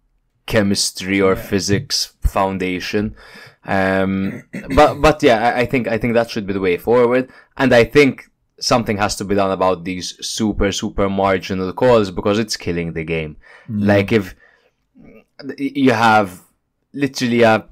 chemistry or physics foundation. But yeah, I think that should be the way forward, and I think something has to be done about these super marginal calls because it's killing the game. Like if you have literally a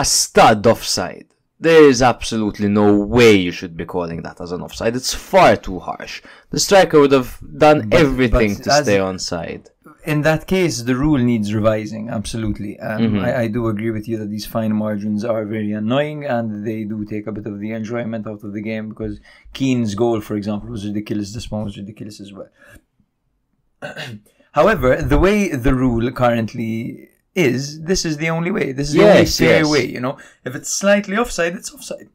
stud offside, there is absolutely no way you should be calling that as an offside. It's far too harsh. The striker would have done everything to stay onside. In that case, the rule needs revising, absolutely. I do agree with you that these fine margins are very annoying and they do take a bit of the enjoyment out of the game because Keane's goal, for example, was ridiculous. This one was ridiculous as well. However, the way the rule currently is, this is the only way. This is the only fair way, you know. If it's slightly offside, it's offside.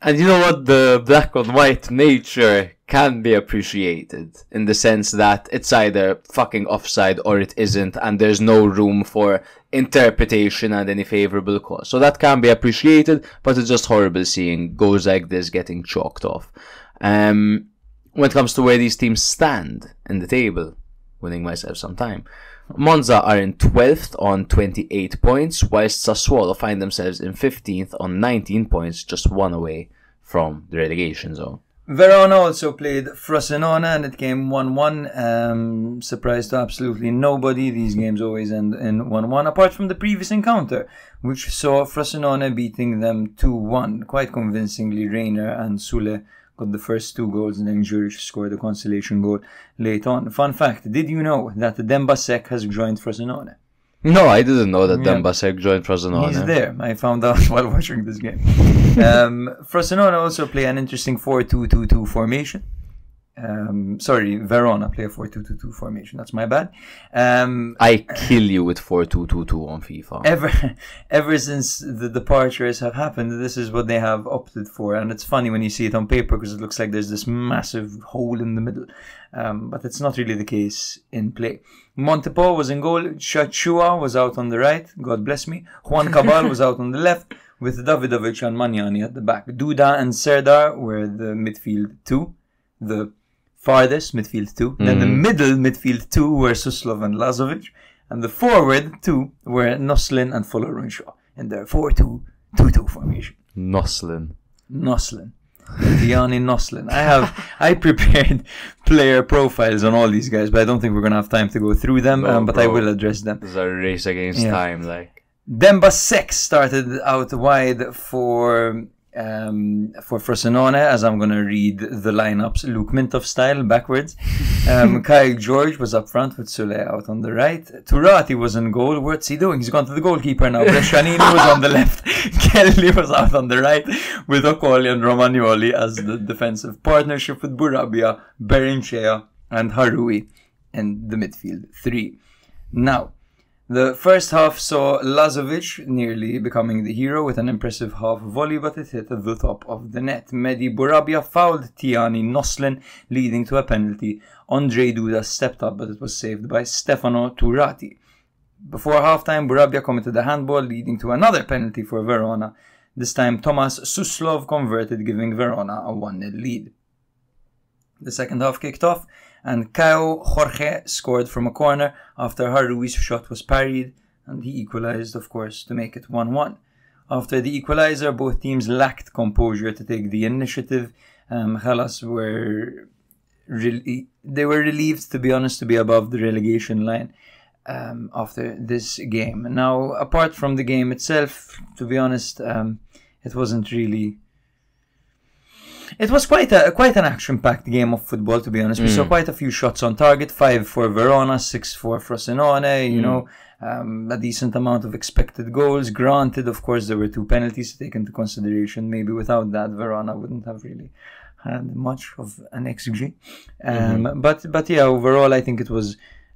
And you know what? The black on white nature can be appreciated in the sense that it's either fucking offside or it isn't, and there's no room for interpretation and any favorable call. So that can be appreciated, but it's just horrible seeing goals like this getting chalked off. When it comes to where these teams stand in the table, winning myself some time, Monza are in 12th on 28 points, whilst Sassuolo find themselves in 15th on 19 points, just one away from the relegation zone. Verona also played Frosinone and it came 1-1. Surprise to absolutely nobody. These games always end in 1-1, apart from the previous encounter, which saw Frosinone beating them 2-1. Quite convincingly, Reiner and Sule got the first 2 goals and then Juric scored a consolation goal late on. Fun fact, did you know that Dembasek has joined Frosinone? No, I didn't know that Dembasek joined Frosinone. He's there. I found out while watching this game. Frosinone also play an interesting 4-2-2-2 formation. Verona play a 4-2-2-2 formation. That's my bad. I kill you with 4-2-2-2 on FIFA. Ever since the departures have happened, this is what they have opted for. And it's funny when you see it on paper because it looks like there's this massive hole in the middle. But it's not really the case in play. Montepò was in goal. Chachua was out on the right. God bless me. Juan Cabal was out on the left with Davidovic and Magnani at the back. Duda and Serdar were the midfield 2. The farthest midfield 2. Then the middle midfield 2 were Suslov and Lazovic. And the forward 2 were Noslin and Folarunshaw in their 4-2-2-2 formation. Noslin. Diani Noslin. I prepared player profiles on all these guys, but I don't think we're going to have time to go through them, but I will address them. This is a race against time, like. Demba Sex started out wide for Frosinone, as I'm going to read the lineups Luke Mintoff style backwards. Kyle George was up front with Sule out on the right. Turati was in goal. What's he doing? He's gone to the goalkeeper now. Brescianini was on the left. Kelly was out on the right with Okoli and Romagnoli as the defensive partnership with Burabia, Berenchea and Harui in the midfield three. Now, the first half saw Lazovic nearly becoming the hero with an impressive half volley, but it hit the top of the net. Mehdi Burabia fouled Tiani Noslin, leading to a penalty. Andre Duda stepped up, but it was saved by Stefano Turati. Before halftime, Burabia committed a handball, leading to another penalty for Verona. This time, Tomas Suslov converted, giving Verona a 1-0 lead. The second half kicked off, and Caio Jorge scored from a corner after Harui's shot was parried, and he equalized, of course, to make it 1-1. After the equalizer, both teams lacked composure to take the initiative. Hellas were relieved, to be honest, to be above the relegation line after this game. Now, apart from the game itself, to be honest, it wasn't really... It was quite an action-packed game of football, to be honest. We saw quite a few shots on target, 5 for Verona, 6 for Frosinone, you know, a decent amount of expected goals. Granted, of course, there were 2 penalties to take into consideration. Maybe without that, Verona wouldn't have really had much of an XG. But yeah, overall, I think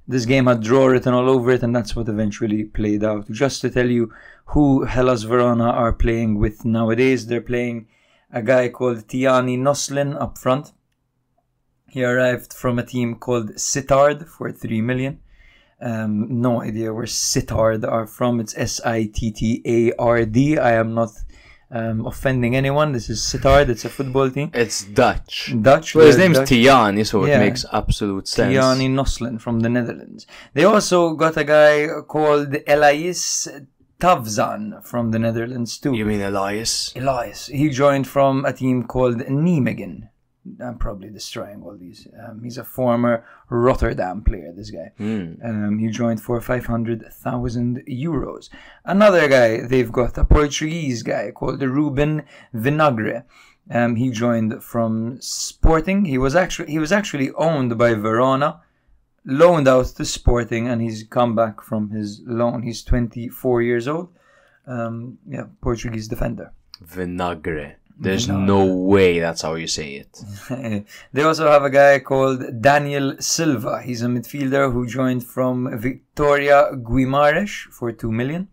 this game had draw written all over it, and that's what eventually played out. Just to tell you who Hellas Verona are playing with nowadays, they're playing a guy called Tiani Noslin up front. He arrived from a team called Sittard for 3 million. No idea where Sittard are from. It's Sittard. I am not offending anyone. This is Sittard. It's a football team. It's Dutch. Well, his name's Tiani, so it makes absolute sense. Tiani Noslin from the Netherlands. They also got a guy called Elias Tavzan from the Netherlands too. You mean Elias? Elias. He joined from a team called Nijmegen. I'm probably destroying all these. He's a former Rotterdam player, this guy. He joined for 500,000 euros. Another guy, they've got a Portuguese guy called Ruben Vinagre. He joined from Sporting. He was actually owned by Verona, loaned out to Sporting, and he's come back from his loan. He's 24 years old. Portuguese defender. Vinagre. There's no way that's how you say it. They also have a guy called Daniel Silva. He's a midfielder who joined from Victoria Guimarães for 2 million.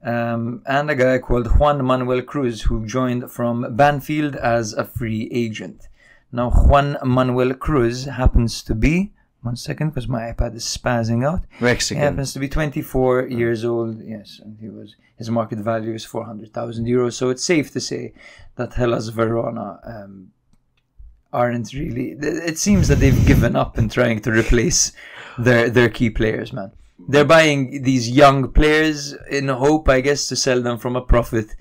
And a guy called Juan Manuel Cruz, who joined from Banfield as a free agent. Now, Juan Manuel Cruz happens to be... One second, because my iPad is spazzing out. Mexican. He happens to be 24 years old, yes, and his market value is 400,000 euros. So it's safe to say that Hellas Verona aren't really... It seems that they've given up in trying to replace their key players, man. They're buying these young players in hope, I guess, to sell them from a profit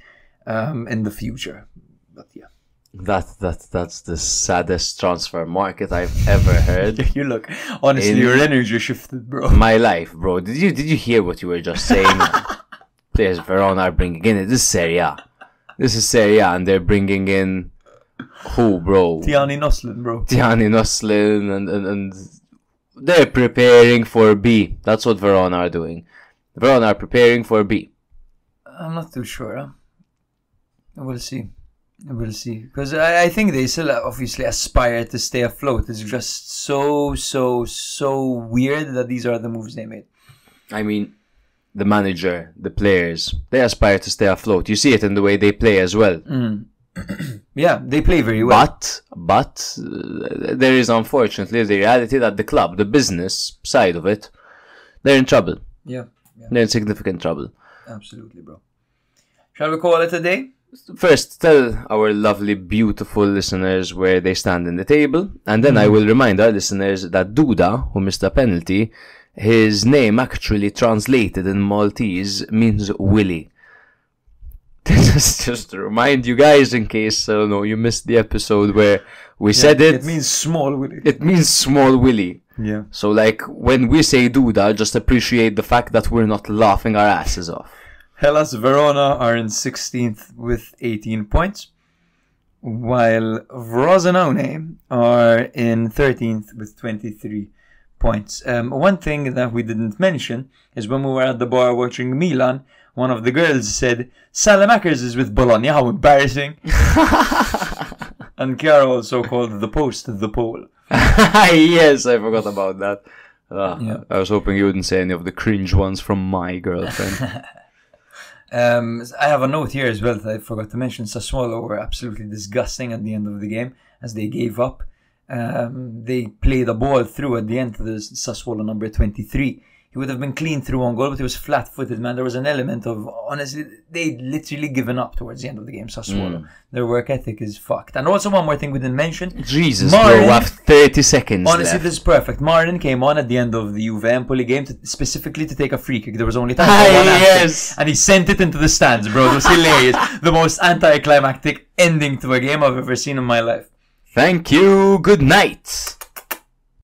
in the future. But yeah. That's the saddest transfer market I've ever heard. You look, honestly, your energy shifted, bro. My life, bro. Did you hear what you were just saying? Players Verona are bringing in. This is Serie A. And they're bringing in who, bro? Tiani Noslin, bro. Tiani Noslin, and they're preparing for B. That's what Verona are doing. Verona are preparing for B. I'm not too sure. Huh? We'll see. Because I think they still obviously aspire to stay afloat. It's just so weird that these are the moves they made. I mean, the manager, the players, they aspire to stay afloat. You see it in the way they play as well. Yeah, they play very well. But there is unfortunately the reality that the club, the business side of it, they're in trouble. Yeah. They're in significant trouble. Absolutely, bro. Shall we call it a day? First, tell our lovely, beautiful listeners where they stand in the table, and then I will remind our listeners that Duda, who missed a penalty, his name actually translated in Maltese means Willy. This is just to remind you guys in case you missed the episode where we said it. It means small Willy. It means small Willy. Yeah. So when we say Duda, just appreciate the fact that we're not laughing our asses off. Hellas Verona are in 16th with 18 points, while Frosinone are in 13th with 23 points. One thing that we didn't mention is when we were at the bar watching Milan, one of the girls said, Salamakers is with Bologna, how embarrassing. And Chiara also called the post the pole. Yes, I forgot about that. Yeah. I was hoping you wouldn't say any of the cringe ones from my girlfriend. I have a note here as well that I forgot to mention. Sassuolo were absolutely disgusting at the end of the game as they gave up. They played a ball through at the end to the Sassuolo number 23. He would have been clean through on goal, but he was flat-footed, man. There was an element of, honestly, they'd literally given up towards the end of the game, Sassuolo. Their work ethic is fucked. And also one more thing we didn't mention. Jesus, Marin, bro, we have 30 seconds honestly, left. this is perfect. Marin came on at the end of the Juve Empoli game specifically to take a free kick. There was only time for one action, and he sent it into the stands, bro. It was hilarious. The most anticlimactic ending to a game I've ever seen in my life. Thank you. Good night.